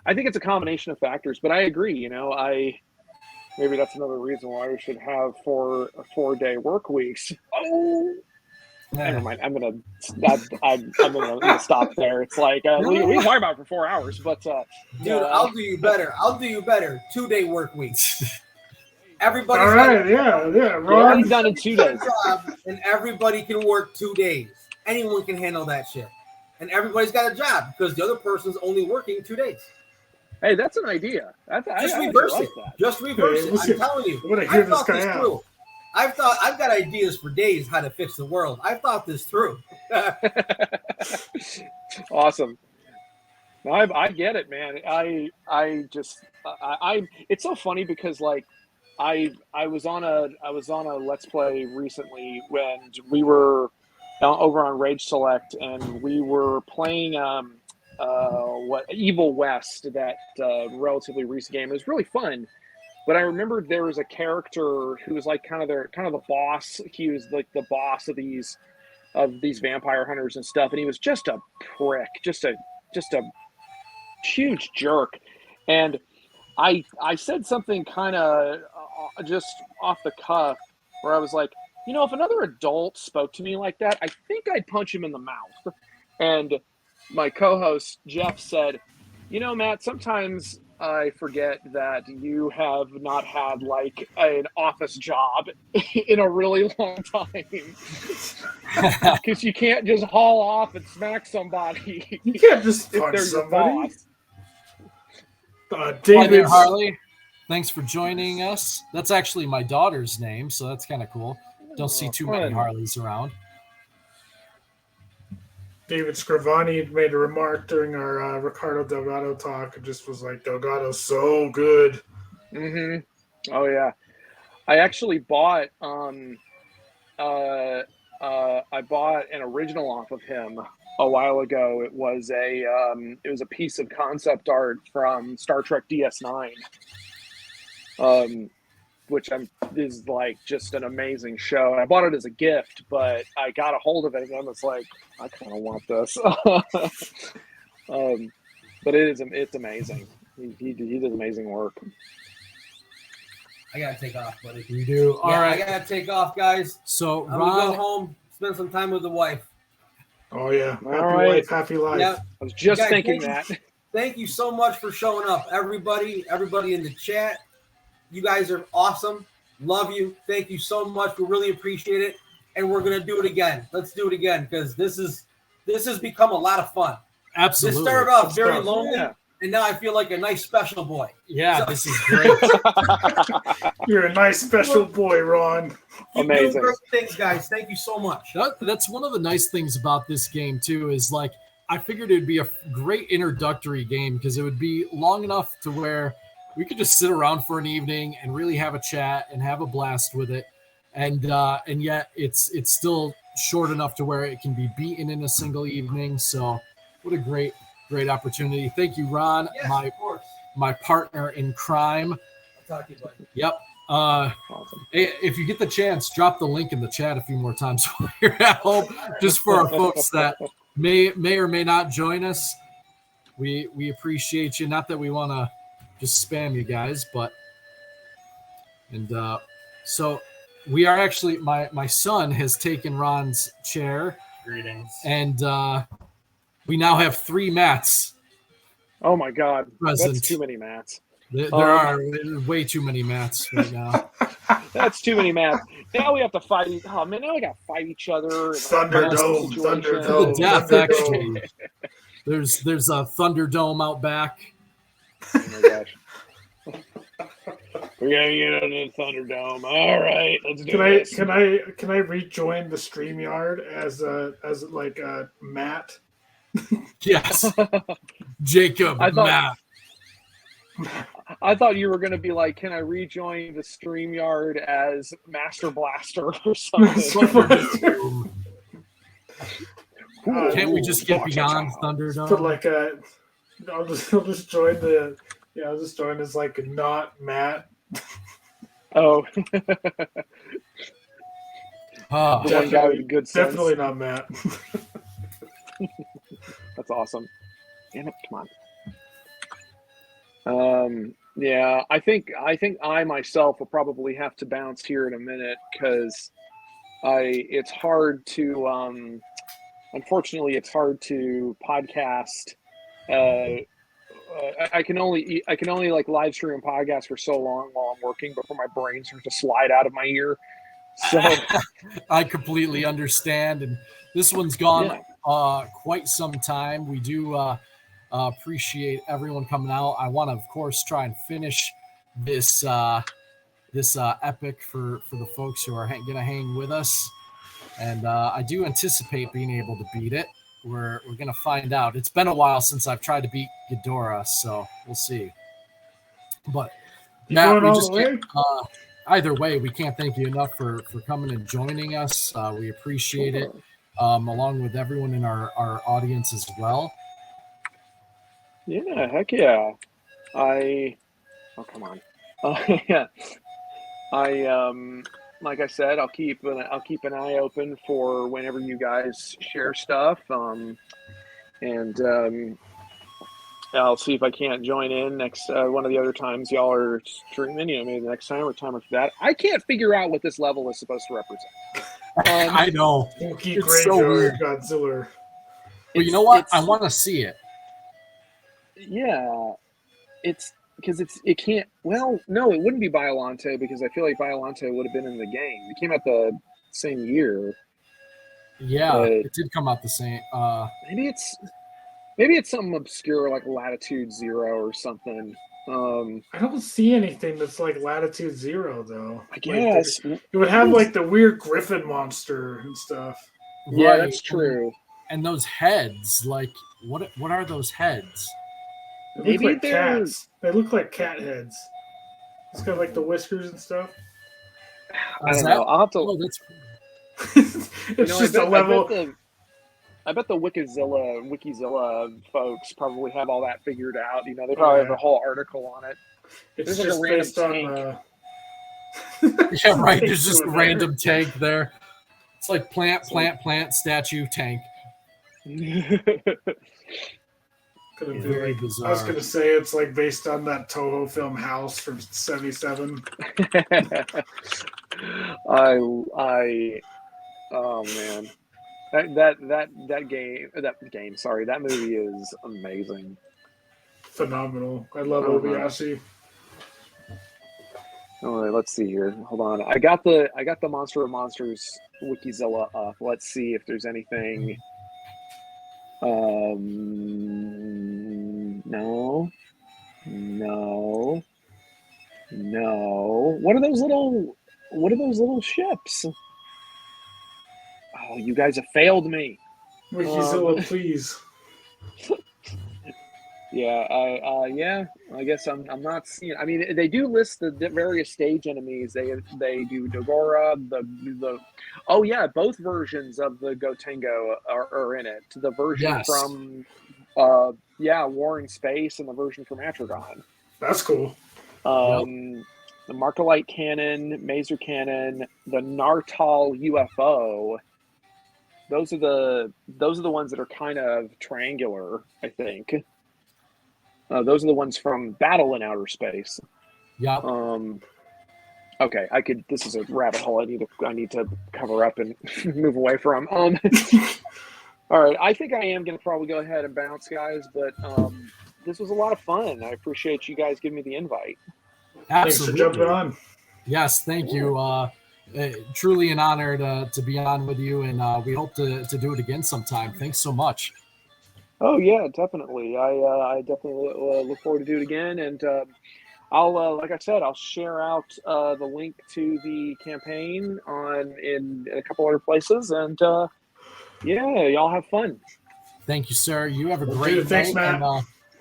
I think it's a combination of factors, but I agree. Maybe that's another reason why we should have 4-day work weeks. Oh, never mind. I'm gonna stop there. It's like we can talk about it for 4 hours, but dude, I'll do you better. 2-day work weeks. Everybody's all right. Yeah. Ron done in 2 days, and everybody can work 2 days. Anyone can handle that shit, and everybody's got a job because the other person's only working 2 days. Hey, that's an idea. Just reverse it. Just reverse it. I'm telling you. I want to hear this guy out. Through. I've got ideas for days how to fix the world. I've thought this through. Awesome. No, I get it, man. I it's so funny because like I was on a Let's Play recently when we were over on Rage Select, and we were playing Evil West, that relatively recent game. It was really fun, but I remember there was a character who was like kind of the boss. He was like the boss of these vampire hunters and stuff, and he was just a prick, just a huge jerk. And I said something kind of just off the cuff where I was like, if another adult spoke to me like that, I think I'd punch him in the mouth. And my co-host Jeff said, Matt, sometimes I forget that you have not had like an office job in a really long time, because you can't just haul off and smack somebody. You can't just if punch they're somebody. David Harley, thanks for joining us. That's actually my daughter's name, so that's kind of cool. Don't see too many Harleys around. David Scrivani made a remark during our Ricardo Delgado talk. It just was like, Delgado's so good. Mm-hmm. Oh yeah, I actually bought I bought an original off of him a while ago. It was a piece of concept art from Star Trek DS9, which is like just an amazing show. And I bought it as a gift, but I got a hold of it and I was like, I kind of want this. But it's amazing. He does amazing work. I gotta take off, buddy. You do. All right. I gotta take off, guys. So I'm Ron, gonna go home, spend some time with the wife. Oh yeah, happy right. life, happy life. Yeah. I was just Guys, thinking thank that. Thank you so much for showing up, everybody in the chat. You guys are awesome. Love you. Thank you so much. We really appreciate it, and we're gonna do it again. Let's do it again because this has become a lot of fun. absolutely. This started off very lonely, Yeah. and now I feel like a nice special boy. Yeah, So- this is great. You're a nice special boy, Ron. Keep Amazing. doing great things, guys. Thank you so much. That's one of the nice things about this game too. Is like I figured it'd be a great introductory game because it would be long enough to where we could just sit around for an evening and really have a chat and have a blast with it, and yet it's still short enough to where it can be beaten in a single evening. So, what a great opportunity! Thank you, Ron, Yes, my of course. partner in crime. I'll talk to you, buddy. Yep. Awesome. If you get the chance, drop the link in the chat a few more times while you're at home, just for our folks that may or may not join us. We appreciate you. Not that we want to just spam you guys, but so we are actually my son has taken Ron's chair. Greetings. And we now have 3 mats. Oh my God, Present. that's too many mats. There are way too many mats right now. That's too many mats. Now we have to fight. Oh man, now we got to fight each other. Thunderdome, Thunderdome, The death, Thunderdome. actually. There's a Thunderdome out back. Oh my gosh. We're gonna get into the Thunderdome. All right, let's do this. Can I rejoin the StreamYard as Matt? Yes. Jacob, Matt. I thought you were going to be like, can I rejoin the StreamYard as Master Blaster or something? Can't we just get beyond Thunderdome? Put like I'll just join the I'll just join as like not Matt. Oh, Ah, the one guy with good sense. Definitely not Matt. That's awesome. Damn it, come on. Yeah, I think I myself will probably have to bounce here in a minute because it's hard to unfortunately it's hard to podcast. I can only like live stream podcasts for so long while I'm working before my brain starts to slide out of my ear. So I completely understand, and this one's gone quite some time. We do appreciate everyone coming out. I want to, of course, try and finish this epic for the folks who are going to hang with us, and I do anticipate being able to beat it. We're going to find out. It's been a while since I've tried to beat Ghidorah, so we'll see. But Matt, we just either way, we can't thank you enough for coming and joining us. We appreciate it, along with everyone in our audience as well. yeah, heck yeah. Come on. Yeah. Like I said, I'll keep an eye open for whenever you guys share stuff. And I'll see if I can't join in next one of the other times y'all are streaming. Maybe the next time or time after that. I can't figure out what this level is supposed to represent. I know. Spooky It's so weird. Godzilla. But you know what? I want to see it. Yeah, it's because it can't. Well, no, it wouldn't be Biolante because I feel like Biolante would have been in the game. It came out the same year. Yeah, it did come out the same. Maybe it's something obscure like Latitude Zero or something. I don't see anything that's like Latitude Zero though. I guess it would have like the weird griffin monster and stuff. Yeah, Right. that's true. And those heads, like, what are those heads? They Maybe look like they're- cats. They look like cat heads. It's got like the whiskers and stuff. I Is don't that- know. I'll have to. Oh, that's It's just a level. I bet the Wikizilla folks probably have all that figured out. You know, they probably have a whole article on it. It's There's just like a random based on tank. Yeah, right. There's just a Tank random tank there. It's like plant, statue, tank. Gonna be Very like, bizarre. I was gonna say it's like based on that Toho film House from '77. Oh man, that movie is amazing. Phenomenal. I love Uh-huh. Obayashi. All right, let's see here. Hold on. I got the Monster of Monsters Wikizilla up. Let's see if there's anything. No. What are those little ships? Oh, you guys have failed me. Wikizilla, please. Yeah, I guess I'm not seeing. I mean, they do list the various stage enemies. They do Dogora, oh yeah, both versions of the Gotengo are in it. The version from War in Space and the version from Atragon. That's cool. The Markalite Cannon, Maser Cannon, the Nartal UFO. Those are the ones that are kind of triangular, I think. Those are the ones from Battle in Outer Space. Yeah. Okay, this is a rabbit hole I need to cover up and move away from. All right, I think I am going to probably go ahead and bounce, guys, but this was a lot of fun. I appreciate you guys giving me the invite. Absolutely. Thanks for jumping on. Yes, thank you. Truly an honor to be on with you, and we hope to do it again sometime. Thanks so much. Oh yeah, definitely. I definitely look forward to do it again, and I'll like I said, I'll share out the link to the campaign in a couple other places, and y'all have fun. Thank you, sir. You have a great night. Thanks, Matt.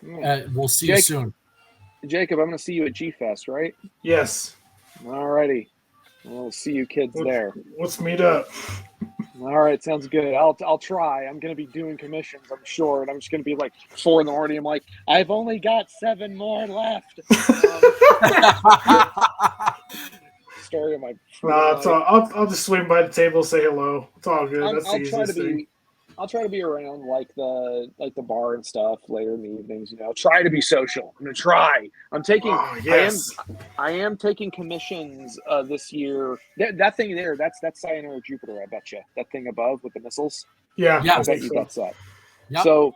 And we'll see you soon. Jacob, I'm going to see you at G-Fest, right? Yes. All righty. We'll see you kids there. Let's meet up. All right, sounds good. I'll try. I'm going to be doing commissions, I'm sure, and I'm just going to be like 4 a.m. I'm like, I've only got 7 more left. Story of my. I'll just swing by the table, say hello. It's all good. That's the easiest thing. I'll try to be around like the bar and stuff later in the evenings. You know, try to be social. I'm gonna try. I'm taking. Oh, yes. I am taking commissions this year. That thing there, that's Sayonara Jupiter. I bet you that thing above with the missiles. Yeah, I bet you that's that. Yep. So,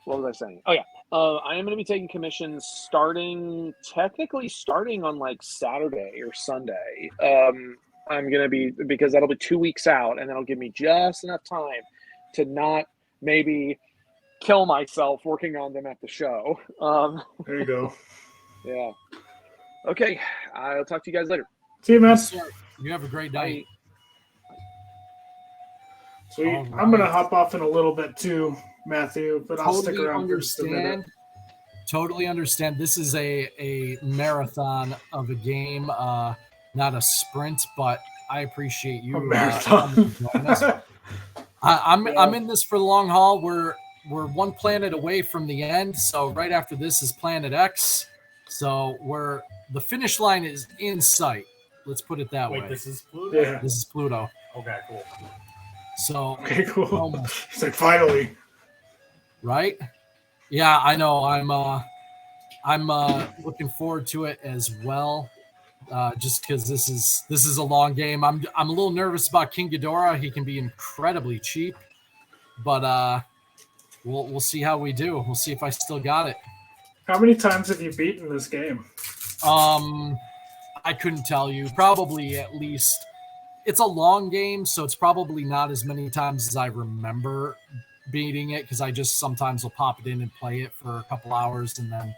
what was I saying? Oh yeah, I am going to be taking commissions starting on like Saturday or Sunday. I'm going to be, because that'll be 2 weeks out, and that'll give me just enough time to not maybe kill myself working on them at the show. There you go. Yeah. Okay. I'll talk to you guys later. See you, man. You have a great night. Sweet. Right. I'm going to hop off in a little bit too, Matthew, but I'll stick around for just a minute. Totally understand. This is a marathon of a game, not a sprint, but I appreciate you. I'm in this for the long haul. We're one planet away from the end, so right after this is Planet X. So the finish line is in sight. Let's put it that way. Wait, this is Pluto? Yeah. This is Pluto. Okay, cool. So okay, cool. It's like finally. Right? Yeah, I know. I'm looking forward to it as well. Just because this is a long game. I'm a little nervous about King Ghidorah. He can be incredibly cheap, but we'll see how we do. We'll see if I still got it. How many times have you beaten this game? I couldn't tell you. Probably at least. It's a long game, so it's probably not as many times as I remember beating it, because I just sometimes will pop it in and play it for a couple hours and then,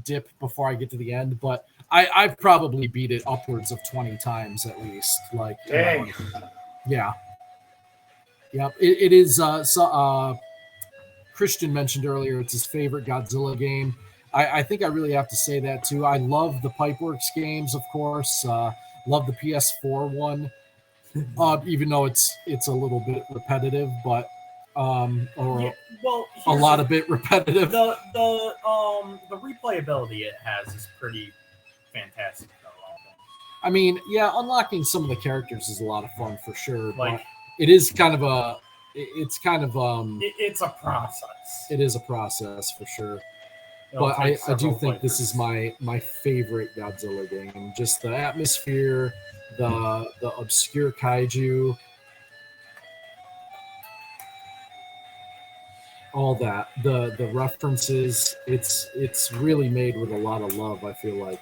dip before I get to the end. But I've probably beat it upwards of 20 times at least. Like, dang. Yeah. Yep. It is. Christian mentioned earlier it's his favorite Godzilla game. I think I really have to say that too. I love the Pipeworks games, of course. Love the PS4 one, even though it's a little bit repetitive. But or Yeah, well, a lot of bit repetitive? The replayability it has is pretty fantastic, though. I mean, yeah, unlocking some of the characters is a lot of fun for sure. Like, but it is kind of it's a process. It is a process for sure. It'll But take I do several think this playthroughs. is my favorite Godzilla game. Just the atmosphere, the obscure kaiju, all that, the references. It's really made with a lot of love, I feel like.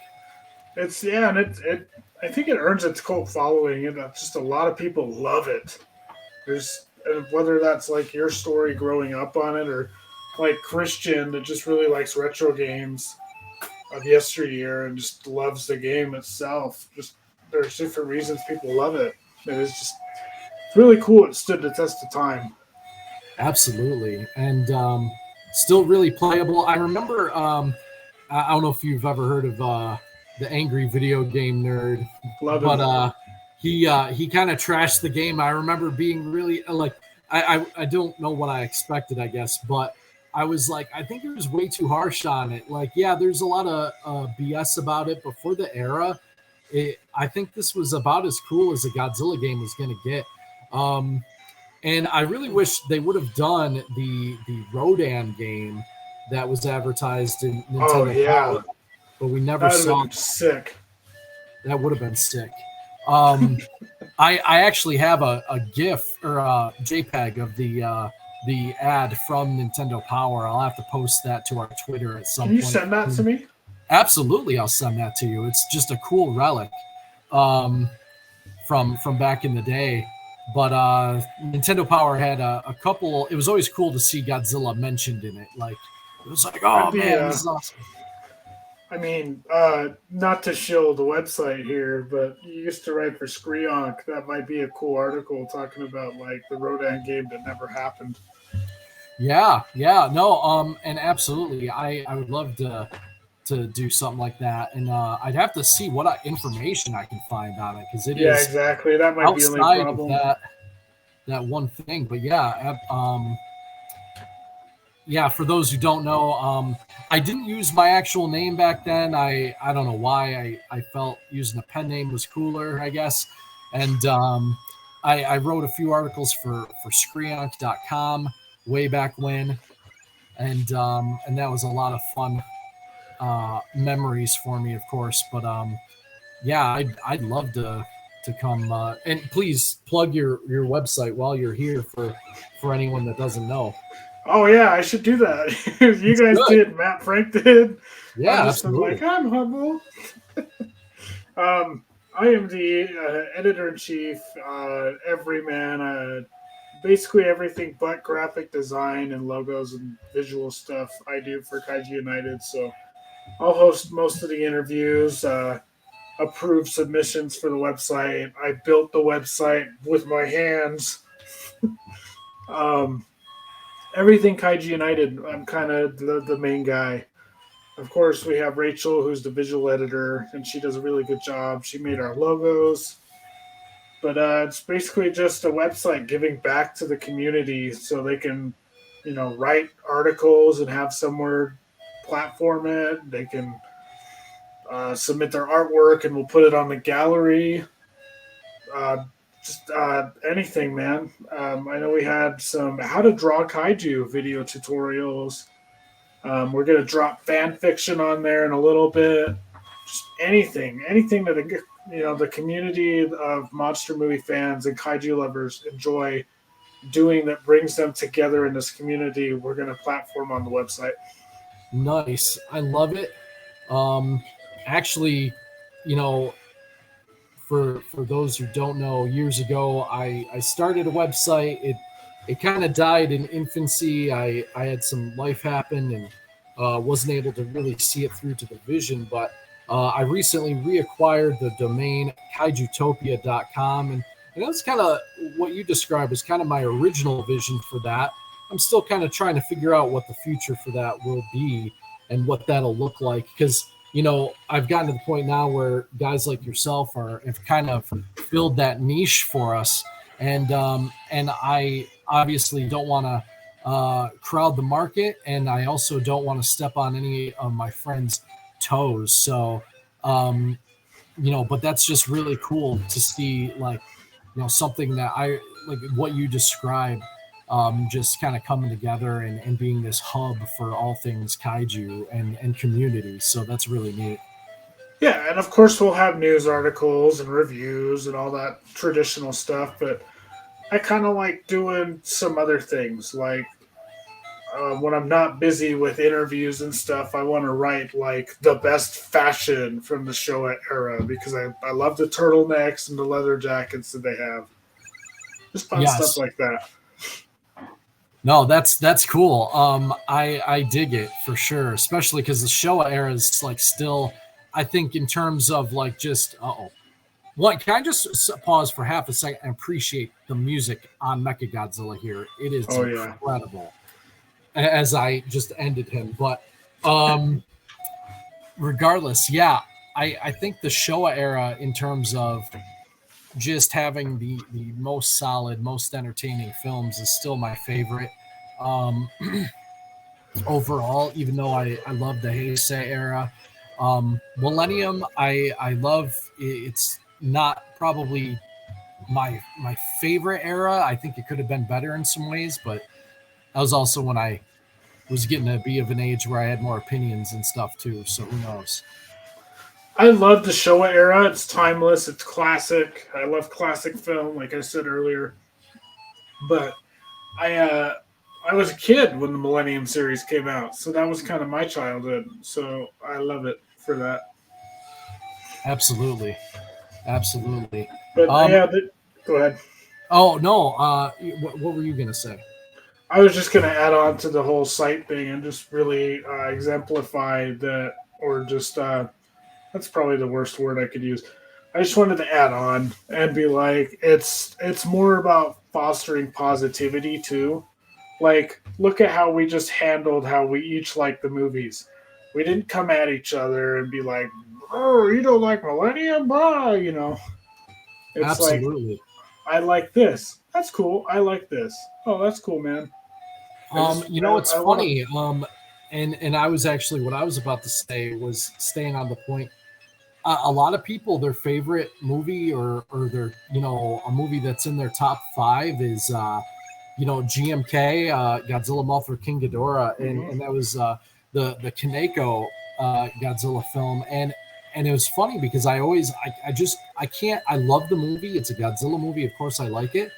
It's and it I think it earns its cult following, and just a lot of people love it. There's whether that's like your story growing up on it, or like Christian that just really likes retro games of yesteryear and just loves the game itself. Just there's different reasons people love it. It's really cool. It stood the test of time. Absolutely, and still really playable. I remember, I don't know if you've ever heard of the Angry Video Game Nerd, Love it. but he kind of trashed the game. I remember being really like, I don't know what I expected, I guess, but I was like, I think it was way too harsh on it. Like, yeah, there's a lot of BS about it, but for the era, I think this was about as cool as a Godzilla game was going to get. And I really wish they would have done the Rodan game that was advertised in Nintendo Power, but we never saw it. Sick. That would have been sick. I actually have a GIF or a JPEG of the ad from Nintendo Power. I'll have to post that to our Twitter at some point. Can you send that to me? Absolutely, I'll send that to you. It's just a cool relic from back in the day. But Nintendo Power had a couple. It was always cool to see Godzilla mentioned in it. Like, it was like, oh man, this is awesome. I mean, not to show the website here, but you used to write for Screonk. That might be a cool article talking about like the Rodan game that never happened. Yeah, no, and absolutely, I would love to do something like that, and I'd have to see what information I can find on it, because it is exactly. That might be the only problem. Of that one thing. But yeah, for those who don't know, I didn't use my actual name back then. I don't know why. I felt using a pen name was cooler, I guess. And I wrote a few articles for Screonk.com way back when, and that was a lot of fun memories for me, of course. But yeah, I'd love to come and please plug your website while you're here for anyone that doesn't know. Oh yeah, I should do that. You guys did. Matt Frank did. Yeah, I'm absolutely. Like, I'm humble. I am the editor-in-chief, everyman. Basically everything but graphic design and logos and visual stuff I do for Kaiju United. So I'll host most of the interviews, approve submissions for the website. I built the website with my hands. Everything Kaiju United, I'm kind of the main guy. Of course, we have Rachel, who's the visual editor, and she does a really good job. She made our logos. But it's basically just a website giving back to the community so they can, write articles and have somewhere platform it. They can submit their artwork, and we'll put it on the gallery. Just anything, man. I know we had some how to draw kaiju video tutorials. We're going to drop fan fiction on there in a little bit. Just anything that the community of monster movie fans and kaiju lovers enjoy doing that brings them together in this community. We're going to platform on the website. Nice. I love it. Actually, for those who don't know, years ago, I started a website. It kind of died in infancy. I had some life happen and wasn't able to really see it through to the vision, but I recently reacquired the domain kaijutopia.com, and that's kind of what you described as kind of my original vision for that. I'm still kind of trying to figure out what the future for that will be and what that'll look like, because I've gotten to the point now where guys like yourself have kind of filled that niche for us, and I obviously don't want to crowd the market, and I also don't want to step on any of my friends' toes. So, but that's just really cool to see, like, something that I like what you described, just kind of coming together and being this hub for all things kaiju and community. So that's really neat. Yeah, and of course we'll have news articles and reviews and all that traditional stuff, but I kind of like doing some other things. Like when I'm not busy with interviews and stuff, I want to write like the best fashion from the Showa era because I love the turtlenecks and the leather jackets that they have. Just fun stuff like that. No, that's cool. I dig it for sure, especially because the Showa era is like still, I think, in terms of like just what, can I just pause for half a second and appreciate the music on Mechagodzilla here? It is incredible. As I just ended him, but regardless, yeah, I think the Showa era, in terms of just having the most solid, most entertaining films, is still my favorite overall, even though I love the Heisei era. Millennium, I love. It's not probably my favorite era. I think it could have been better in some ways, but that was also when I was getting to be of an age where I had more opinions and stuff too. So who knows? I love the Showa era. It's timeless. It's classic. I love classic film, like I said earlier. But I was a kid when the Millennium series came out, so that was kind of my childhood. So I love it for that. Absolutely. But go ahead. Oh no, what were you gonna say? I was just gonna add on to the whole site thing and just really exemplify that, or just that's probably the worst word I could use. I just wanted to add on and be like, it's more about fostering positivity too. Like, look at how we just handled how we each like the movies. We didn't come at each other and be like, "Oh, you don't like Millennium, It's Absolutely. like, I like this. That's cool. I like this. Oh, that's cool, man. It's funny. And I was actually, what I was about to say was staying on the point. A lot of people, their favorite movie or their, a movie that's in their top 5 is, GMK, Godzilla Mothra King Ghidorah, and that was the Kaneko Godzilla film, and it was funny because I can't. I love the movie. It's a Godzilla movie, of course I like it,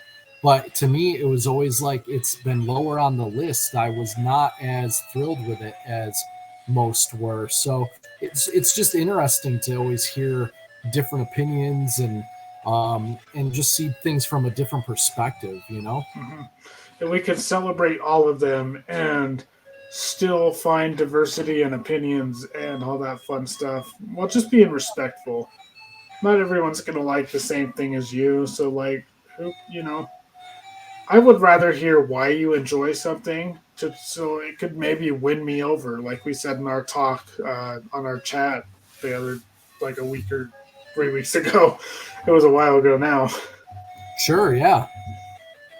but to me it was always like it's been lower on the list. I was not as thrilled with it as most were. So it's just interesting to always hear different opinions and just see things from a different perspective, Mm-hmm. And we can celebrate all of them and still find diversity and opinions and all that fun stuff while just being respectful. Not everyone's going to like the same thing as you. So, like, I would rather hear why you enjoy something so it could maybe win me over, like we said in our talk on our chat the other, like a week or 3 weeks ago. It was a while ago now. Sure, yeah.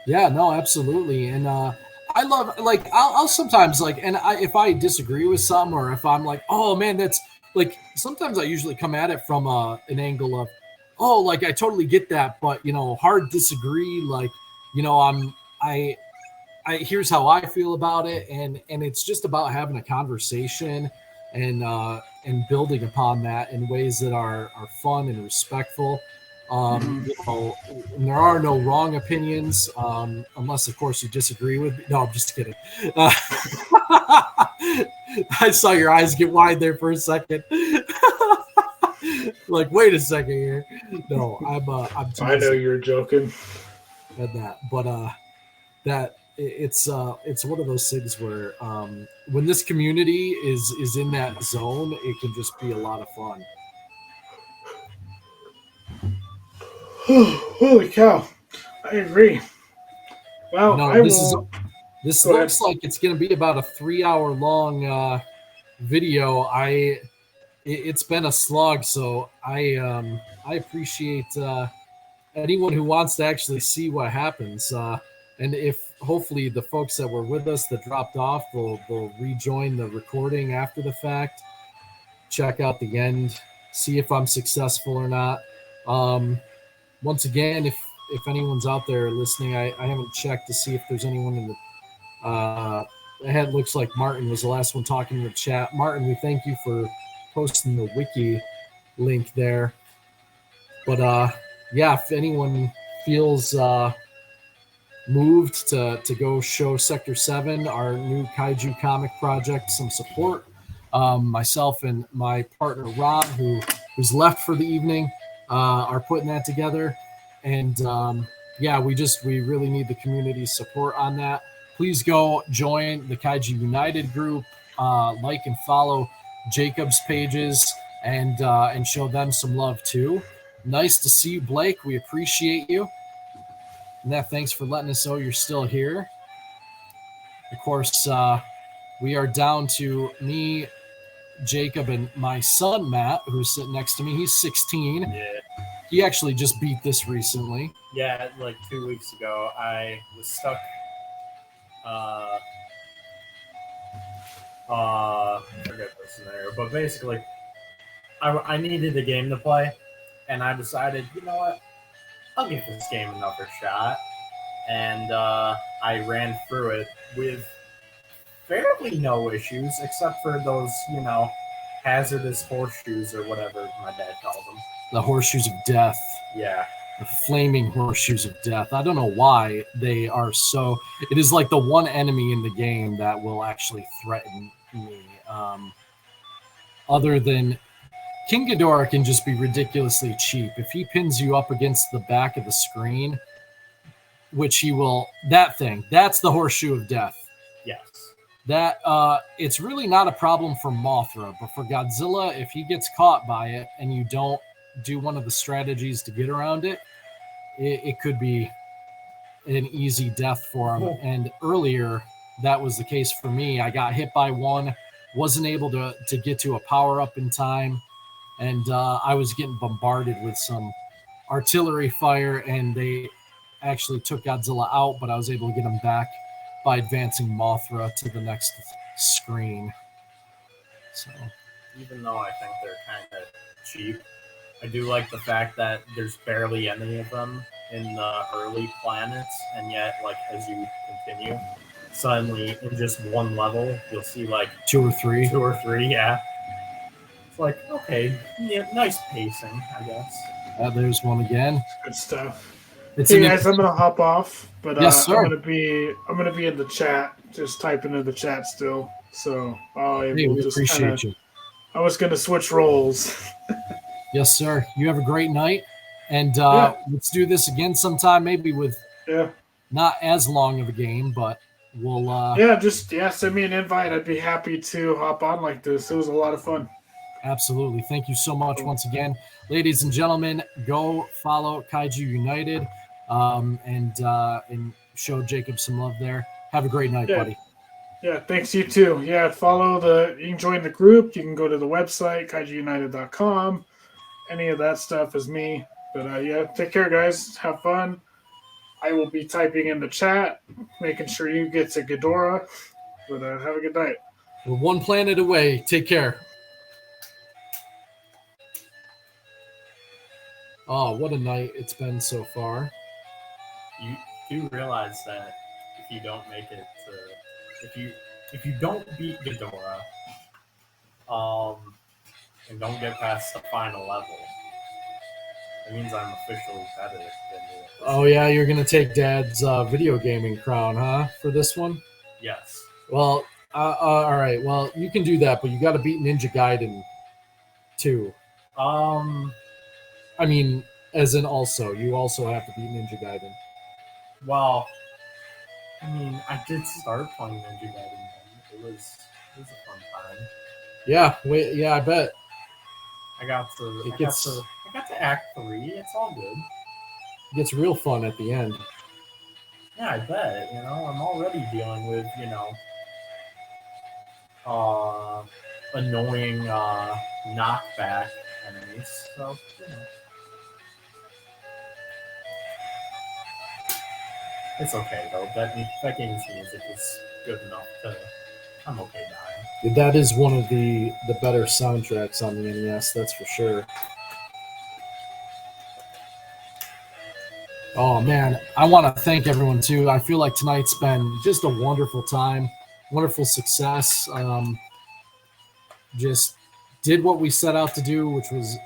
Yeah, no, absolutely. And I love, like, I'll sometimes, like, and if I disagree with some, or if I'm like, oh man, that's like, sometimes I usually come at it from an angle of, oh, like, I totally get that, but hard disagree. Like, I here's how I feel about it, and it's just about having a conversation and building upon that in ways that are fun and respectful. And there are no wrong opinions, unless, of course, you disagree with me. No, I'm just kidding. I saw your eyes get wide there for a second. Like, wait a second here. No, I'm. I know you're joking. At that, but that it's one of those things where when this community is in that zone, it can just be a lot of fun. Holy cow! I agree. Well, this looks like it's going to be about a 3-hour long video. It's been a slog, so I appreciate anyone who wants to actually see what happens. And if hopefully the folks that were with us that dropped off will rejoin the recording after the fact. Check out the end, see if I'm successful or not. Once again, if anyone's out there listening, I haven't checked to see if there's anyone in the it looks like Martin was the last one talking in the chat. Martin, we thank you for posting the wiki link there. But yeah, if anyone feels moved to go show Sector-7, our new Kaiju comic project, some support, myself and my partner Rob, who's left for the evening, are putting that together. And yeah, we really need the community's support on that. Please go join the Kaiju United group, like and follow Jacob's pages, and show them some love too. Nice to see you, Blake. We appreciate you. And thanks for letting us know you're still here. Of course, we are down to me, Jacob, and my son, Matt, who's sitting next to me. He's 16. Yeah. He actually just beat this recently. Yeah, like 2 weeks ago, I was stuck. I forget the scenario, but basically, I needed a game to play, and I decided, you know what, I'll give this game another shot, and I ran through it with fairly no issues, except for those, hazardous horseshoes or whatever my dad called them. The horseshoes of death. Yeah. The flaming horseshoes of death. I don't know why they are so. It is like the one enemy in the game that will actually threaten me. Other than King Ghidorah can just be ridiculously cheap. If he pins you up against the back of the screen, which he will, that's the horseshoe of death. Yes. That it's really not a problem for Mothra, but for Godzilla, if he gets caught by it and you don't do one of the strategies to get around it, it could be an easy death for him. And earlier, that was the case for me. I got hit by one, wasn't able to get to a power-up in time, and I was getting bombarded with some artillery fire, and they actually took Godzilla out, but I was able to get him back by advancing Mothra to the next screen. So, even though I think they're kind of cheap, I do like the fact that there's barely any of them in the early planets, and yet, like, as you continue, suddenly in just one level, you'll see like two or three, yeah. It's like, okay, yeah, nice pacing, I guess. There's one again. Good stuff. It's hey guys, I'm gonna hop off, but yes, sir. I'm gonna be in the chat, just typing in the chat still. So we appreciate you. I was gonna switch roles. Yes, sir. You have a great night, and let's do this again sometime. Maybe with not as long of a game, but we'll send me an invite. I'd be happy to hop on like this. It was a lot of fun. Absolutely. Thank you so much once again, ladies and gentlemen. Go follow Kaiju United, and show Jacob some love there. Have a great night, buddy. Yeah, thanks, you too. Yeah, you can join the group. You can go to the website, kaijuunited.com. Any of that stuff is me. But take care, guys. Have fun. I will be typing in the chat, making sure you get to Ghidorah. But have a good night. We're one planet away. Take care. Oh, what a night it's been so far. You do realize that if you don't make it to, if you don't beat Ghidorah, and don't get past the final level, it means I'm officially better than you. Oh yeah, you're gonna take Dad's video gaming crown, huh? For this one? Yes. Well, all right. Well, you can do that, but you got to beat Ninja Gaiden too. I mean, as in you also have to beat Ninja Gaiden. Well, I mean, I did start playing Ninja Gaiden. It was a fun time. Yeah, I bet. I got to Act 3. It's all good. It gets real fun at the end. Yeah, I bet. I'm already dealing with, annoying knockback enemies. So, It's okay though. That game's music is good enough to. I'm okay dying. That is one of the better soundtracks on the NES, that's for sure. Oh man, I want to thank everyone too. I feel like tonight's been just a wonderful time, wonderful success. Just did what we set out to do, which was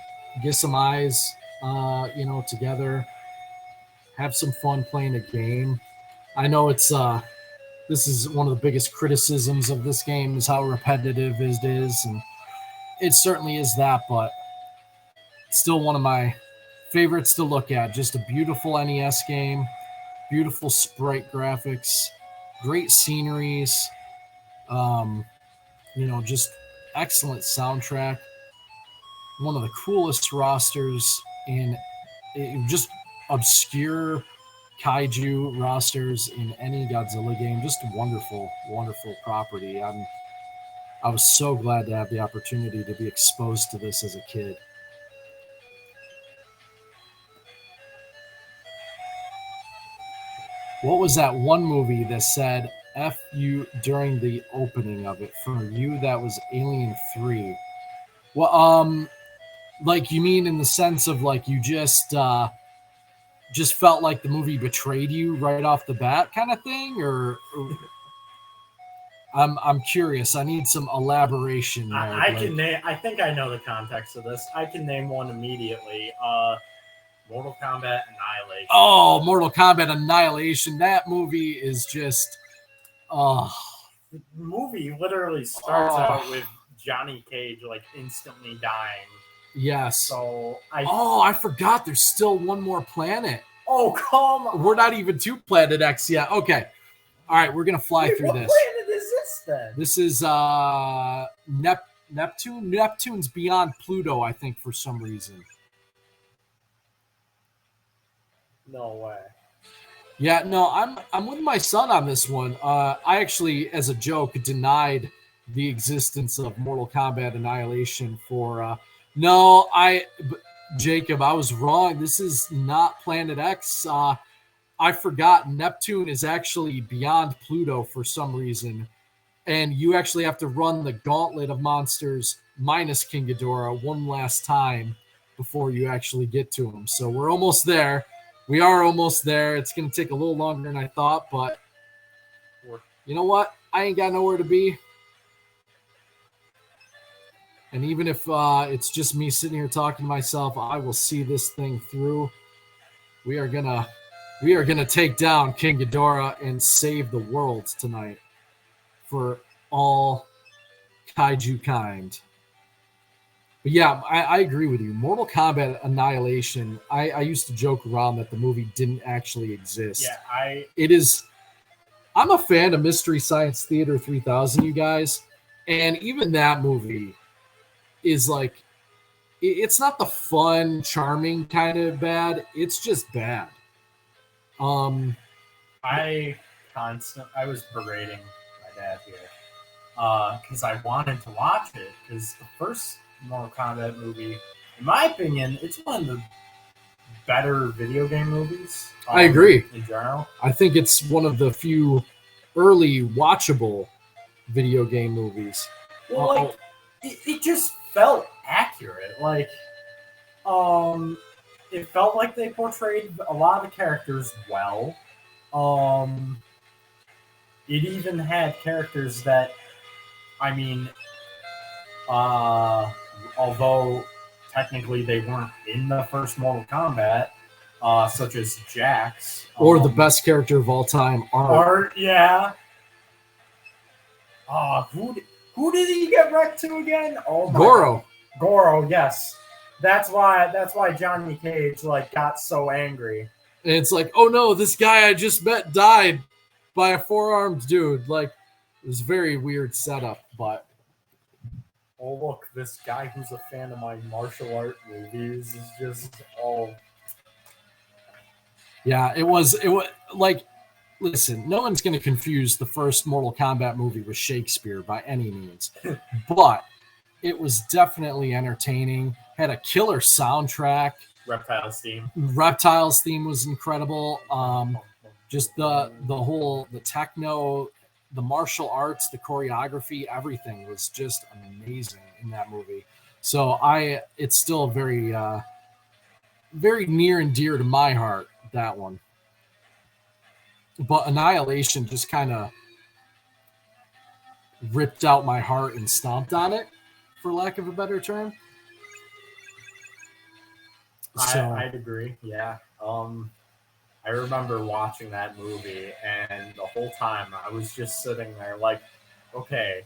get some eyes, together, have some fun playing a game. I know it's this is one of the biggest criticisms of this game is how repetitive it is, and it certainly is that, but it's still one of my favorites to look at. Just a beautiful NES game, beautiful sprite graphics, great sceneries, just excellent soundtrack. One of the coolest rosters in just obscure kaiju rosters in any Godzilla game. Just a wonderful, wonderful property. I was so glad to have the opportunity to be exposed to this as a kid. What was that one movie that said F you during the opening of it? For you, that was Alien 3. Well, like you mean in the sense of like you just felt like the movie betrayed you right off the bat kind of thing, or I'm curious. I need some elaboration there. I think I know the context of this. I can name one immediately. Mortal Kombat Annihilation. Oh, Mortal Kombat Annihilation. That movie is just The movie literally starts out with Johnny Cage like instantly dying. Yes. So I forgot there's still one more planet. Oh, come on. We're not even to Planet X yet. Okay. All right, we're going to fly through this. What planet is this then? This is Neptune. Neptune's beyond Pluto, I think, for some reason. No way. Yeah, no, I'm with my son on this one. I actually, as a joke, denied the existence of Mortal Kombat Annihilation for Jacob, I was wrong. This is not Planet X. I forgot Neptune is actually beyond Pluto for some reason. And you actually have to run the gauntlet of monsters minus King Ghidorah one last time before you actually get to him. So we're almost there. We are almost there. It's going to take a little longer than I thought, but you know what? I ain't got nowhere to be. And even if it's just me sitting here talking to myself, I will see this thing through. We are gonna take down King Ghidorah and save the world tonight for all kaiju kind. But yeah, I agree with you. Mortal Kombat Annihilation, I used to joke around that the movie didn't actually exist. Yeah, I'm a fan of Mystery Science Theater 3000, you guys. And even that movie is like, it's not the fun, charming kind of bad. It's just bad. I was berating my dad here because I wanted to watch it because the first Mortal Kombat movie, in my opinion, it's one of the better video game movies. I agree. In general, I think it's one of the few early watchable video game movies. Well, it just felt accurate. Like, it felt like they portrayed a lot of the characters well. It even had characters that, I mean, although technically they weren't in the first Mortal Kombat, such as Jax. Or the best character of all time, Art. Art, yeah. Who did he get wrecked to again? Oh, Goro. Goro, yes. That's why Johnny Cage got so angry. And it's like, oh no, this guy I just met died by a four-armed dude. Like, it was a very weird setup, but oh look, this guy who's a fan of my martial art movies is just yeah, it was like, listen, no one's going to confuse the first Mortal Kombat movie with Shakespeare by any means, but it was definitely entertaining. Had a killer soundtrack. Reptiles theme. Reptiles theme was incredible. Just the techno, the martial arts, the choreography, everything was just amazing in that movie. So it's still very very near and dear to my heart, that one. But Annihilation just kind of ripped out my heart and stomped on it, for lack of a better term. So, I'd agree. Yeah. I remember watching that movie, and the whole time I was just sitting there like, okay,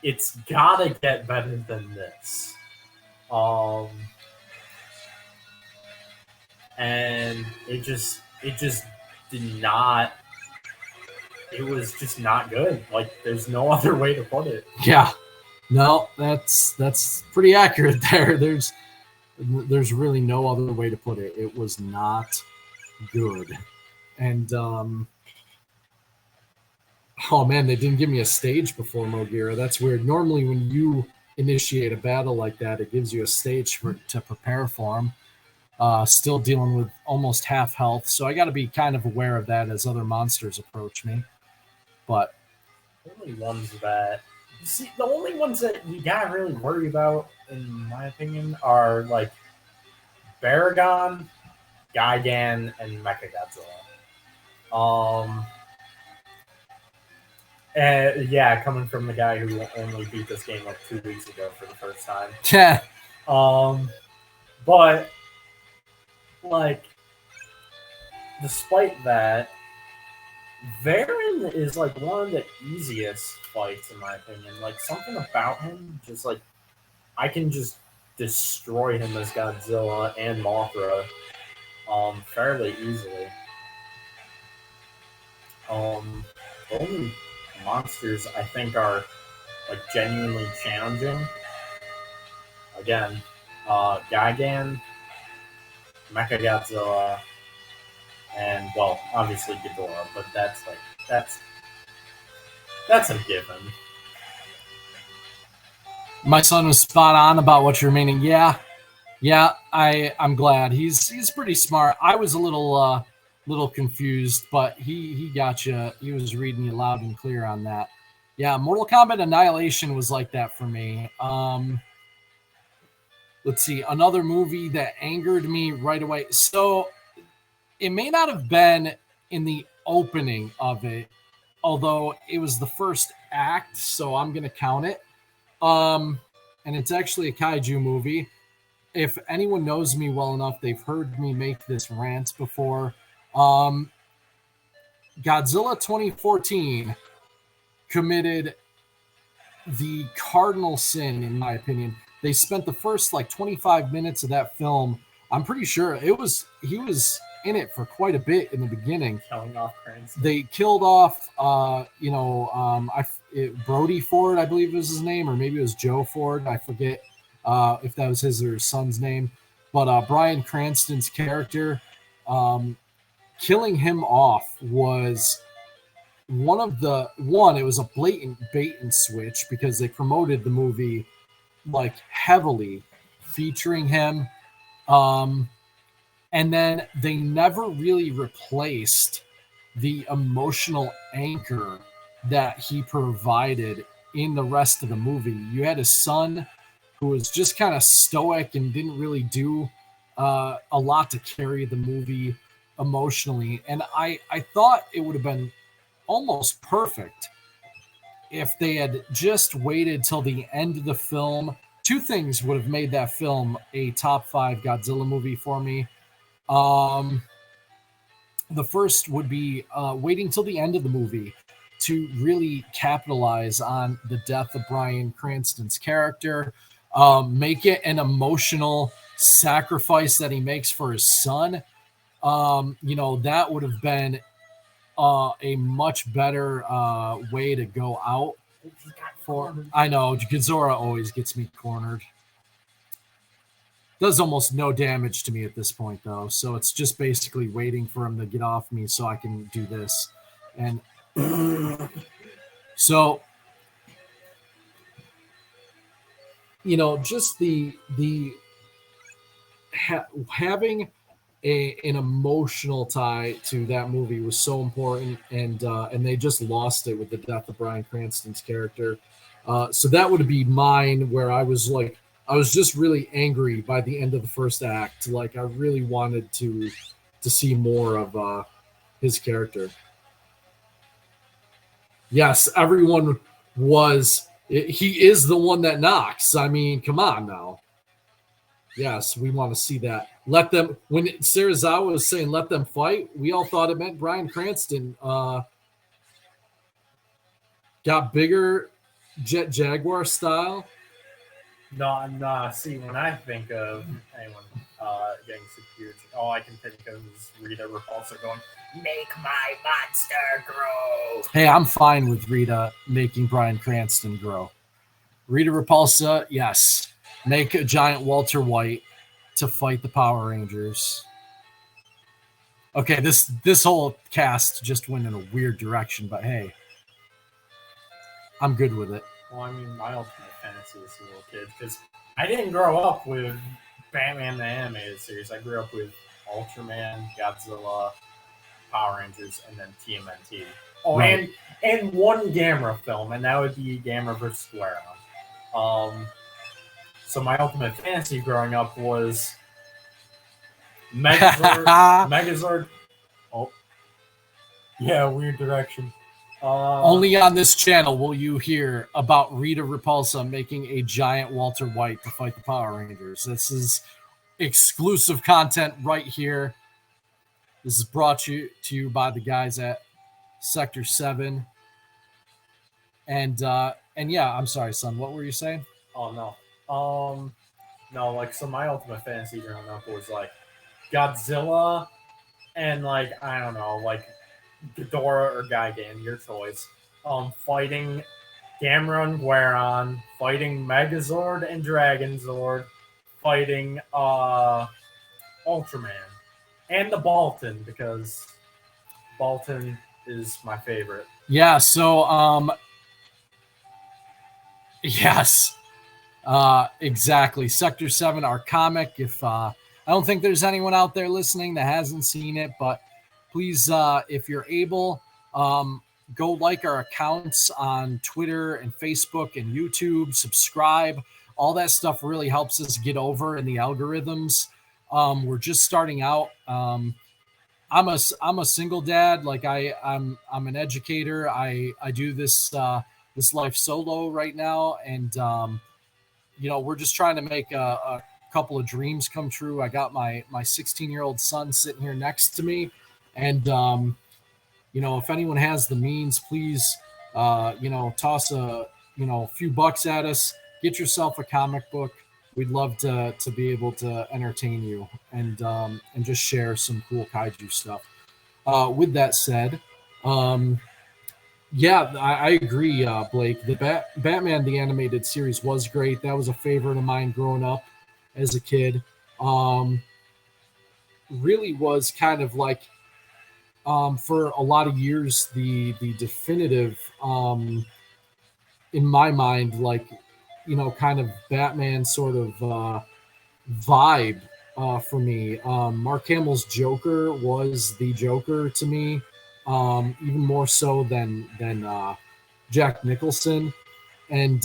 it's gotta get better than this. And it just did not. It was just not good. Like, there's no other way to put it. yeah, no, that's pretty accurate there. There's really no other way to put it. It was not good. And oh man, they didn't give me a stage before Mogira. That's weird. Normally when you initiate a battle like that, it gives you a stage to prepare for them. Still dealing with almost half health, so I got to be kind of aware of that as other monsters approach me. But the only ones that you gotta really worry about, in my opinion, are like Baragon, Gigan, and Mechagodzilla. And yeah, coming from the guy who only beat this game like 2 weeks ago for the first time. yeah, But like, despite that, Varen is like one of the easiest fights in my opinion. Like, something about him, just like, I can just destroy him as Godzilla and Mothra fairly easily. The only monsters I think are like genuinely challenging, again, Gigan, Mechagodzilla, and well, obviously Ghidorah, but that's a given. my son was spot on about what you're meaning. Yeah, I'm glad. He's pretty smart. I was a little confused, but he got you. He was reading you loud and clear on that. Yeah, Mortal Kombat Annihilation was like that for me. Let's see, another movie that angered me right away. So it may not have been in the opening of it, although it was the first act, so I'm going to count it. And it's actually a kaiju movie. If anyone knows me well enough, they've heard me make this rant before. Godzilla 2014 committed the cardinal sin, in my opinion. They spent the first like 25 minutes of that film. I'm pretty sure he was in it for quite a bit in the beginning. Killing off Cranston. They killed off, Brody Ford, I believe was his name, or maybe it was Joe Ford. I forget if that was his or his son's name. But Bryan Cranston's character, killing him off was it was a blatant bait and switch because they promoted the movie like heavily featuring him. And then they never really replaced the emotional anchor that he provided in the rest of the movie. You had his son who was just kind of stoic and didn't really do a lot to carry the movie emotionally. And I thought it would have been almost perfect if they had just waited till the end of the film. Two things would have made that film a top 5 Godzilla movie for me. The first would be waiting till the end of the movie to really capitalize on the death of Bryan Cranston's character, make it an emotional sacrifice that he makes for his son. That would have been a much better way to go out. I know Ghidorah always gets me cornered. Does almost no damage to me at this point, though. So it's just basically waiting for him to get off me so I can do this. And so, just having an emotional tie to that movie was so important, and they just lost it with the death of Bryan Cranston's character. So that would be mine, where I was just really angry by the end of the first act. Like I really wanted to see more of his character. Yes, everyone was. He is the one that knocks. I mean, come on now. Yes, we want to see that. Let them. When Serizawa was saying "let them fight," we all thought it meant Bryan Cranston got bigger, Jet Jaguar style. No. See, when I think of anyone getting secured, all I can think of is Rita Repulsa going, "Make my monster grow." Hey, I'm fine with Rita making Bryan Cranston grow. Rita Repulsa, yes. Make a giant Walter White to fight the Power Rangers. Okay, this whole cast just went in a weird direction, but hey, I'm good with it. Well, I mean, my ultimate fantasy as a little kid, because I didn't grow up with Batman the Animated Series. I grew up with Ultraman, Godzilla, Power Rangers, and then TMNT. Oh, Right. and one Gamera film, and that would be Gamera vs. Square. So my ultimate fantasy growing up was Megazord. Oh, yeah, weird direction. Only on this channel will you hear about Rita Repulsa making a giant Walter White to fight the Power Rangers. This is exclusive content right here. This is brought to you by the guys at Sector-7. And yeah, I'm sorry, son. What were you saying? Oh no, like, so my ultimate fantasy growing up was like Godzilla and, like, I don't know, like Ghidorah or Gigan, your choice. Fighting Gamera and Guaron, fighting Megazord and Dragonzord, fighting Ultraman, and the Baltan, because Baltan is my favorite. Yeah, so yes. Exactly. Sector-7, our comic. If I don't think there's anyone out there listening that hasn't seen it, but please, if you're able, go like our accounts on Twitter and Facebook and YouTube, subscribe. All that stuff really helps us get over in the algorithms. We're just starting out. I'm a single dad. Like I'm an educator. I do this life solo right now, and we're just trying to make a couple of dreams come true. I got my 16-year-old son sitting here next to me, and if anyone has the means, please toss a few bucks at us. Get yourself a comic book. We'd love to be able to entertain you and just share some cool kaiju stuff. With that said, yeah, I agree, Blake. The Batman the Animated Series was great. That was a favorite of mine growing up as a kid. Really was kind of like, for a lot of years, the definitive, in my mind, like, kind of Batman sort of vibe for me. Mark Hamill's Joker was the Joker to me, even more so than Jack Nicholson, and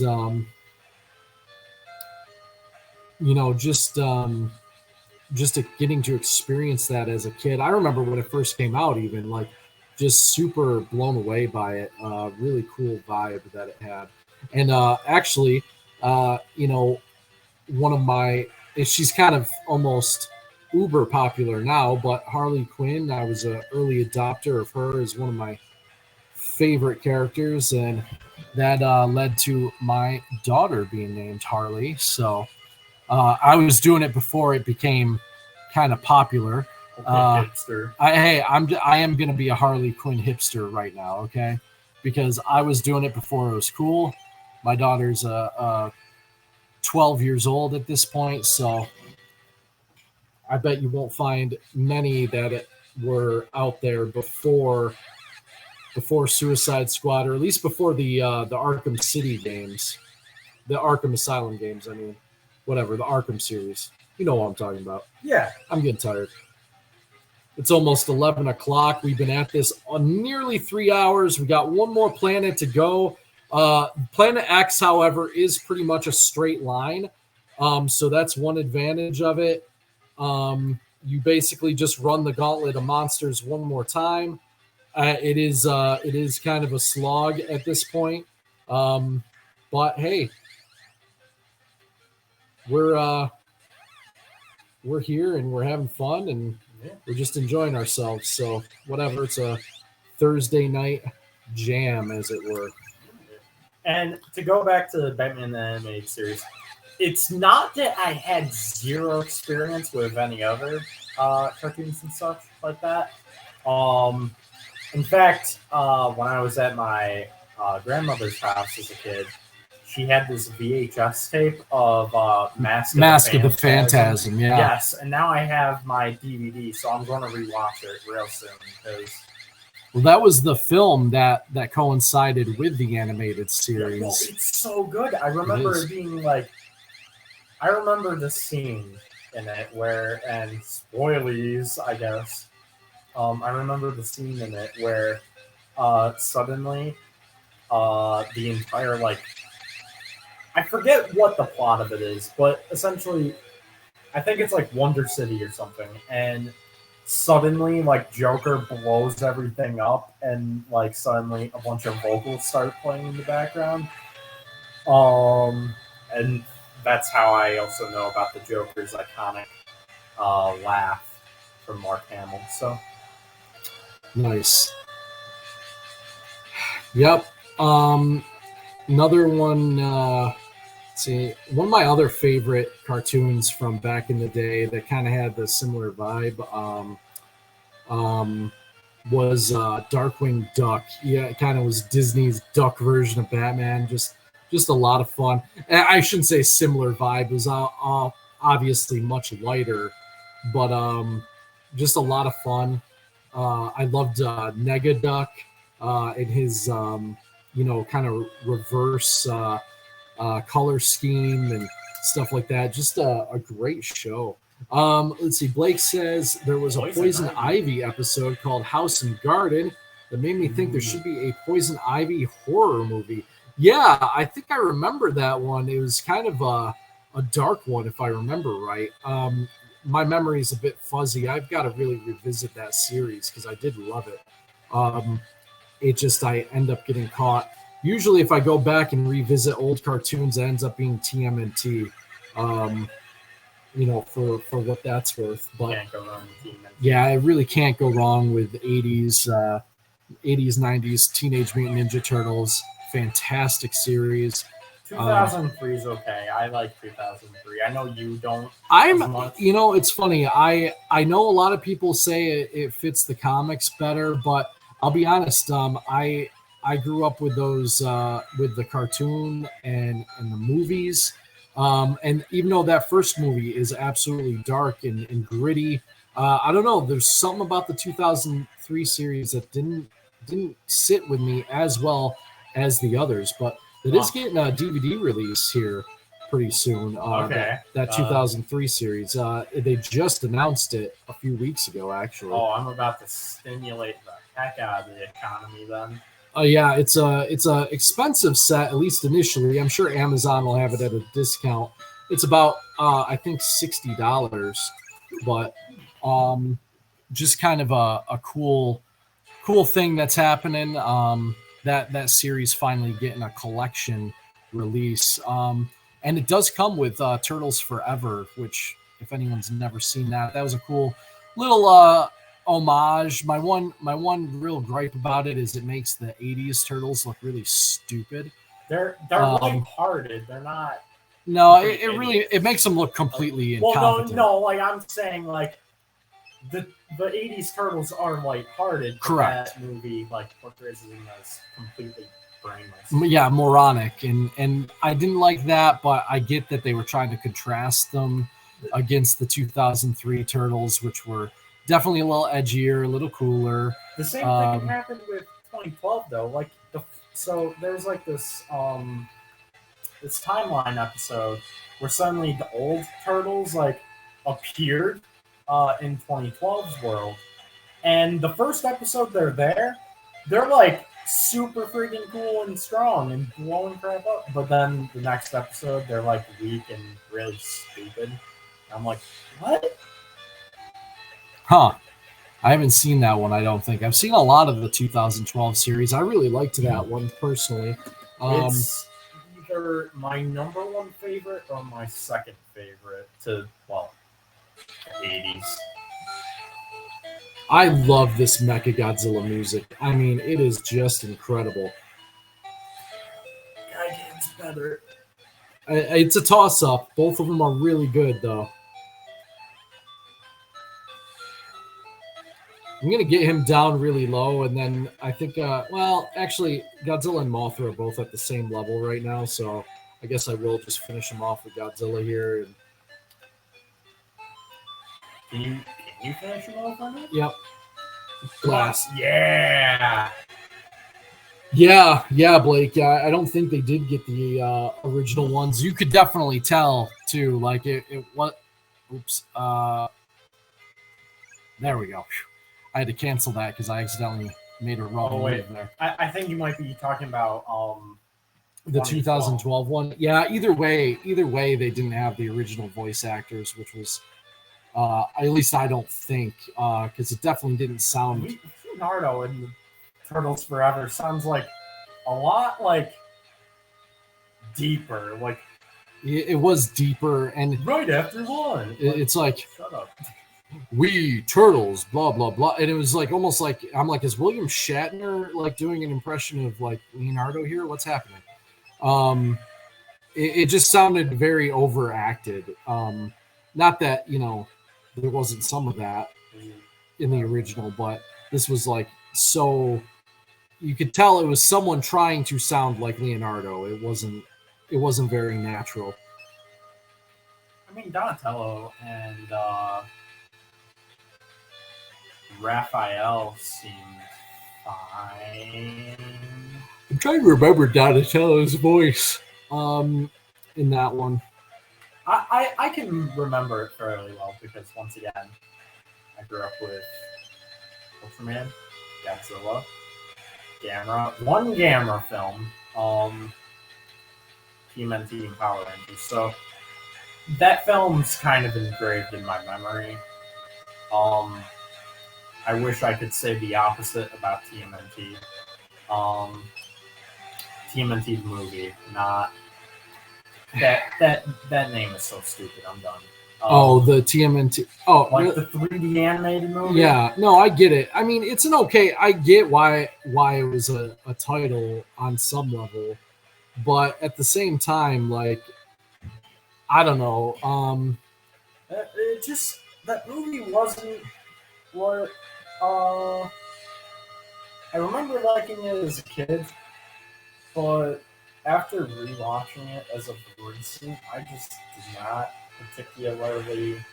just getting to experience that as a kid. I remember when it first came out, even like just super blown away by it. Really cool vibe that it had, and actually, one of my, she's kind of almost uber popular now, but Harley Quinn, I was an early adopter of her as one of my favorite characters, and that led to my daughter being named Harley. So I was doing it before it became kind of popular. Hipster. I am going to be a Harley Quinn hipster right now, okay? Because I was doing it before it was cool. My daughter's 12 years old at this point, so I bet you won't find many that were out there before Suicide Squad, or at least before the Arkham City games, the Arkham Asylum games. I mean, whatever, the Arkham series. You know what I'm talking about. Yeah. I'm getting tired. It's almost 11 o'clock. We've been at this on nearly 3 hours. We got one more planet to go. Planet X, however, is pretty much a straight line. So that's one advantage of it. You basically just run the gauntlet of monsters one more time. It is kind of a slog at this point. But hey, we're here and we're having fun and we're just enjoying ourselves. So whatever, it's a Thursday night jam, as it were. And to go back to the Batman the Animated Series, it's not that I had zero experience with any other cartoons and stuff like that. In fact, when I was at my grandmother's house as a kid, she had this VHS tape of Mask of the Phantasm. Yeah. Yes, and now I have my DVD, so I'm going to rewatch it real soon because. Well, that was the film that coincided with the animated series. Well, it's so good. I remember it being like, I remember the scene in it where, and spoilies, I guess. I remember the scene in it where suddenly the entire, like, I forget what the plot of it is, but essentially, I think it's like Wonder City or something, and suddenly, like, Joker blows everything up, and, like, suddenly a bunch of vocals start playing in the background. And that's how I also know about the Joker's iconic laugh from Mark Hamill. So nice. Yep. Another one. Let's see, one of my other favorite cartoons from back in the day that kind of had the similar vibe was Darkwing Duck. Yeah, it kind of was Disney's Duck version of Batman. Just a lot of fun. And I shouldn't say similar vibe. It was obviously much lighter, but just a lot of fun. I loved Negaduck and his kind of reverse color scheme and stuff like that. Just a great show. Let's see. Blake says there was a Poison Ivy episode called House and Garden that made me think there should be a Poison Ivy horror movie. Yeah, I think I remember that one. It was kind of a dark one, if I remember right. My memory is a bit fuzzy. I've got to really revisit that series because I did love it. I end up getting caught. Usually, if I go back and revisit old cartoons, it ends up being TMNT. For what that's worth. But can't go wrong with TMNT. Yeah, I really can't go wrong with 80s, 90s Teenage Mutant Ninja Turtles. Fantastic series. 2003 is okay. I like 2003. I know you don't. It's funny. I know a lot of people say it fits the comics better, but I'll be honest. I grew up with those with the cartoon and the movies. And even though that first movie is absolutely dark and gritty, I don't know. There's something about the 2003 series that didn't sit with me as well as the others, but it is getting a DVD release here pretty soon. Okay. That 2003 series. They just announced it a few weeks ago, actually. Oh, I'm about to stimulate the heck out of the economy then. Yeah, it's a expensive set, at least initially. I'm sure Amazon will have it at a discount. It's about I think $60, but just kind of a cool thing that's happening. That series finally getting a collection release, and it does come with Turtles Forever, which if anyone's never seen that was a cool little homage. My one real gripe about it is it makes the 80s Turtles look really stupid. They're lighthearted. They're not. No, it makes them look completely incompetent. No, like I'm saying, like the 80s Turtles are lighthearted. Correct. That movie like portrays them as completely brainless. Yeah, moronic, and I didn't like that, but I get that they were trying to contrast them against the 2003 Turtles, which were definitely a little edgier, a little cooler. The same thing happened with 2012, though. Like so there's like this timeline episode where suddenly the old Turtles like appeared in 2012's world, And the first episode they're there, they're like super freaking cool and strong and blowing crap up. But then the next episode, they're like weak and really stupid. I'm like, what? Huh. I haven't seen that one, I don't think. I've seen a lot of the 2012 series. I really liked that one personally. It's either my number one favorite or my second favorite to, well, 80s. I love this Mechagodzilla music. I mean, it is just incredible. Gigan's better. It's a toss-up. Both of them are really good, though. I'm going to get him down really low, and then I think, well, actually, Godzilla and Mothra are both at the same level right now, so I guess I will just finish him off with Godzilla here. And... Can you finish him off on it? Yep. Glass. Yeah. Yeah, Blake. I don't think they did get the original ones. You could definitely tell, too. Like, it what? Oops. There we go. I had to cancel that because I accidentally made a wrong move there. I think you might be talking about the 2012 one. Yeah, either way, they didn't have the original voice actors, which was at least I don't think, because it definitely didn't sound. Leonardo in Turtles Forever sounds like a lot like deeper. Like it was deeper, and right after one, it's like shut up. We turtles, blah blah blah, and it was like almost like I'm like, is William Shatner like doing an impression of like Leonardo here? What's happening? It just sounded very overacted. Not that there wasn't some of that in the original, but this was like so you could tell it was someone trying to sound like Leonardo. It wasn't very natural. I mean, Donatello and Raphael seemed fine. I'm trying to remember Donatello's voice in that one. I can remember it fairly well because once again, I grew up with Ultraman, Godzilla, Gamera, one Gamera film, TMNT and Power Rangers. So that film's kind of engraved in my memory. I wish I could say the opposite about TMNT. TMNT movie, not that name is so stupid. I'm done. The TMNT. Oh, like the 3D animated movie. Yeah, no, I get it. I mean, it's an okay. I get why it was a title on some level, but at the same time, like, I don't know. It just that movie wasn't what. I remember liking it as a kid, but after rewatching it as of recent, I just did not particularly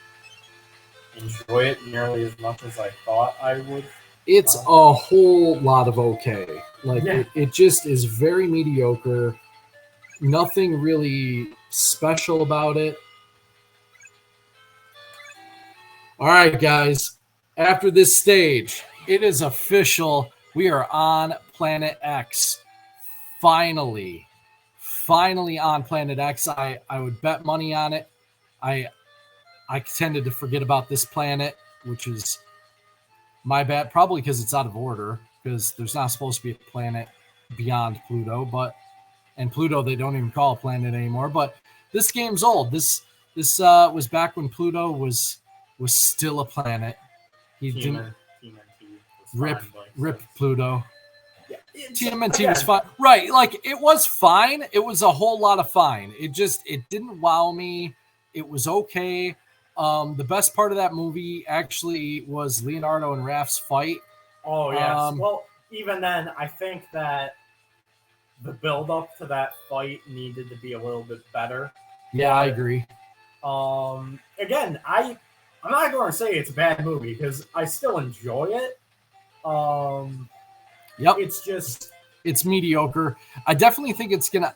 enjoy it nearly as much as I thought I would. It's a whole lot of okay. Like, yeah. it just is very mediocre. Nothing really special about it. All right, guys. After this stage, it is official. We are on Planet X. Finally on Planet X. I would bet money on it. I tended to forget about this planet, which is my bad, probably because it's out of order, because there's not supposed to be a planet beyond Pluto, and Pluto they don't even call a planet anymore. But this game's old. This was back when Pluto was still a planet. He didn't rip Pluto. Yeah, TMNT was fine. Right, like, it was fine. It was a whole lot of fine. It didn't wow me. It was okay. The best part of that movie actually was Leonardo and Raph's fight. Oh, yes. Well, even then, I think that the build-up to that fight needed to be a little bit better. Yeah, I agree. Again, I'm not going to say it's a bad movie because I still enjoy it. Yep. It's mediocre. I definitely think it's gonna.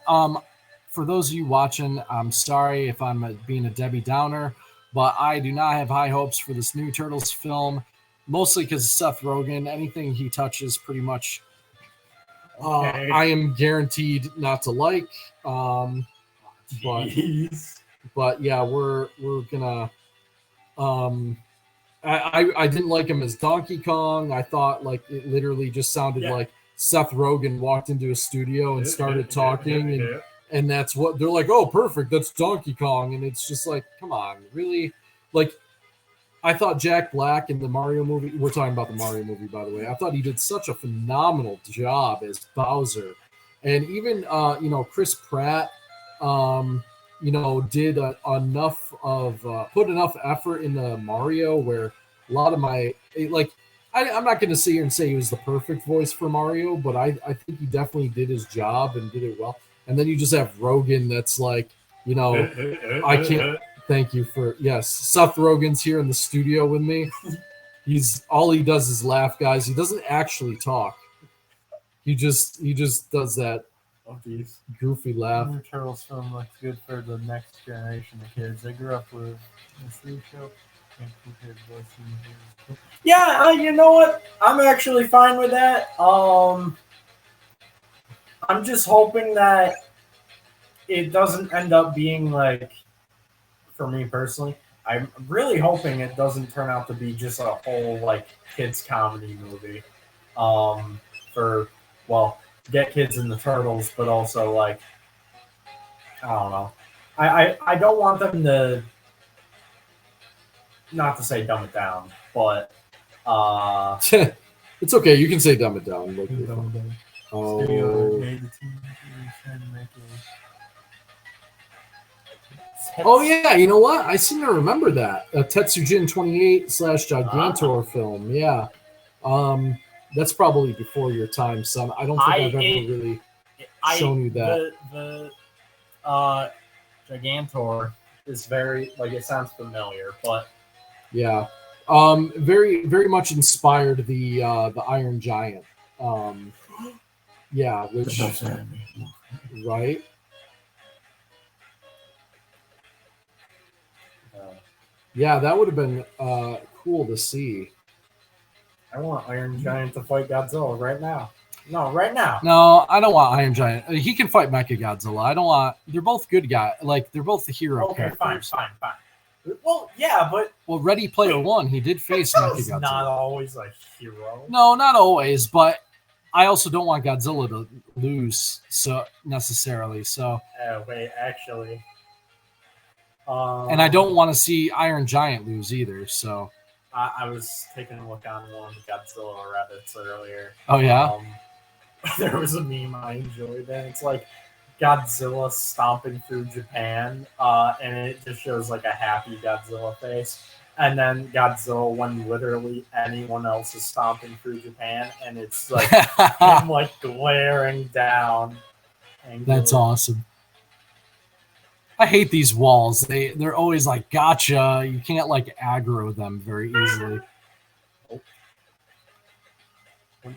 For those of you watching, I'm sorry if I'm being a Debbie Downer, but I do not have high hopes for this new Turtles film. mostly because Seth Rogen. Anything he touches, pretty much, Okay. I am guaranteed not to like. Jeez. But yeah, we're gonna. I didn't like him as Donkey Kong. I thought like it literally just sounded like Seth Rogen walked into a studio and started talking, and that's what they're like. Oh, perfect, that's Donkey Kong, and it's just like, come on, really? Like, I thought Jack Black in the Mario movie. We're talking about the Mario movie, by the way. I thought he did such a phenomenal job as Bowser, and even Chris Pratt, did enough of put enough effort in the Mario where a lot of my like. I'm not going to sit here and say he was the perfect voice for Mario, but I think he definitely did his job and did it well. And then you just have Rogen that's like, I can't. Thank you for Seth Rogen's here in the studio with me. He's all he does is laugh, guys. He doesn't actually talk. He just does that goofy laugh. Ninja Turtles film looks good for the next generation of kids. I grew up with this new show. Yeah, you know what? I'm actually fine with that. I'm just hoping that it doesn't end up being like, for me personally, I'm really hoping it doesn't turn out to be just a whole like kids comedy movie. Get kids in the turtles, but also like, I don't know. I don't want them to, not to say dumb it down, but it's okay. You can say dumb it down. Oh. Oh yeah, you know what? I seem to remember that a Tetsujin 28 / Gigantor film. Yeah, that's probably before your time, son. I don't think I've ever really shown you that. The Gigantor is very it sounds familiar, but yeah, very very much inspired the Iron Giant. Yeah, which right. Yeah, that would have been cool to see. I want Iron Giant to fight Godzilla right now. No, right now. No, I don't want Iron Giant. He can fight Mecha Godzilla. I don't want. They're both good guys. Like they're both the hero characters. Fine. Well, yeah, but Ready Player One, he did face Mecha Godzilla. Not always a hero. No, not always. But I also don't want Godzilla to lose necessarily. So. Wait, actually. And I don't want to see Iron Giant lose either. So I was taking a look on one of the Godzilla Reddits earlier. Oh yeah, there was a meme I enjoyed, and it's like Godzilla stomping through Japan, and it just shows like a happy Godzilla face, and then Godzilla when literally anyone else is stomping through Japan, and it's like him like glaring down. That's awesome. I hate these walls. They're always like gotcha. You can't like aggro them very easily.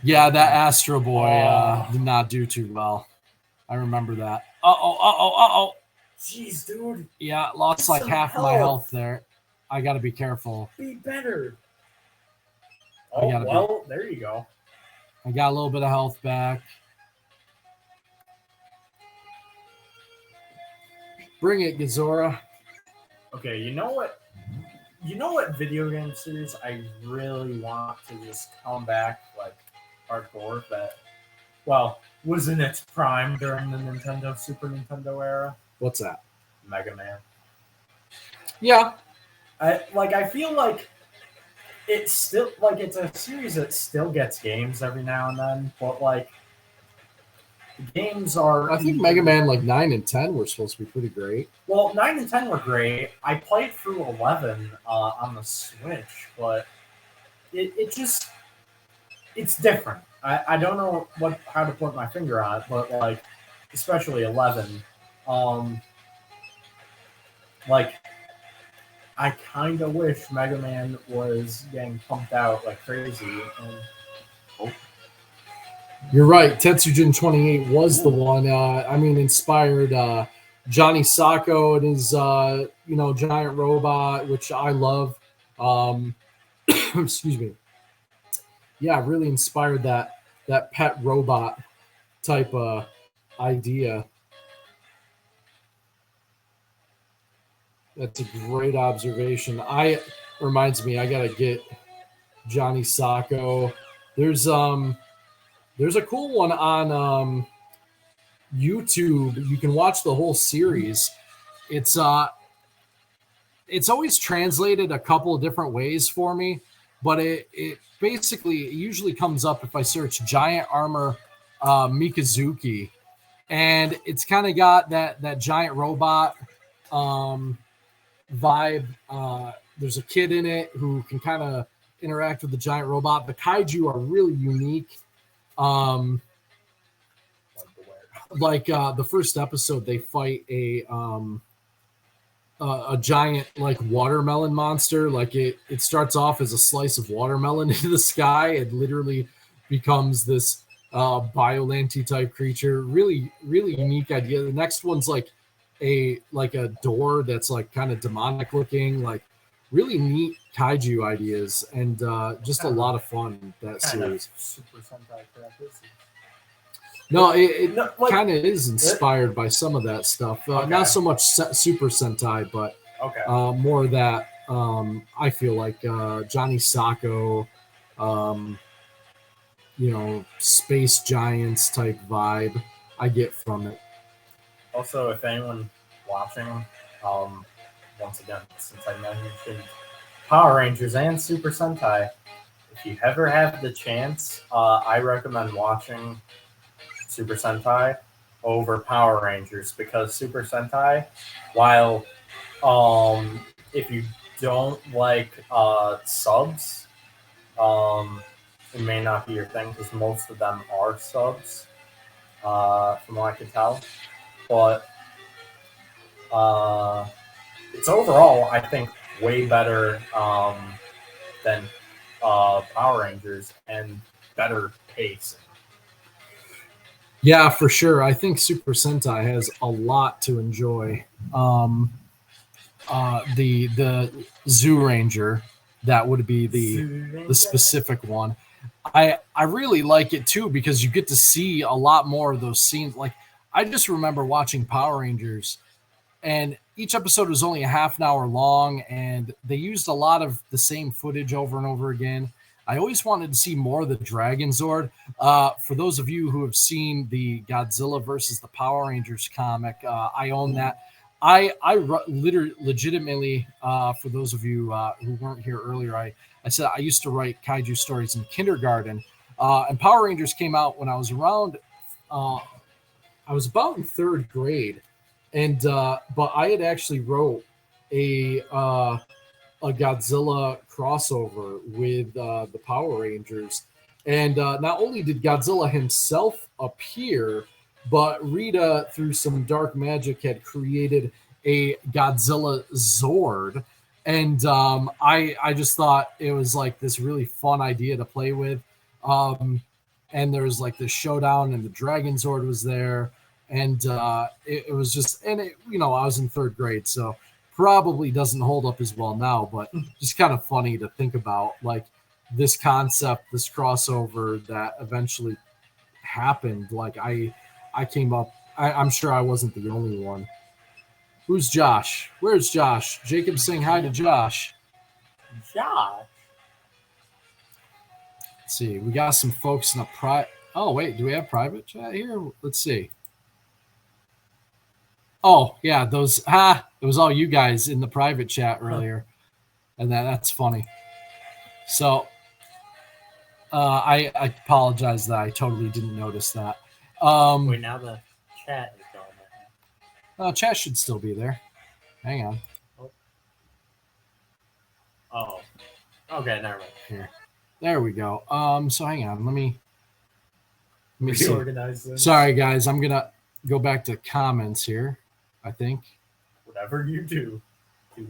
Yeah, that Astro Boy did not do too well. I remember that. Uh-oh. Jeez, dude. Yeah, lost like half my health there. I got to be careful. Be better. There you go. I got a little bit of health back. Bring it, Gazora. Okay, you know what video game series I really want to just come back like hardcore that was in its prime during the Super Nintendo era? What's that? Mega Man. Yeah. I feel like it's still it's a series that still gets games every now and then, but like the games are. I think Mega Man 9 and 10 were supposed to be pretty great. Well, 9 and 10 were great. I played through 11 on the Switch, but it's different. I don't know how to put my finger on it, but especially 11. I kind of wish Mega Man was getting pumped out like crazy. You're right. Tetsujin 28 was the one. Inspired Johnny Sacco and his giant robot, which I love. Excuse me. yeah, really inspired that pet robot type idea. That's a great observation. I reminds me, I gotta get Johnny Sacco. There's there's a cool one on YouTube. You can watch the whole series. It's it's always translated a couple of different ways for me, but it basically it usually comes up if I search giant armor Mikazuki, and it's kind of got that giant robot um, vibe. There's a kid in it who can kind of interact with the giant robot. The kaiju are really unique. Um, like the first episode, they fight a giant like watermelon monster. Like it starts off as a slice of watermelon into the sky. It literally becomes this Biollante type creature. Really, really unique idea. The next one's like a door that's like kind of demonic looking. Like really neat kaiju ideas and just a lot of fun. That series. Super Sentai crap, isn't it? No, it No, like- kind of is inspired by some of that stuff. Okay. Not so much Super Sentai, but Okay. more of that. I feel like Johnny Sacco, space giants type vibe I get from it. Also, if anyone watching, once again, since I mentioned Power Rangers and Super Sentai, if you ever have the chance, I recommend watching Super Sentai over Power Rangers because Super Sentai, while if you don't like subs, it may not be your thing because most of them are subs, from what I can tell. But it's overall, I think, way better than Power Rangers and better pacing. Yeah, for sure. I think Super Sentai has a lot to enjoy. The Zoo Ranger, that would be the specific one. I really like it too because you get to see a lot more of those scenes. Like I just remember watching Power Rangers, and each episode was only a half an hour long, and they used a lot of the same footage over and over again. I always wanted to see more of the Dragon Zord. For those of you who have seen the Godzilla versus the Power Rangers comic, I own that. Legitimately, for those of you who weren't here earlier, I said I used to write kaiju stories in kindergarten, and Power Rangers came out when I was around. I was about in third grade, and but I had actually wrote a Godzilla crossover with the Power Rangers, and not only did Godzilla himself appear, but Rita, through some dark magic, had created a Godzilla Zord, and I just thought it was like this really fun idea to play with. And there was like this showdown, and the Dragon Zord was there, and it was just, and it, I was in third grade, so probably doesn't hold up as well now, but just kind of funny to think about, like this concept, this crossover that eventually happened. Like I came up. I'm sure I wasn't the only one. Who's Josh? Where's Josh? Jacob saying hi to Josh. Josh. Let's see. We got some folks in a private. Oh, wait. Do we have private chat here? Let's see. Oh, yeah. Those. It was all you guys in the private chat earlier. And that's funny. So I apologize that I totally didn't notice that. Wait, now the chat is gone. Chat should still be there. Hang on. Oh. Okay, never mind. Here. There we go. So hang on. Let me see. Reorganize this. Sorry, guys. I'm gonna go back to comments here. I think. Whatever you do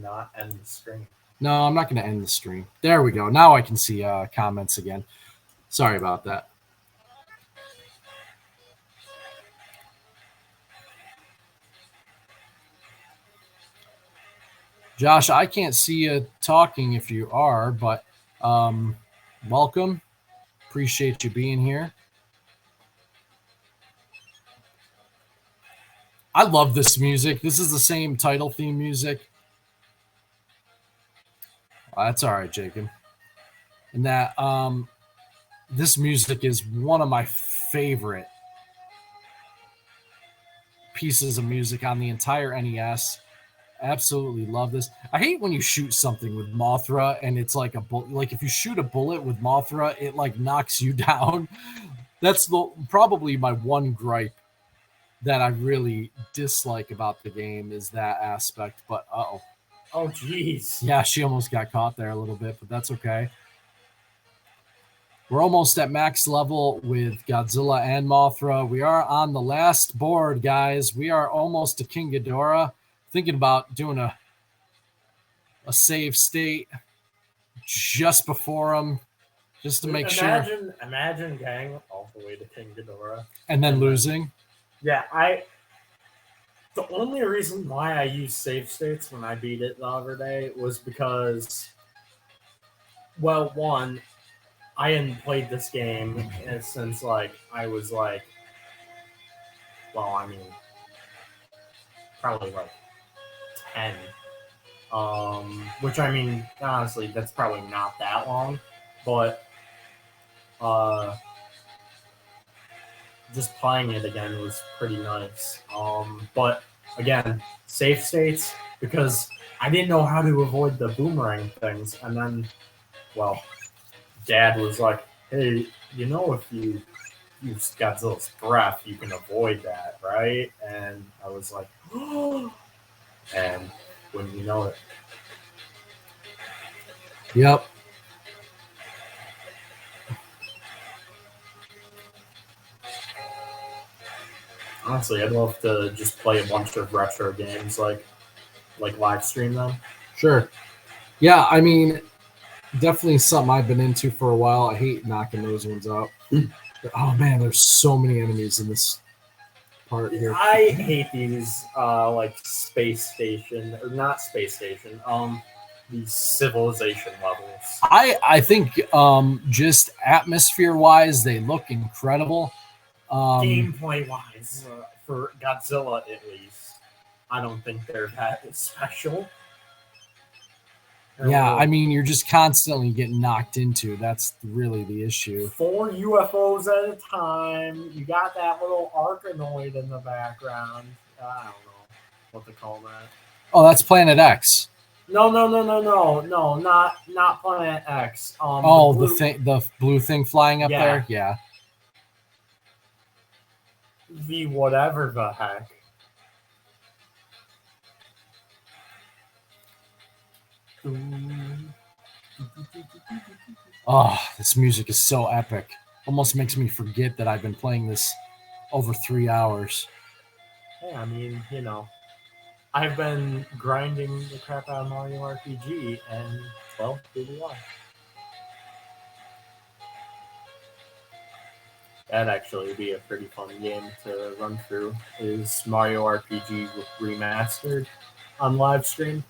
not end the stream. No, I'm not gonna end the stream. There we go. Now I can see comments again. Sorry about that. Josh, I can't see you talking if you are, but welcome. appreciate you being here. I love this music. This is the same title theme music. Oh, that's all right, Jacob. And that this music is one of my favorite pieces of music on the entire NES. Absolutely love this. I hate when you shoot something with Mothra and it's like like if you shoot a bullet with Mothra, it like knocks you down. That's probably my one gripe that I really dislike about the game is that aspect. But oh jeez. Yeah, she almost got caught there a little bit, but that's okay. We're almost at max level with Godzilla and Mothra. We are on the last board, guys. We are almost to King Ghidorah. Thinking about doing a save state just before him, just to make sure. Imagine gang all the way to King Ghidorah. And then losing. Yeah, the only reason why I used save states when I beat it the other day was because, well, one, I hadn't played this game since, like, I was, like, well, I mean, probably, like, 10. Which, I mean, honestly, that's probably not that long, but, just playing it again was pretty nice. But, again, save states, because I didn't know how to avoid the boomerang things, and then, well, Dad was like, hey, you know, if you use Godzilla's breath, you can avoid that, right? And I was like, oh, and when you know it. Yep. Honestly, I'd love to just play a bunch of retro games, like live stream them. Sure. Yeah, I mean, definitely something I've been into for a while. I hate knocking those ones out. Oh man, there's so many enemies in this part here. I hate these like space station, or not space station, these civilization levels. I think just atmosphere wise they look incredible. Gameplay wise, for Godzilla at least, I don't think they're that special. Yeah, I mean, you're just constantly getting knocked into. That's really the issue. 4 UFOs at a time. You got that little Arkanoid in the background. I don't know what to call that. Oh, that's Planet X. No, not Planet X. The blue thing flying up there. Yeah. The whatever the heck. Oh, this music is so epic. Almost makes me forget that I've been playing this over 3 hours. Hey, I mean, you know, I've been grinding the crap out of Mario RPG, and, well, here we are. That'd actually be a pretty fun game to run through, is Mario RPG Remastered on live stream.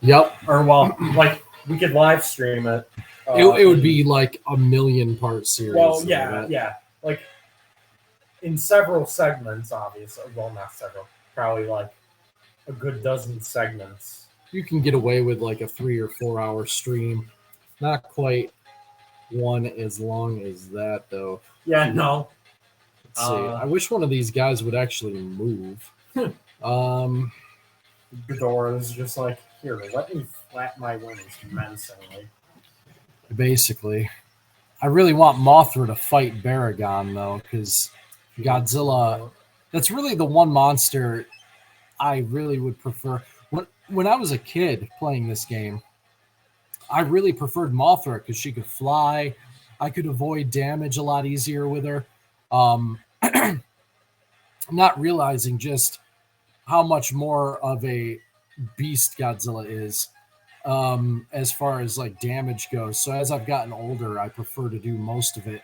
Yep. Or, well, like, we could live stream it. It would be like a 1,000,000-part series. Well, yeah. Like, in several segments, obviously. Well, not several. Probably, like, a good dozen segments. You can get away with, like, a 3 or 4 hour stream. Not quite one as long as that, though. Yeah, no. Let's see. I wish one of these guys would actually move. Ghidorah is just like, here, let me flap my wings menacingly. Basically. I really want Mothra to fight Baragon, though, because Godzilla, that's really the one monster I really would prefer. When I was a kid playing this game, I really preferred Mothra because she could fly. I could avoid damage a lot easier with her. Not realizing just how much more of a beast Godzilla is as far as like damage goes. So as I've gotten older, I prefer to do most of it.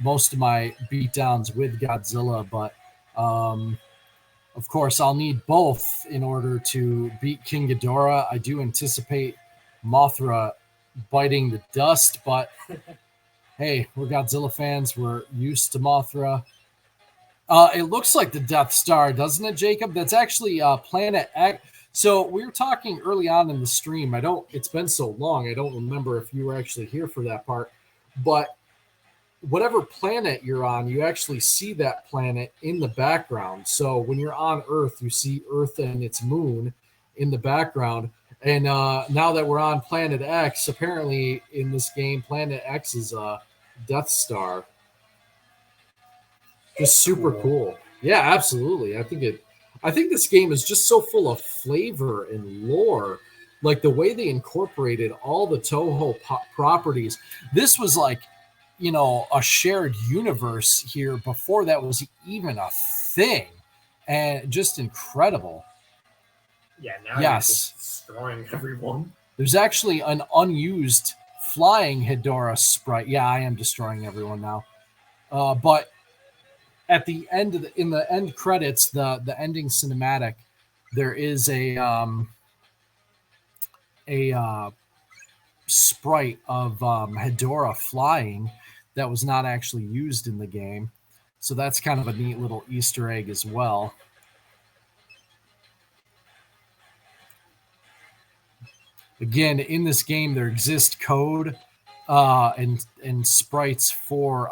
Most of my beatdowns with Godzilla, but of course I'll need both in order to beat King Ghidorah. I do anticipate Mothra biting the dust, but hey, we're Godzilla fans. We're used to Mothra. It looks like the Death Star, doesn't it, Jacob? That's actually Planet X. So we were talking early on in the stream. It's been so long. I don't remember if you were actually here for that part. But whatever planet you're on, you actually see that planet in the background. So when you're on Earth, you see Earth and its moon in the background. And now that we're on Planet X, apparently in this game, Planet X is a Death Star. Just super cool. Yeah, absolutely. I think this game is just so full of flavor and lore. Like the way they incorporated all the Toho properties. This was like, a shared universe here before that was even a thing. And just incredible. Yeah, now yes. You're just destroying everyone. There's actually an unused flying Hedorah sprite. Yeah, I am destroying everyone now. But at the end in the end credits, the ending cinematic, there is a sprite of Hedorah flying that was not actually used in the game. So that's kind of a neat little Easter egg as well. Again, in this game, there exists code and sprites for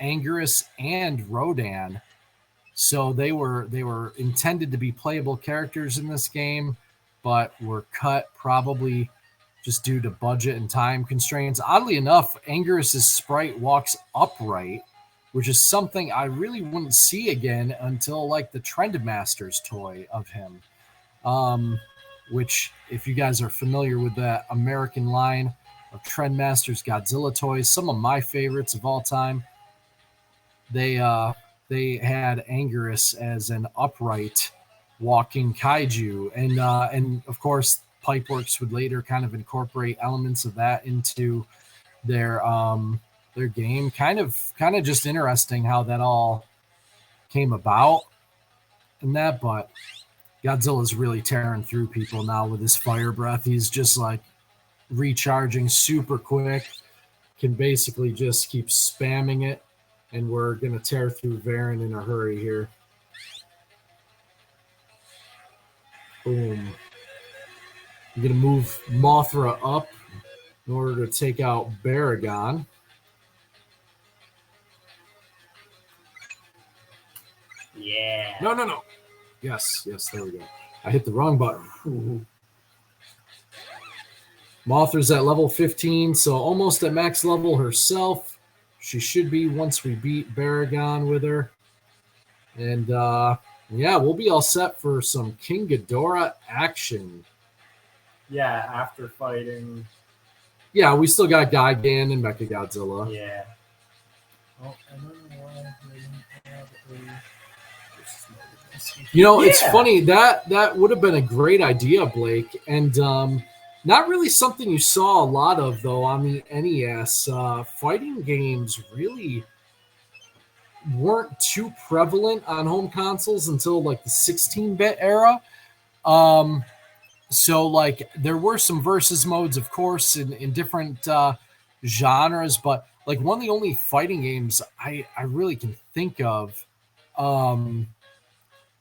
Anguirus and Rodan. So they were intended to be playable characters in this game, but were cut probably just due to budget and time constraints. Oddly enough, Anguirus' sprite walks upright, which is something I really wouldn't see again until like the Trendmasters toy of him. Which, if you guys are familiar with that American line of Trendmasters Godzilla toys, some of my favorites of all time, they had Anguirus as an upright walking kaiju, and of course Pipeworks would later kind of incorporate elements of that into their game. Kind of just interesting how that all came about and that, but Godzilla's really tearing through people now with his fire breath. He's just like recharging super quick, can basically just keep spamming it, and we're going to tear through Varen in a hurry here. Boom. I'm going to move Mothra up in order to take out Baragon. Yeah. No. Yes, there we go. I hit the wrong button. Ooh. Mothra's at level 15, so almost at max level herself. She should be once we beat Baragon with her. And we'll be all set for some King Ghidorah action. Yeah, after fighting. Yeah, we still got Gigan and Mechagodzilla. Yeah. Oh, I don't know why they didn't have It's funny that would have been a great idea, Blake, and not really something you saw a lot of though on the NES. Fighting games really weren't too prevalent on home consoles until like the 16-bit era. So like there were some versus modes, of course, in different genres, but like one of the only fighting games I really can think of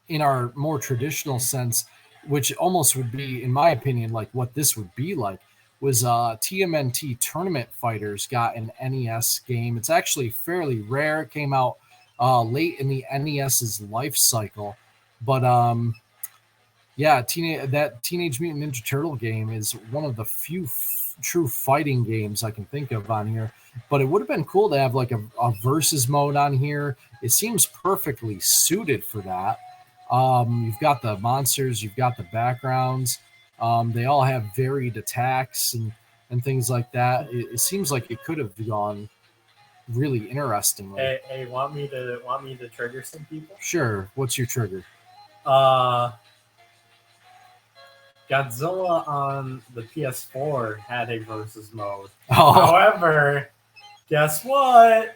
in our more traditional sense, which almost would be, in my opinion, like what this would be like, was TMNT Tournament Fighters got an NES game. It's actually fairly rare. It came out late in the NES's life cycle. But that Teenage Mutant Ninja Turtle game is one of the few true fighting games I can think of on here. But it would have been cool to have like a versus mode on here. It seems perfectly suited for that. You've got the monsters, you've got the backgrounds. They all have varied attacks and things like that. It seems like it could have gone really interestingly. Hey, want me to trigger some people? Sure. What's your trigger? Godzilla on the PS4 had a versus mode. Oh. However, guess what?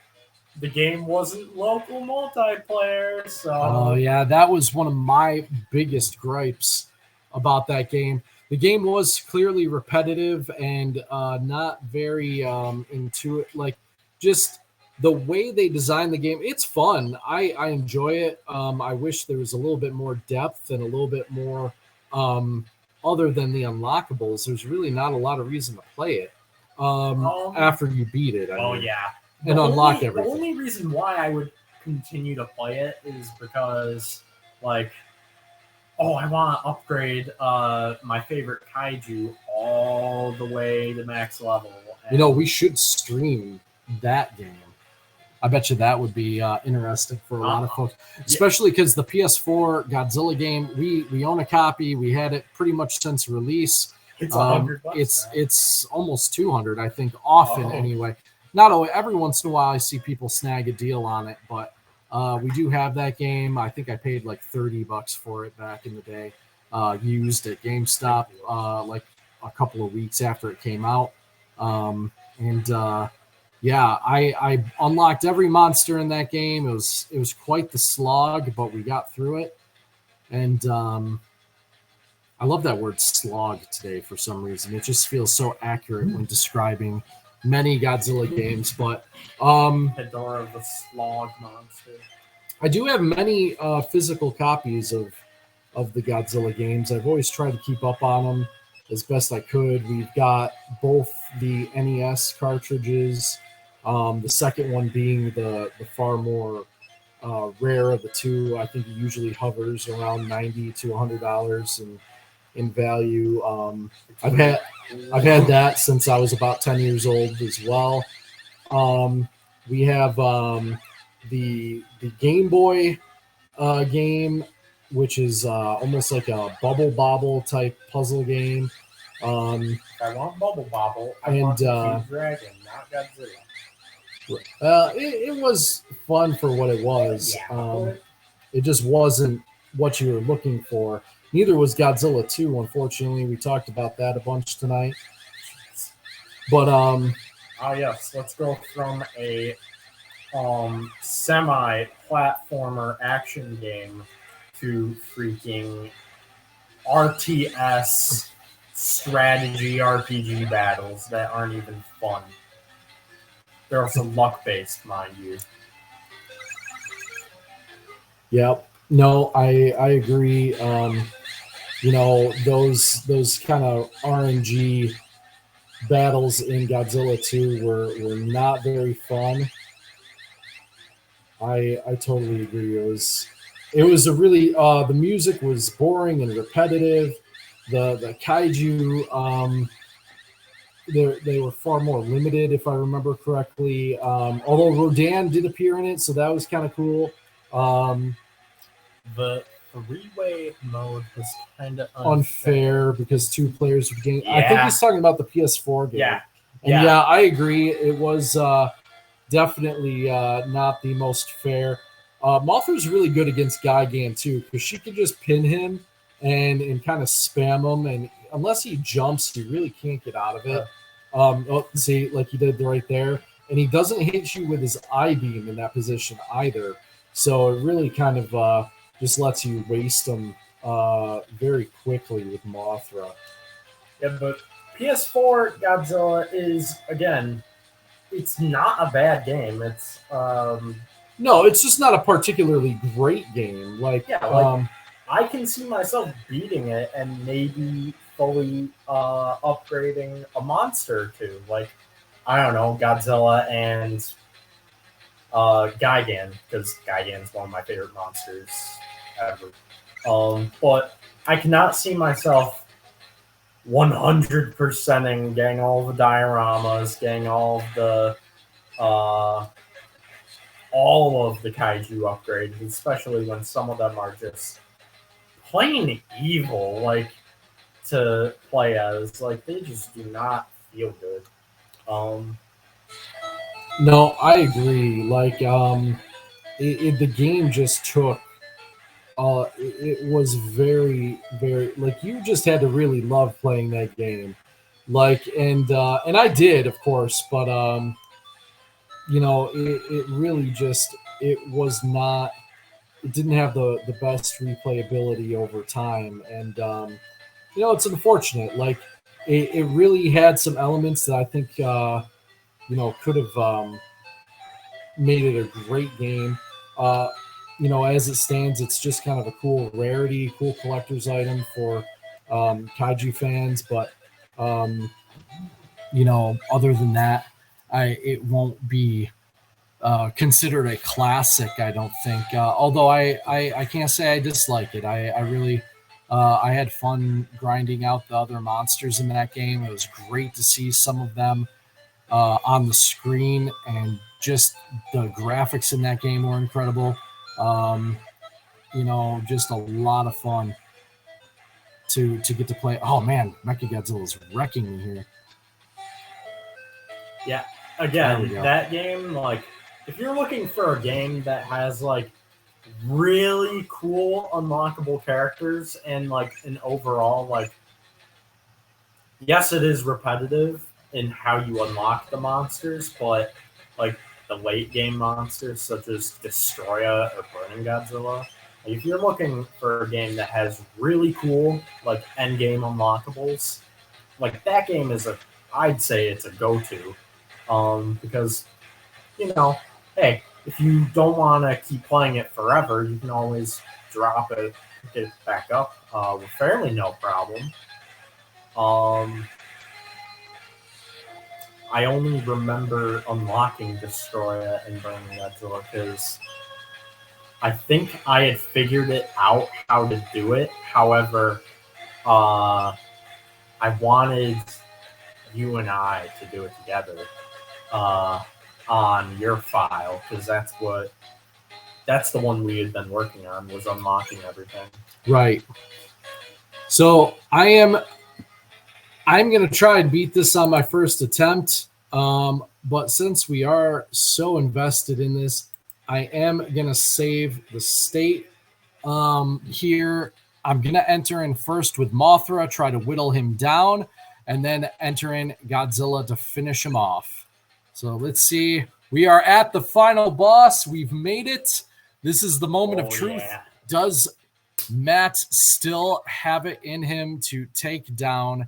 The game wasn't local multiplayer, so... Oh, yeah, that was one of my biggest gripes about that game. The game was clearly repetitive and not very intuitive. Like, just the way they design the game, it's fun. I enjoy it. I wish there was a little bit more depth and a little bit more other than the unlockables. There's really not a lot of reason to play it after you beat it. I mean, yeah. And unlock everything. The only reason why I would continue to play it is because, like, I want to upgrade my favorite kaiju all the way to max level. And we should stream that game. I bet you that would be interesting for a lot of folks, especially because the PS4 Godzilla game, we own a copy. We had it pretty much since release. It's $100. It's almost 200, I think, often anyway. Not always. Every once in a while, I see people snag a deal on it, but we do have that game. I think I paid like $30 for it back in the day, used at GameStop, like a couple of weeks after it came out. Yeah, I unlocked every monster in that game. It was quite the slog, but we got through it. And I love that word slog today for some reason. It just feels so accurate when describing many Godzilla games. But Hedorah the slog monster. I do have many physical copies of the Godzilla games. I've always tried to keep up on them as best I could. We've got both the NES cartridges, the second one being the far more rare of the two. I think it usually hovers around $90 to $100 in value. I've had that since I was about 10 years old as well. We have the Game Boy game, which is almost like a Bubble Bobble type puzzle game. If I want Bubble Bobble, I want King Dragon, not Godzilla. It was fun for what it was. Yeah. It just wasn't what you were looking for. Neither was Godzilla 2, unfortunately. We talked about that a bunch tonight. But yes, let's go from a semi-platformer action game to freaking RTS strategy RPG battles that aren't even fun. They're also luck-based, mind you. Yep. No, I agree. Those kind of RNG battles in Godzilla 2 were not very fun. I totally agree. It was a really the music was boring and repetitive. The kaiju they were far more limited, if I remember correctly. Although Rodan did appear in it, so that was kind of cool. The three-way mode was kind of unfair because two players were getting. Yeah. I think he's talking about the PS4 game. Yeah. And yeah, I agree. It was definitely not the most fair. Mothra's really good against Gigan too, because she could just pin him and kind of spam him, and unless he jumps, he really can't get out of it. See, like he did right there, and he doesn't hit you with his I-beam in that position either. So it really kind of just lets you waste them very quickly with Mothra. Yeah, but PS4 Godzilla is, again, it's not a bad game. It's no, it's just not a particularly great game. I can see myself beating it and maybe fully upgrading a monster or two. Like, I don't know, Godzilla and Gigan, because Gigan's one of my favorite monsters ever. But I cannot see myself 100%ing, getting all the dioramas, getting all of the kaiju upgrades, especially when some of them are just plain evil, like, to play as. Like, they just do not feel good. No, I agree. Like, the game just took. It was very, very like you just had to really love playing that game, like, and I did, of course, but it really just it was not. It didn't have the best replayability over time, and it's unfortunate. Like, it really had some elements that I think could have made it a great game. As it stands, it's just kind of a cool rarity, cool collector's item for kaiju fans. But other than that, it won't be considered a classic, I don't think. Although I can't say I dislike it. I really I had fun grinding out the other monsters in that game. It was great to see some of them on the screen, and just the graphics in that game were incredible. Just a lot of fun to get to play. Oh man, Mechagodzilla is wrecking me here. Yeah, again, that game, like, if you're looking for a game that has like really cool unlockable characters and like an overall, like, yes, it is repetitive in how you unlock the monsters, but like the late game monsters such as Destroya or Burning Godzilla, if you're looking for a game that has really cool like end game unlockables, like that game is I'd say it's a go-to, because hey, if you don't want to keep playing it forever, you can always drop it, get it back up with fairly no problem. I only remember unlocking Destroya and Burning Godzilla because I think I had figured it out how to do it. However, I wanted you and I to do it together on your file, because that's the one we had been working on, was unlocking everything. Right. So I'm going to try and beat this on my first attempt. But since we are so invested in this, I am going to save the state here. I'm going to enter in first with Mothra, try to whittle him down, and then enter in Godzilla to finish him off. So let's see. We are at the final boss. We've made it. This is the moment of truth. Yeah. Does Matt still have it in him to take down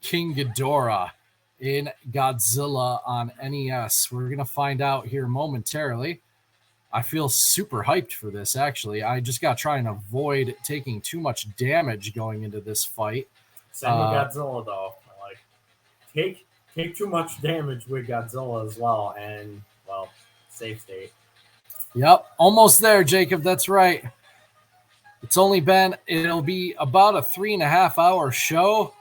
King Ghidorah in Godzilla on NES? We're going to find out here momentarily. I feel super hyped for this, actually. I just got to try and avoid taking too much damage going into this fight. Same with Godzilla, though. Like, take too much damage with Godzilla as well, and, well, safe state. Yep, almost there, Jacob. That's right. It'll be about a 3.5 hour show.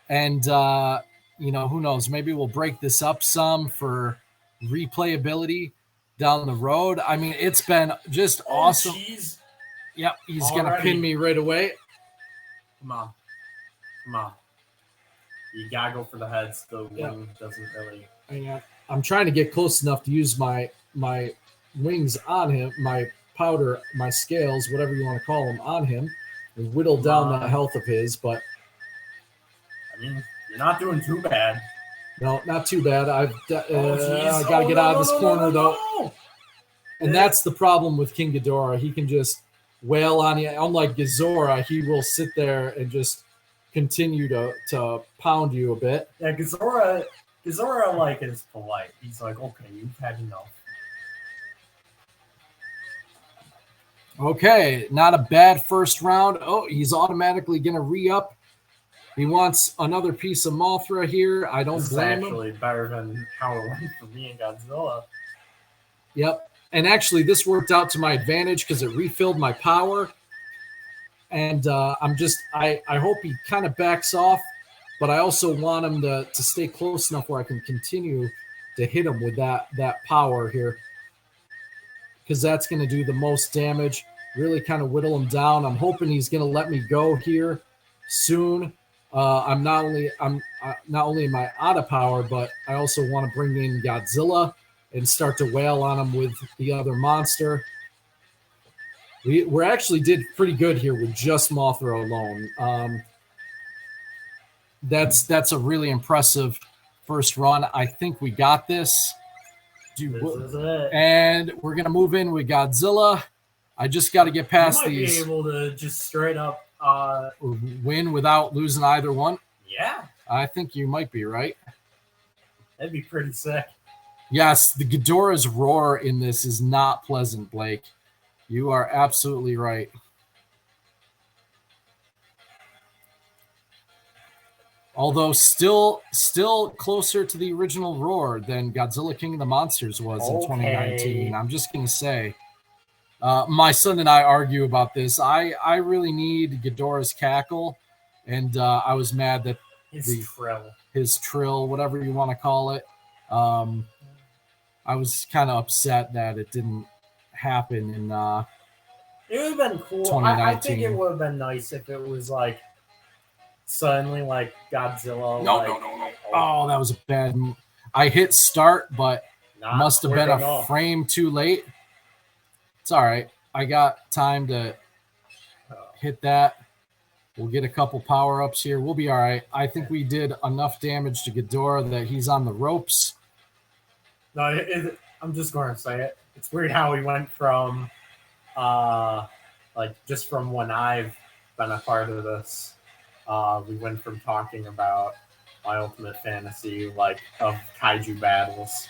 And, who knows? Maybe we'll break this up some for replayability down the road. I mean, it's been just awesome. Geez. Yep, he's going to pin me right away. Come on. You got to go for the heads. The wing doesn't really... I'm trying to get close enough to use my wings on him, my powder, my scales, whatever you want to call them, on him, and whittle down the health of his, but... I mean, you're not doing too bad. No, not too bad. I got to get out of this corner, though. And that's the problem with King Ghidorah. He can just wail on you. Unlike Ghidorah, he will sit there and just continue to pound you a bit. Yeah, Ghidorah, like, is polite. He's like, okay, you've had enough. Okay, not a bad first round. Oh, he's automatically going to re-up. He wants another piece of Mothra here. I don't blame him. This is actually better than how it went for me and Godzilla. Yep. And actually, this worked out to my advantage because it refilled my power. And I hope he kind of backs off, but I also want him to stay close enough where I can continue to hit him with that power here, because that's going to do the most damage, really kind of whittle him down. I'm hoping he's going to let me go here soon. I'm not only am I out of power, but I also want to bring in Godzilla and start to wail on him with the other monster. We actually did pretty good here with just Mothra alone. That's a really impressive first run. I think we got this. This is it. And we're gonna move in with Godzilla. I just got to get past these. Be able to just straight up win without losing either one. Yeah, I think you might be right. That'd be pretty sick. Yes, the Ghidorah's roar in this is not pleasant, Blake. You are absolutely right. Although still closer to the original roar than Godzilla King of the Monsters was in 2019. I'm just going to say. My son and I argue about this. I really need Ghidorah's cackle, and I was mad that his trill, whatever you want to call it. I was kind of upset that it didn't happen in it would have been cool. 2019. I think it would have been nice if it was like suddenly like Godzilla. No. Oh, that was a bad. I hit start, but must have been a frame too late. It's all right. I got time to hit that. We'll get a couple power-ups here. We'll be all right. I think we did enough damage to Ghidorah that he's on the ropes. No, I'm just going to say it. It's weird how we went from, like, just from when I've been a part of this, we went from talking about my ultimate fantasy, like, of kaiju battles,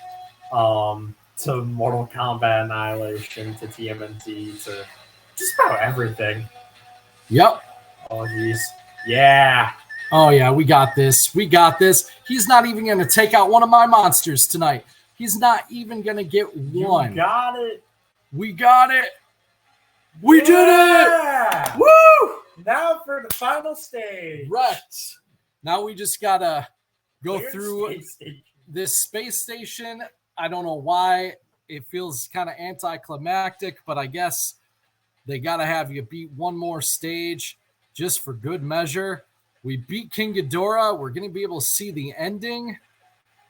to Mortal Kombat Annihilation, to TMNT, to just about everything. Yep. Oh, jeez. Yeah. Oh, yeah, we got this. We got this. He's not even going to take out one of my monsters tonight. He's not even going to get one. You got it. We got it. We did it. Woo! Now for the final stage. Right. Now we just got to go through this space station. I don't know why. It feels kind of anticlimactic, but I guess they got to have you beat one more stage just for good measure. We beat King Ghidorah. We're going to be able to see the ending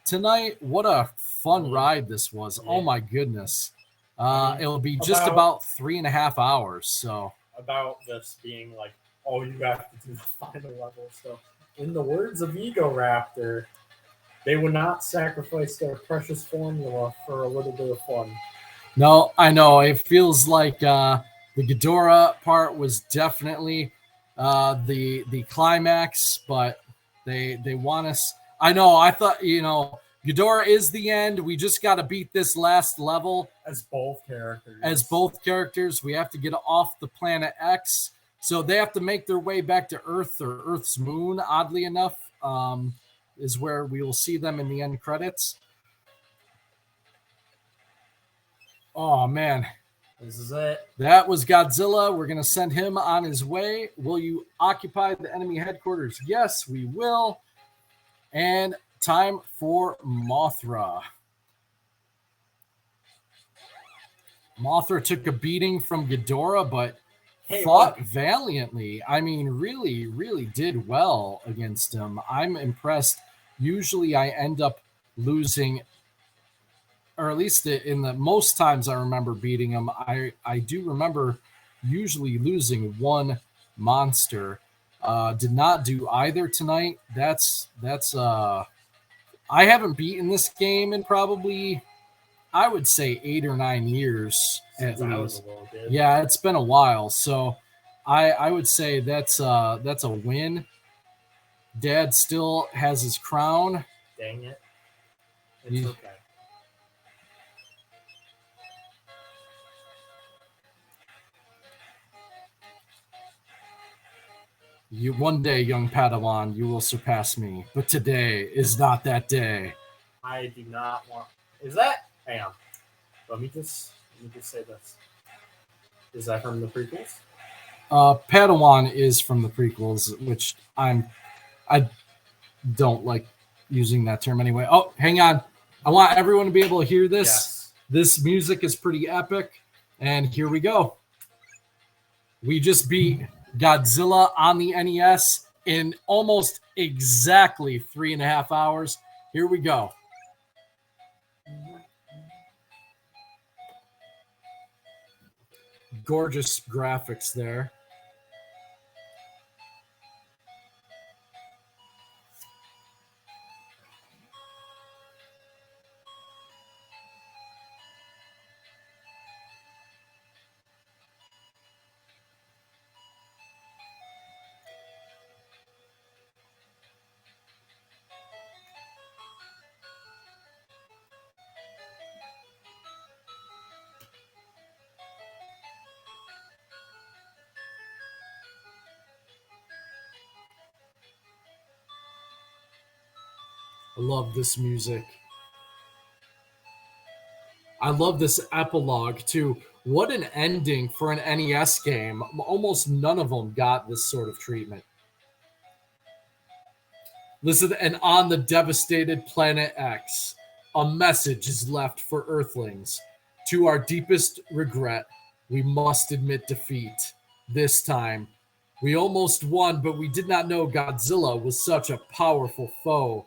tonight. What a fun ride this was. Oh, my goodness. It'll be just about 3.5 hours. So about this being like, oh, you have to do the final level. So in the words of Ego Raptor, they would not sacrifice their precious formula for a little bit of fun. No, I know. It feels like the Ghidorah part was definitely the climax, but they want us. I know. I thought, Ghidorah is the end. We just got to beat this last level as both characters. We have to get off the planet X, so they have to make their way back to Earth or Earth's moon. Oddly enough, is where we will see them in the end credits. Oh man. This is it. That was Godzilla. We're going to send him on his way. Will you occupy the enemy headquarters? Yes, we will. And time for Mothra. Mothra took a beating from Ghidorah, but fought valiantly. I mean, really, really did well against him. I'm impressed. Usually I end up losing, or at least in the most times I remember beating him, I do remember usually losing one monster. Did not do either tonight. That's I haven't beaten this game in probably, I would say 8 or 9 years at least. Yeah, it's been a while. So I would say that's a win. Dad still has his crown. Dang it. It's okay. One day, young Padawan, you will surpass me. But today is not that day. I do not want. Is that? Hang on. Let me just say this. Is that from the prequels? Padawan is from the prequels, which I don't like using that term anyway. Oh, hang on. I want everyone to be able to hear this. Yes. This music is pretty epic. And here we go. We just beat Godzilla on the NES in almost exactly 3.5 hours. Here we go. Gorgeous graphics there. I love this music. I love this epilogue too. What an ending for an NES game. Almost none of them got this sort of treatment. Listen, and on the devastated planet X, a message is left for Earthlings. To our deepest regret, we must admit defeat. This time, we almost won, but we did not know Godzilla was such a powerful foe.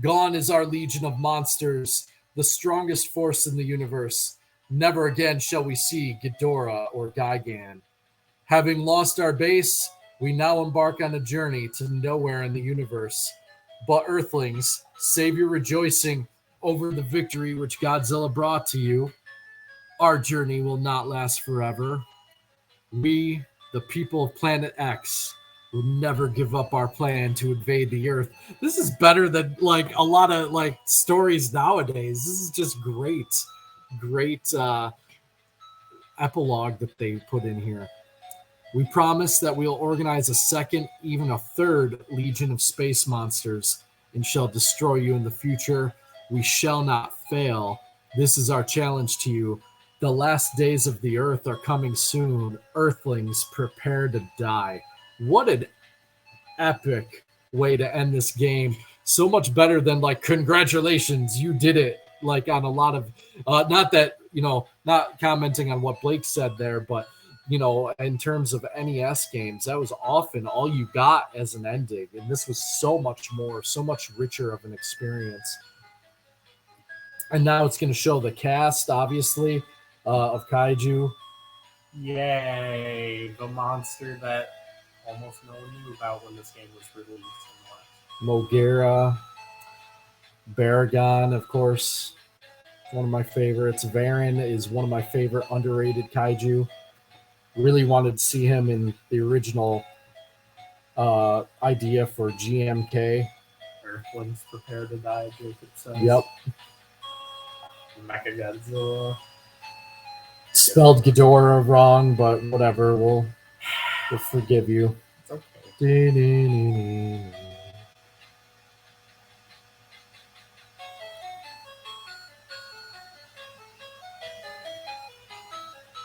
Gone is our legion of monsters, the strongest force in the universe. Never again shall we see Ghidorah or Gigan. Having lost our base, we now embark on a journey to nowhere in the universe. But Earthlings, save your rejoicing over the victory which Godzilla brought to you. Our journey will not last forever. We, the people of Planet X, will never give up our plan to invade the Earth. This is better than like a lot of like stories nowadays. This is just great epilogue that they put in here. We promise that we'll organize a second, even a third legion of space monsters and shall destroy you in the future. We shall not fail. This is our challenge to you. The last days of the Earth are coming soon. Earthlings, prepare to die. What an epic way to end this game. So much better than like, congratulations, you did it. Like on a lot of, not that, not commenting on what Blake said there, but in terms of NES games, that was often all you got as an ending. And this was so much more, so much richer of an experience. And now it's going to show the cast, obviously, of Kaiju. Yay! The monster that almost no one knew about when this game was released. Mogera, Baragon, of course, one of my favorites. Varan is one of my favorite underrated Kaiju. Really wanted to see him in the original idea for GMK. Earthlings, prepare to die, Jacob says. Yep. Mechagodzilla. Spelled Ghidorah wrong, but whatever. We'll forgive you. It's okay.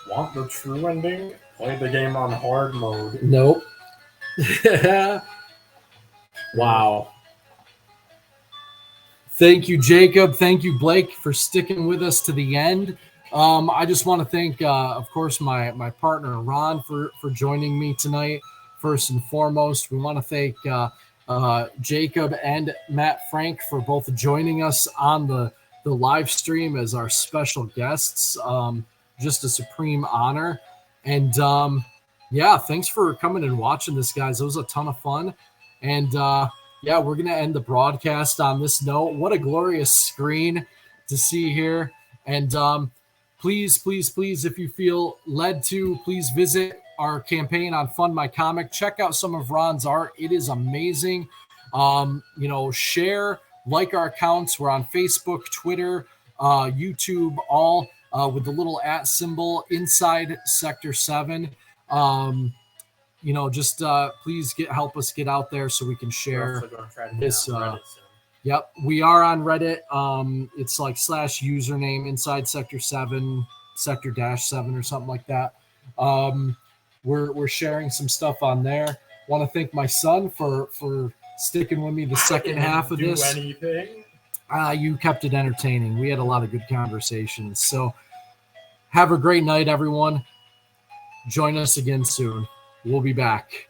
Want the true ending? Play the game on hard mode. Nope. Wow. Thank you, Jacob. Thank you, Blake, for sticking with us to the end. I just want to thank, of course, my partner, Ron, for joining me tonight. First and foremost, we want to thank Jacob and Matt Frank for both joining us on the live stream as our special guests. Just a supreme honor. And thanks for coming and watching this, guys. It was a ton of fun. And we're going to end the broadcast on this note. What a glorious screen to see here. And please, if you feel led to, please visit our campaign on Fund My Comic. Check out some of Ron's art. It is amazing. Share, like our accounts. We're on Facebook, Twitter, YouTube, all with the little @ symbol inside Sector-7. Please help us get out there so we can share this. Yep, we are on Reddit. It's like /username inside Sector-7, Sector-7 or something like that. We're sharing some stuff on there. Want to thank my son for sticking with me the second half of this. Anything? You kept it entertaining. We had a lot of good conversations. So have a great night, everyone. Join us again soon. We'll be back.